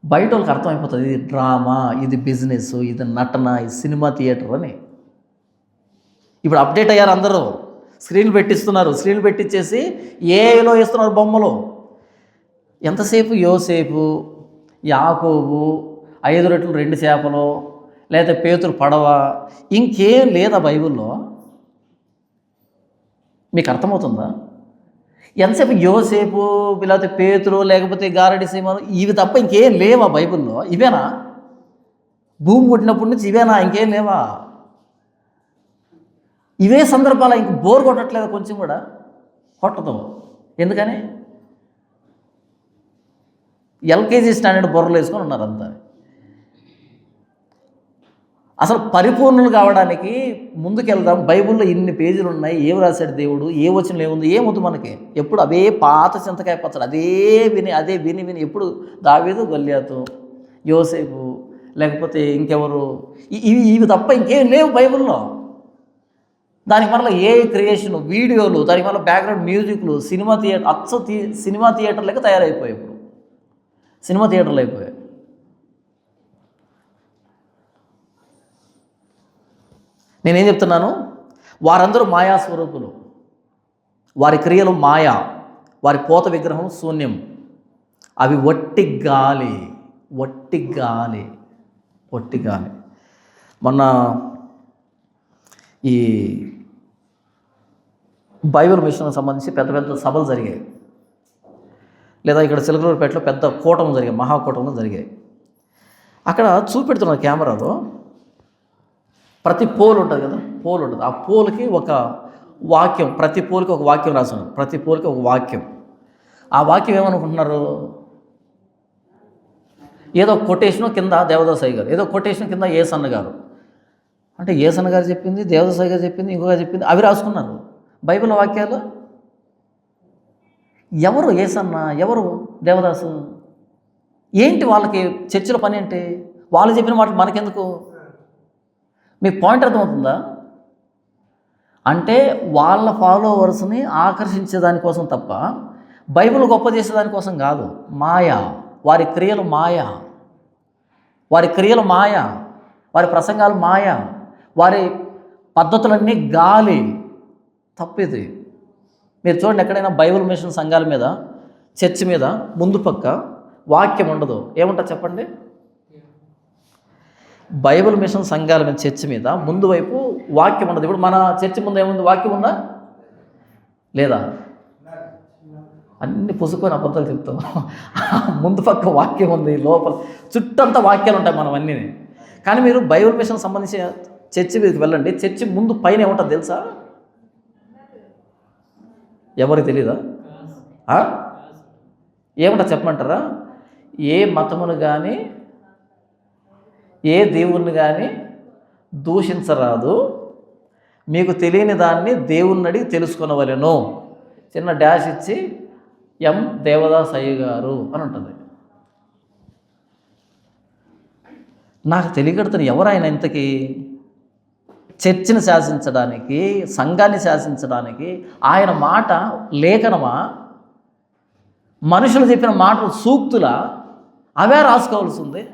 Speaker 1: బయట వాళ్ళకి అర్థమైపోతుంది, ఇది డ్రామా, ఇది బిజినెస్, ఇది నటన, ఇది సినిమా థియేటర్ అని. ఇప్పుడు అప్డేట్ అయ్యారు అందరూ, స్క్రీన్లు పెట్టిస్తున్నారు, స్క్రీన్లు పెట్టించేసి ఏలో వేస్తున్నారు బొమ్మలు. ఎంతసేపు యోసేపు, యాకోబు, 5 రొట్టెలు 2 చేపలు, లేకపోతే పేతురు పడవ, ఇంకేం లేదా బైబిల్లో? మీకు అర్థమవుతుందా? ఎంతసేపు యోసేపు, లేకపోతే పేతురు, లేకపోతే గారడి సీమలు, ఇవి తప్ప ఇంకేం లేవా బైబిల్లో? ఇవేనా? భూమి పుట్టినప్పటి నుంచి ఇవేనా? ఇంకేం లేవా? ఇవే సందర్భాలు. ఇంక బోర్ కొట్టట్లేదు కొంచెం కూడా? కొట్టదు. ఎందుకని? ఎల్కేజీ స్టాండర్డ్ బుర్రలు వేసుకొని ఉన్నారు అంతా. అసలు పరిపూర్ణులు కావడానికి ముందుకెళ్దాం. బైబిల్లో ఇన్ని పేజీలు ఉన్నాయి, ఏమి రాశాడు దేవుడు, ఏ వచనం ఏముంది, ఏమొద్దు మనకి. ఎప్పుడు అవే పాత చింతకాయ పచ్చడి, అదే విని ఎప్పుడు దావీదు, గొల్యాతు, యోసేపు, లేకపోతే ఇంకెవరు, ఇవి తప్ప ఇంకేం లేవు బైబిల్లో. దానికి మరలా ఏ క్రియేషన్, వీడియోలు, దానికి మళ్ళీ బ్యాక్గ్రౌండ్ మ్యూజిక్లు, సినిమా థియేటర్, సినిమా థియేటర్లకి తయారైపోయాయి. ఇప్పుడు సినిమా థియేటర్లు అయిపోయాయి. నేనేం చెప్తున్నాను? వారందరూ మాయా స్వరూపులు, వారి క్రియలు మాయా, వారి పోత విగ్రహం శూన్యం, అవి ఒట్టి గాలి, ఒట్టి గాలి, ఒట్టి గాలి. మొన్న ఈ బైబిల్ మిషన్కి సంబంధించి పెద్ద పెద్ద సభలు జరిగాయి, లేదా ఇక్కడ చిలకలూరుపేటలో పెద్ద కూటమి జరిగాయి, మహాకూటములు జరిగాయి. అక్కడ చూపెడుతున్న కెమెరాలో ప్రతి పోల్ ఉంటుంది కదా, పోల్ ఉంటుంది, ఆ పోల్కి ఒక వాక్యం, ప్రతి పోల్కి ఒక వాక్యం రాస్తున్నారు, ప్రతి పోల్కి ఒక వాక్యం. ఆ వాక్యం ఏమనుకుంటున్నారు? ఏదో కొటేషను కింద దేవదాసాయి గారు, ఏదో కొటేషన్ కింద ఏసన్న గారు, అంటే ఏసన్న గారు చెప్పింది, దేవదాసాయి గారు చెప్పింది, ఇంకొక చెప్పింది, అవి రాసుకున్నారు బైబిల్ వాక్యాలు. ఎవరు ఏసన్న, ఎవరు దేవదాసు? ఏంటి వాళ్ళకి చర్చిలో పని ఏంటి? వాళ్ళు చెప్పిన మాటలు మనకెందుకు? మీ పాయింట్ అర్థమవుతుందా? అంటే వాళ్ళ ఫాలోవర్స్ని ఆకర్షించే దానికోసం తప్ప బైబిల్ గొప్ప చేసేదానికోసం కాదు. మాయ, వారి క్రియలు మాయ, వారి క్రియలు మాయ, వారి ప్రసంగాలు మాయ, వారి పద్ధతులన్నీ గాలి, తప్పిది. మీరు చూడండి, ఎక్కడైనా బైబిల్ మిషన్ సంఘాల మీద, చర్చి మీద ముందు పక్క వాక్యం ఉండదు. ఏముంటుంది చెప్పండి? బైబిల్ మిషన్ సంఘాల మీద చర్చి మీద ముందు వైపు వాక్యం ఉండదు. ఇప్పుడు మన చర్చి ముందు ఏముంది? వాక్యం ఉందా లేదా? అన్ని పుసుకొని అబద్ధాలు చెప్తాం. ముందు పక్క వాక్యం ఉంది, లోపల చుట్టంతా వాక్యాలు ఉంటాయి మనం అన్నీ. కానీ మీరు బైబిల్ మిషన్ సంబంధించిన చర్చి మీదకి వెళ్ళండి, చర్చి ముందు పైన ఏముంటుంది తెలుసా? ఎవరికి తెలీదా? ఏముంటుంది చెప్పమంటారా? ఏ మతమును కానీ ఏ దేవుణ్ణి కానీ దూషించరాదు, మీకు తెలియని దాన్ని దేవుణ్ణి అడిగి తెలుసుకొనవలెను, చిన్న డాష్ ఇచ్చి ఎం దేవదాస్ అయ్య గారు అని ఉంటుంది. నాకు తెలియకడుతున్న ఎవరైనా ఇంతకీ చర్చిని శాసించడానికి, సంఘాన్ని శాసించడానికి ఆయన మాట లేఖనమా, మనుషులు చెప్పిన మాటలు సూక్తులా? అవే రాసుకోవాల్సి ఉంది.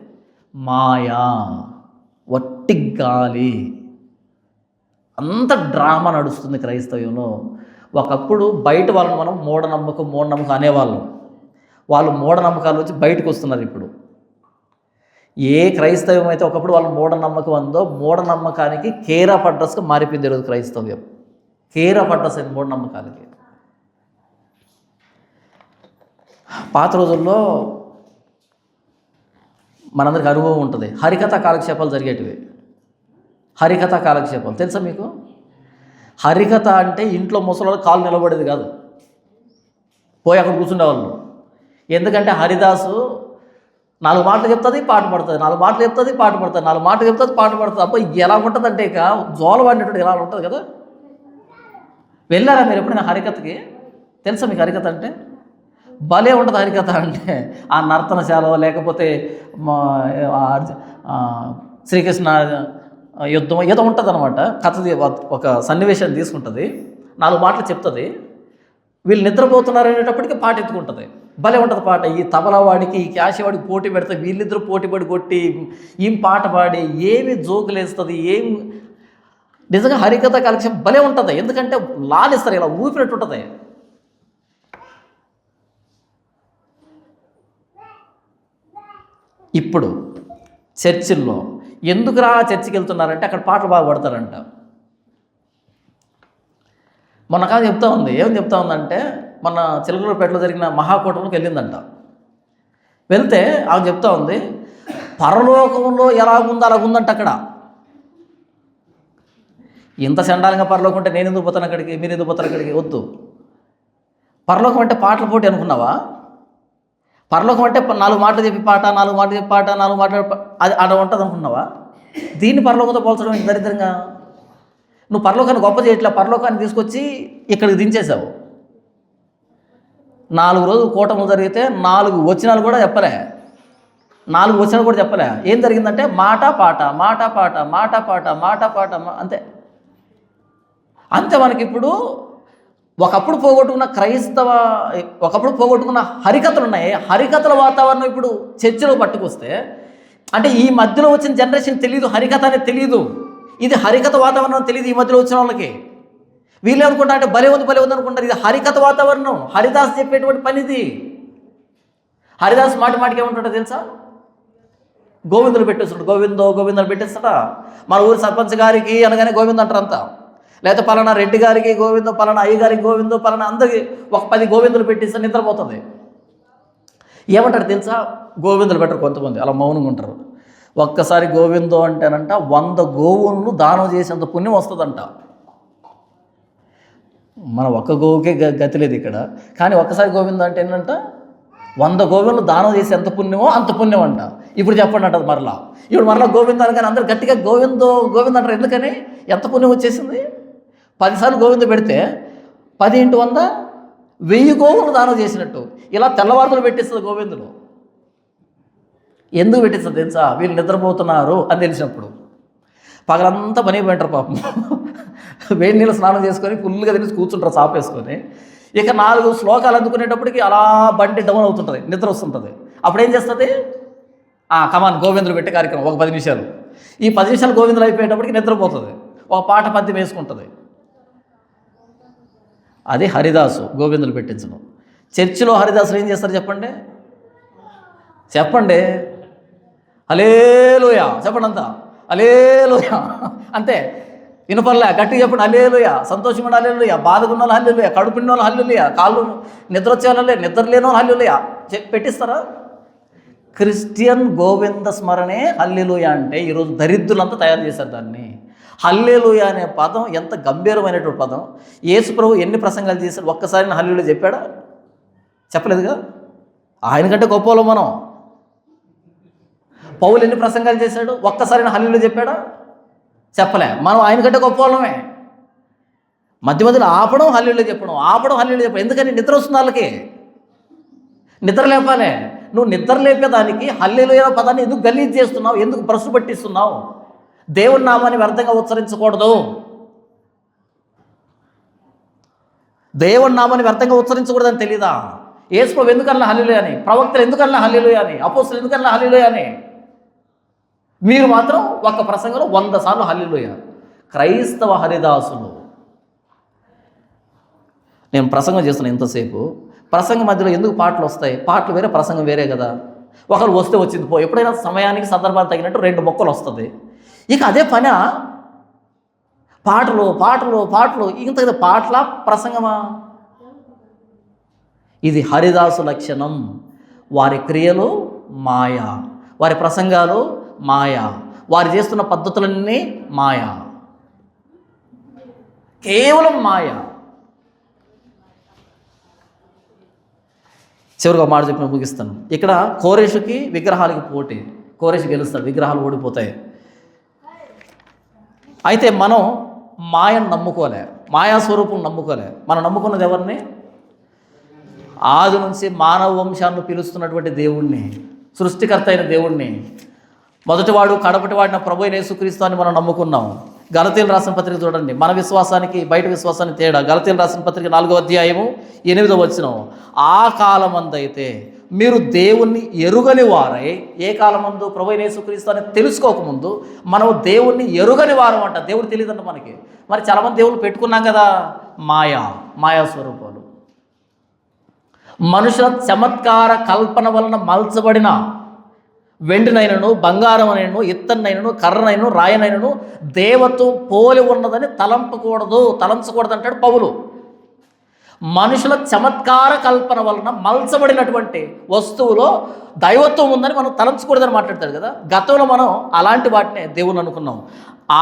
Speaker 1: మాయా, వట్టి గాలి, అంత డ్రామా నడుస్తుంది క్రైస్తవ్యంలో. ఒకప్పుడు బయట వాళ్ళని మనం మూఢనమ్మకం అనేవాళ్ళం. వాళ్ళు మూఢనమ్మకాల నుంచి బయటకు వస్తున్నారు ఇప్పుడు. ఏ క్రైస్తవ్యం అయితే ఒకప్పుడు వాళ్ళు మూఢనమ్మకం అందో, మూఢనమ్మకానికి కేర్ ఆఫ్ అడ్రస్గా మారిపోయింది ఈరోజు క్రైస్తవ్యం. కేర్ ఆఫ్ అడ్రస్ అయింది మూఢనమ్మకాలకి. పాత రోజుల్లో మనందరికి అనుభవం ఉంటుంది, హరికథా కాలక్షేపాలు జరిగేటివి. హరికథా కాలక్షేపాలు తెలుసా మీకు? హరికథ అంటే ఇంట్లో ముసలి కాలు నిలబడేది కాదు, పోయి అక్కడ కూర్చుండేవాళ్ళు. ఎందుకంటే హరిదాసు 4 మాటలు చెప్తుంది, పాట పడుతుంది, 4 మాటలు చెప్తుంది, పాట పడుతుంది, 4 మాటలు చెప్తుంది, పాట పడుతుంది. అబ్బా ఎలా ఉంటుంది అంటే ఇక జోలవాడినట్టు ఎలా ఉంటుంది కదా. వెళ్ళారా మీరు ఎప్పుడైనా హరికథకి? తెలుసా మీకు హరికథ అంటే? భలే ఉంటుంది హరికథ అంటే. ఆ నర్తనశాల, లేకపోతే శ్రీకృష్ణ యుద్ధం ఏదో ఉంటుంది అనమాట. కథది ఒక సన్నివేశాన్ని తీసుకుంటుంది, 4 మాటలు చెప్తుంది, వీళ్ళు నిద్రపోతున్నారు అనేటప్పటికీ పాట ఎత్తుకుంటుంది. భలే ఉంటుంది పాట. ఈ తబలా వాడికి ఈ క్యాషవాడికి పోటీ పెడితే వీళ్ళిద్దరూ పోటీ పడి కొట్టి ఏం పాట పాడి ఏమి జోకులు వేస్తుంది, ఏం నిజంగా హరికథ కలెక్షన్ భలే ఉంటుంది. ఎందుకంటే లాలిస్తారు, ఇలా ఊపినట్టు ఉంటుంది. ఇప్పుడు చర్చిల్లో ఎందుకురా చర్చికి వెళ్తున్నారంటే అక్కడ పాటలు బాగా పడతారంట. మొన్న కాదు చెప్తా ఉంది, ఏమని చెప్తా ఉందంటే, మొన్న చిలకలూరుపేటలో జరిగిన మహాకూటమికి వెళ్ళిందంట. వెళ్తే ఆమె చెప్తా ఉంది, పరలోకంలో ఎలాగుందో అలాగుందంట అక్కడ. ఇంత చండాలంగా పరలోకం అంటే నేను ఎందుకు పోతాను అక్కడికి, మీరు ఎందుకు పోతారు అక్కడికి? వద్దు. పరలోకం అంటే పాటల పోటీ అనుకున్నావా? పరలోకం అంటే 4 మాటలు చెప్పి పాట, 4 మాటలు చెప్పి పాట, 4 మాటలు అది అలా ఉంటుంది అనుకున్నావా? దీన్ని పరలోకంతో పోల్చడం దరిద్రంగా. నువ్వు పరలోకాన్ని గొప్ప చేయట్లే, పరలోకాన్ని తీసుకొచ్చి ఇక్కడికి దించేసావు. 4 రోజులు కూటములు జరిగితే 4 వచనాలు కూడా చెప్పలే, 4 వచనాలు కూడా చెప్పలే. ఏం జరిగిందంటే మాట పాట, మాట పాట, మాట పాట, మాట పాట, అంతే. అంతే. మనకి ఇప్పుడు ఒకప్పుడు పోగొట్టుకున్న ఒకప్పుడు పోగొట్టుకున్న హరికథలు ఉన్నాయి. హరికథల వాతావరణం ఇప్పుడు చర్చిలో పట్టుకొస్తే, అంటే ఈ మధ్యలో వచ్చిన జనరేషన్ తెలియదు, హరికథ అనేది తెలియదు. ఇది హరికథ వాతావరణం తెలియదు ఈ మధ్యలో వచ్చిన వాళ్ళకి. వీళ్ళు అనుకుంటా అంటే భలే ఉంది అనుకుంటారు. ఇది హరికథ వాతావరణం. హరిదాస్ చెప్పేటువంటి పని ఇది. హరిదాస్ మాటికి ఏమంటాడో తెలుసా? గోవిందులు పెట్టేస్తాడు. గోవిందులు పెట్టేస్తాడ. మన ఊరి సర్పంచ్ గారికి అనగానే గోవింద అంటారు అంతా. లేకపోతే పలానా రెడ్డి గారికి గోవిందో, పలానా అయ్య గారికి గోవిందో, పలానా అందరికి ఒక 10 గోవిందులు పెట్టిస్తే నిద్రపోతుంది. ఏమంటాడు తెలుసా? గోవిందులు పెట్టరు కొంతమంది, అలా మౌనంగా ఉంటారు. ఒక్కసారి గోవిందో అంటేనంట 100 గోవులను దానం చేసేంత పుణ్యం వస్తుందంట. మన ఒక్క గోవుకే గతి లేదు ఇక్కడ. కానీ ఒక్కసారి గోవిందో అంటే ఏంటంట 100 గోవులను దానం చేసి ఎంత పుణ్యమో అంత పుణ్యం అంట. ఇప్పుడు చెప్పండి అంటది మరలా. ఇప్పుడు మరలా గోవింద అనగానే అందరూ గట్టిగా గోవిందో అంటారు. ఎందుకని? ఎంత పుణ్యం వచ్చేసింది. 10 సార్లు గోవింద పెడితే 10 × 100 1000 గోవులు దానం చేసినట్టు. ఇలా తెల్లవారులు పెట్టిస్తుంది గోవిందులు. ఎందుకు పెట్టిస్తుంది తెలుసా? వీళ్ళు నిద్రపోతున్నారు అని తెలిసినప్పుడు. పగలంతా పని పోయింటారు పాపం. వేడి నీళ్ళు స్నానం చేసుకొని ఫుల్గా తినేసి కూర్చుంటారు సాపేసుకొని. ఇక 4 శ్లోకాలు అందుకునేటప్పటికి అలా బండి డౌన్ అవుతుంటుంది, నిద్ర వస్తుంటుంది. అప్పుడు ఏం చేస్తుంది? కమాన్ గోవిందులు పెట్టే కార్యక్రమం ఒక 10 నిమిషాలు. ఈ 10 నిమిషాలు గోవిందులు అయిపోయేటప్పటికి నిద్రపోతుంది. ఒక పాట పద్యం వేసుకుంటుంది. అది హరిదాసు గోవిందులు పెట్టించడం. చర్చిలో హరిదాసులు ఏం చేస్తారు చెప్పండి. హల్లెలూయా చెప్పండి అంతా. హల్లెలూయా అంతే. వినపర్లే, గట్టిగా చెప్పండి హల్లెలూయా. సంతోషం ఉన్న హల్లెలూయా, బాధకున్న వాళ్ళు హల్లెలూయా, కడుపున్న వాళ్ళు హల్లెలూయా, కాళ్ళు నిద్ర వచ్చే వాళ్ళు నిద్ర లేని వాళ్ళు హల్లెలూయా పెట్టిస్తారా? క్రిస్టియన్ గోవింద స్మరణే హల్లెలూయా అంటే ఈరోజు దరిద్రులంతా తయారు చేశారు దాన్ని. హల్లెలూయా అనే పదం ఎంత గంభీరమైనటువంటి పదం. యేసు ప్రభు ఎన్ని ప్రసంగాలు చేశాడు? ఒక్కసారి హల్లెలూయా చెప్పాడా? చెప్పలేదుగా. ఆయన కంటే గొప్పవాళ్ళం మనం. పౌలు ఎన్ని ప్రసంగాలు చేశాడు? ఒక్కసారి హల్లెలూయా చెప్పాడా? చెప్పలే. మనం ఆయన కంటే గొప్పవాళ్ళమే. మధ్యలో ఆపడం హల్లెలూయా చెప్పడం. ఎందుకని? నిద్ర వస్తుంది వాళ్ళకి. నిద్ర లేపాలే. నువ్వు నిద్ర లేపేదానికి హల్లెలూయా పదాన్ని ఎందుకు గలీజ్ చేస్తున్నావు? ఎందుకు భ్రష్టు పట్టిస్తున్నావు? దేవుని నామాన్ని వ్యర్థంగా ఉచ్చరించకూడదు. దేవుని నామాన్ని వ్యర్థంగా ఉచ్చరించకూడదని తెలీదా? యేసు ప్రభు ఎందుకన్నా హల్లెలూయా అని, ప్రవక్తలు ఎందుకన్నా హల్లెలూయా అని, అపోస్తలులు ఎందుకన్నా హల్లెలూయా అని. మీరు మాత్రం ఒక్క ప్రసంగంలో 100 సార్లు హల్లెలూయా. క్రైస్తవ హరిదాసులు. నేను ప్రసంగం చేస్తున్నా ఇంతసేపు. ప్రసంగం మధ్యలో ఎందుకు పాటలు వస్తాయి? పాటలు వేరే, ప్రసంగం వేరే కదా. ఒకరు వస్తే వచ్చింది పో. ఎప్పుడైనా సమయానికి సందర్భానికి తగినట్టు 2 మొక్కలు వస్తుంది. ఇక అదే పని పాటలు ఇంత పాటల ప్రసంగమా? ఇది హరిదాసు లక్షణం. వారి క్రియలు మాయా, వారి ప్రసంగాలు మాయా, వారు చేస్తున్న పద్ధతులన్నీ మాయా, కేవలం మాయా. చివరిగా మాట చెప్పి ముగిస్తాను. ఇక్కడ కోరేషుకి విగ్రహాలకి పోటీ. కోరేషు గెలుస్తాడు, విగ్రహాలు ఓడిపోతాయి. అయితే మనం మాయను నమ్ముకోలే, మాయా స్వరూపం నమ్ముకోలే. మనం నమ్ముకున్నది ఎవరిని? ఆది నుంచి మానవ వంశాన్ని పిలుస్తున్నటువంటి దేవుణ్ణి, సృష్టికర్త అయిన దేవుణ్ణి. మొదటివాడు కడపటివాడిన ప్రభు అయిన యేసుక్రీస్తు అని మనం నమ్ముకున్నాం. గలతీయులు రాసిన పత్రిక చూడండి, మన విశ్వాసానికి బయట విశ్వాసానికి తేడా. గలతీయులు రాసిన పత్రిక 4వ అధ్యాయము 8వ వచనం. ఆ కాలమందైతే మీరు దేవుణ్ణి ఎరుగని వారై, ఏ కాలమందు? ప్రభు అయిన యేసుక్రీస్తు అని తెలుసుకోకముందు మనం దేవుణ్ణి ఎరుగని వారం అంట. దేవుడు తెలియదంట మనకి. మరి చాలామంది దేవుళ్ళు పెట్టుకున్నాం కదా, మాయా స్వరూపాలు. మనుషుల చమత్కార కల్పన వలన మలచబడిన వెండినైనను, బంగారం అయినను, ఇత్తన్నైనను, కర్రనైనను, రాయనైనను దేవతో పోలి ఉన్నదని తలంచకూడదు అంటాడు పౌలు. మనుషుల చమత్కార కల్పన వలన మలచబడినటువంటి వస్తువులో దైవత్వం ఉందని మనం తలంచకూడదని మాట్లాడతాడు కదా. గతంలో మనం అలాంటి వాటినే దేవుని అనుకున్నాం.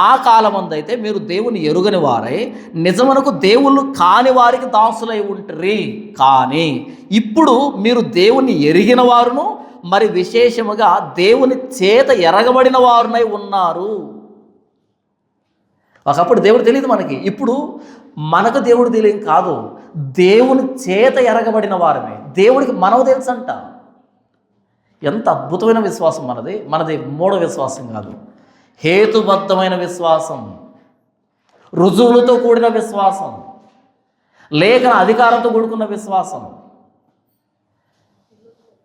Speaker 1: ఆ కాలమందైతే మీరు దేవుని ఎరుగని వారై నిజమునకు దేవుళ్ళు కాని వారికి దాసులై ఉంటరి. కానీ ఇప్పుడు మీరు దేవుని ఎరిగిన వారును, మరి విశేషముగా దేవుని చేత ఎరగబడిన వారునై ఉన్నారు. ఒకప్పుడు దేవుడు తెలియదు మనకి, ఇప్పుడు మనకు దేవుడు తెలియదు కాదు, దేవుని చేత ఎరగబడిన వారమే. దేవుడికి మనకు తెలుసంట. ఎంత అద్భుతమైన విశ్వాసం మనది మూఢ విశ్వాసం కాదు, హేతుబద్ధమైన విశ్వాసం, రుజువులతో కూడిన విశ్వాసం, లేఖన అధికారంతో కూడుకున్న విశ్వాసం.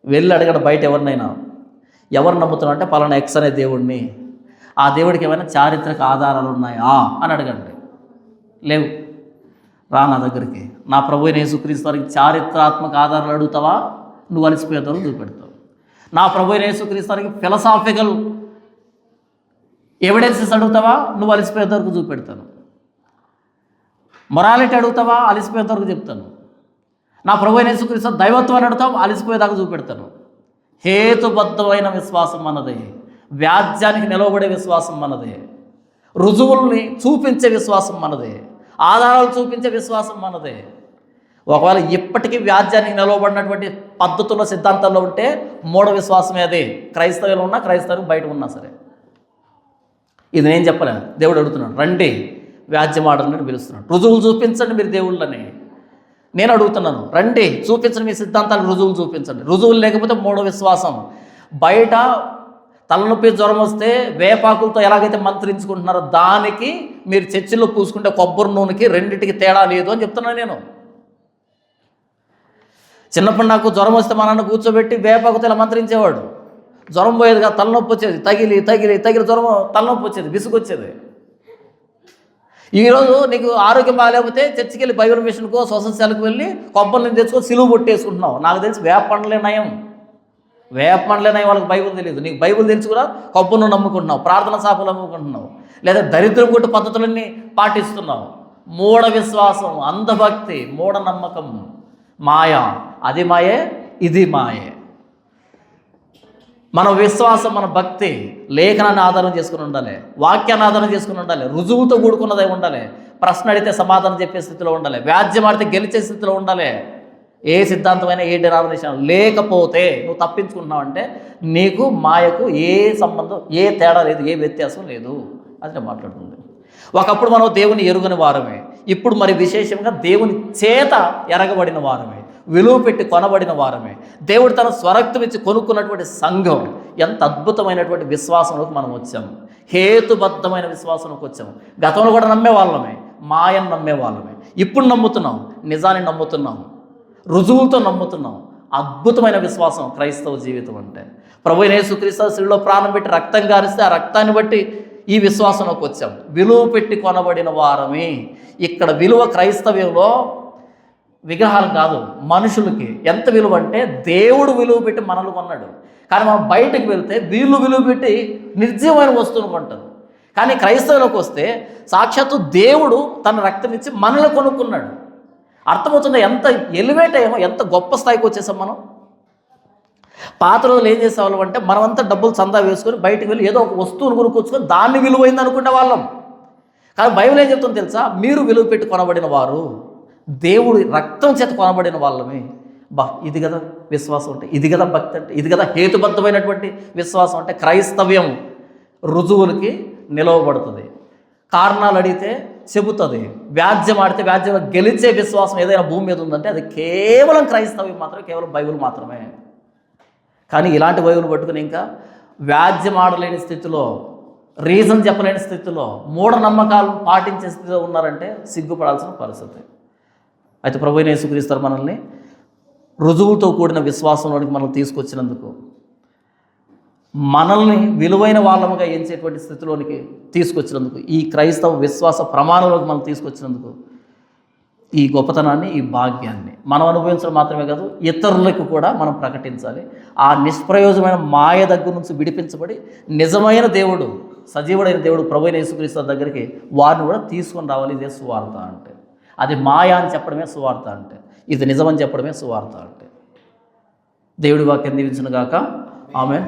Speaker 1: వెళ్ళి అడగడం బయట ఎవరినైనా, ఎవరు నమ్ముతున్నా అంటే పలానా ఎక్స్ అనే దేవుడిని, ఆ దేవుడికి ఏమైనా చారిత్రక ఆధారాలు ఉన్నాయా అని అడగండి. లేవు. రా నా దగ్గరికి. నా ప్రభు అయిన యేసుక్రీస్తు వారికి చారిత్రాత్మక ఆధారాలు అడుగుతావా, నువ్వు అలసిపోయేంతవరకు చూపెడతావు. నా ప్రభు అయిన యేసుక్రీస్తు వారికి ఫిలసాఫికల్ ఎవిడెన్సెస్ అడుగుతావా, నువ్వు అలసిపోయేంతవరకు చూపెడతాను. మొరాలిటీ అడుగుతావా, అలసిపోయేంతవరకు చెప్తాను. నా ప్రభు అయిన యేసుక్రీస్తు దైవత్వాన్ని అడుగుతావు, అలసిపోయేదాకా చూపెడతాను. హేతుబద్ధమైన విశ్వాసం మనదే, వ్యాజ్యానికి నిలవబడే విశ్వాసం మనదే, రుజువుల్ని చూపించే విశ్వాసం మనదే, ఆధారాలు చూపించే విశ్వాసం మనదే. ఒకవేళ ఇప్పటికీ వ్యాజ్యానికి నిలవబడినటువంటి పద్ధతుల్లో సిద్ధాంతాల్లో ఉంటే మూఢ విశ్వాసమే అది. క్రైస్తవులు ఉన్నా, క్రైస్తవులు బయట ఉన్నా సరే. ఇది నేను చెప్పలేను, దేవుడు అడుగుతున్నాడు. రండి వ్యాజ్యం ఆడండి పిలుస్తున్నాడు. రుజువులు చూపించండి మీరు దేవుళ్ళని. నేను అడుగుతున్నాను, రండి చూపించండి మీ సిద్ధాంతాలకు రుజువులు చూపించండి. రుజువులు లేకపోతే మూఢ విశ్వాసం. బయట తలనొప్పి జ్వరం వస్తే వేపాకులతో ఎలాగైతే మంత్రించుకుంటున్నారో దానికి మీరు చర్చిలో పూసుకుంటే కొబ్బరి నూనెకి రెండింటికి తేడా లేదు అని చెప్తున్నాను నేను. చిన్నప్పుడు నాకు జ్వరం వస్తే మా నాన్న కూర్చోబెట్టి వేపాకుతో ఇలా మంత్రించేవాడు. జ్వరం పోయేది కాదు, తలనొప్పి వచ్చేది. తగిలి తగిలి తగిలి జ్వరం తలనొప్పి వచ్చేది, విసుగొచ్చేది. ఈరోజు నీకు ఆరోగ్యం బాగాలేకపోతే చర్చికి వెళ్ళి బైబిల్ మిషన్కో సొసైటీలకు వెళ్ళి కొబ్బరి నుంచి తెచ్చుకో సిలువు పొట్టేసుకుంటున్నావు. నాకు తెలిసి వేప పండ్లే నయం. వేప పండ్లే నయం, వాళ్ళకి బైబిల్ తెలియదు. నీకు బైబిల్ తెలిసి కూడా కొబ్బరిని నమ్ముకుంటున్నావు, ప్రార్థన శాపలు నమ్ముకుంటున్నావు, లేదా దరిద్రం కొట్టు పద్ధతులన్నీ పాటిస్తున్నావు. మూఢ విశ్వాసం, అంధభక్తి, మూఢనమ్మకం, మాయ. అది మాయే, ఇది మాయే. మన విశ్వాసం, మన భక్తి లేఖనాన్ని ఆధారం చేసుకుని ఉండాలి, వాక్యాన్ని ఆధారం చేసుకుని ఉండాలి, రుజువుతో కూడుకున్నదై ఉండాలి, ప్రశ్న అడిగితే సమాధానం చెప్పే స్థితిలో ఉండాలి, వ్యాజ్యం ఆడితే గెలిచే స్థితిలో ఉండాలి. ఏ సిద్ధాంతమైనా, ఏ డినామినేషన్ లేకపోతే నువ్వు తప్పించుకున్నావంటే నీకు మాయకు ఏ సంబంధం, ఏ తేడా లేదు, ఏ వ్యత్యాసం లేదు. అది నేను మాట్లాడుతుంది. ఒకప్పుడు మనం దేవుని ఎరుగని వారమే, ఇప్పుడు మరి విశేషంగా దేవుని చేత ఎరగబడిన వారమే, విలువ పెట్టి కొనబడిన వారమే. దేవుడు తన స్వరక్తం ఇచ్చి కొనుక్కున్నటువంటి సంఘం. ఎంత అద్భుతమైనటువంటి విశ్వాసంలోకి మనం వచ్చాము, హేతుబద్ధమైన విశ్వాసంలోకి వచ్చాము. గతంలో కూడా నమ్మే వాళ్ళమే, మాయను నమ్మే వాళ్ళమే. ఇప్పుడు నమ్ముతున్నాం, నిజాన్ని నమ్ముతున్నాం, రుజువులతో నమ్ముతున్నాం. అద్భుతమైన విశ్వాసం క్రైస్తవ జీవితం అంటే. ప్రభువైన యేసుక్రీస్తు శిలువలో ప్రాణం పెట్టి రక్తం గారిస్తే ఆ రక్తాన్ని బట్టి ఈ విశ్వాసంలోకి వచ్చాం. విలువ పెట్టి కొనబడిన వారమే. ఇక్కడ విలువ క్రైస్తవ్యంలో విగ్రహాలు కాదు, మనుషులకి. ఎంత విలువ అంటే దేవుడు విలువ పెట్టి మనల్ని కొన్నాడు. కానీ మనం బయటకు వెళ్తే వీళ్ళు విలువ పెట్టి నిర్జీవమైన వస్తువులు కొంటారు. కానీ క్రైస్తవులకు వస్తే సాక్షాత్తు దేవుడు తన రక్తం ఇచ్చి మనల్ని కొనుక్కున్నాడు. అర్థమవుతుంది ఎంత ఎలివేట్ అయ్యామో, ఎంత గొప్ప స్థాయికి వచ్చేసాం మనం. పాత రోజులు ఏం చేసేవాళ్ళం అంటే మనమంతా డబ్బులు చందా వేసుకొని బయటకు వెళ్ళి ఏదో ఒక వస్తువును కొనుక్కొచ్చుకొని దాన్ని విలువైంది అనుకునే వాళ్ళం. కానీ బైబిల్ ఏం చెప్తుందో తెలుసా? మీరు విలువ పెట్టి కొనబడిన వారు, దేవుడి రక్తం చేత కొనబడిన వాళ్ళమే. ఇది కదా విశ్వాసం అంటే, ఇది కదా భక్తి అంటే, ఇది కదా హేతుబద్ధమైనటువంటి విశ్వాసం అంటే. క్రైస్తవ్యం రుజువులకి నిలవబడుతుంది, కారణాలు అడిగితే చెబుతుంది, వ్యాజ్యం ఆడితే వ్యాజ్యం గెలిచే విశ్వాసం ఏదైనా భూమి మీద ఉందంటే అది కేవలం క్రైస్తవ్యం మాత్రమే, కేవలం బైబిల్ మాత్రమే. కానీ ఇలాంటి బైబిల్ పట్టుకుని ఇంకా వ్యాజ్యం ఆడలేని స్థితిలో, రీజన్ చెప్పలేని స్థితిలో, మూఢనమ్మకాలను పాటించే స్థితిలో ఉన్నారంటే సిగ్గుపడాల్సిన పరిస్థితి. అయితే ప్రభువైన యేసుక్రీస్తు మనల్ని రుజువులతో కూడిన విశ్వాసంలోనికి మనం తీసుకొచ్చినందుకు, మనల్ని విలువైన వాళ్ళముగా ఎంచేటువంటి స్థితిలోనికి తీసుకొచ్చినందుకు, ఈ క్రైస్తవ విశ్వాస ప్రమాణంలోకి మనం తీసుకొచ్చినందుకు, ఈ గొప్పతనాన్ని, ఈ భాగ్యాన్ని మనం అనుభవించడం మాత్రమే కాదు, ఇతరులకు కూడా మనం ప్రకటించాలి. ఆ నిష్ప్రయోజనమైన మాయ దగ్గర నుంచి విడిపించబడి నిజమైన దేవుడు, సజీవుడైన దేవుడు ప్రభువైన యేసుక్రీస్తు దగ్గరికి వారిని కూడా తీసుకొని రావాలి. ఇదే సువార్త అంటే. అది మాయ అని చెప్పడమే సువార్త అంటే, ఇది నిజమని చెప్పడమే సువార్త అంటే. దేవుడి వాక్యం దీవించును గాక. ఆమేన్.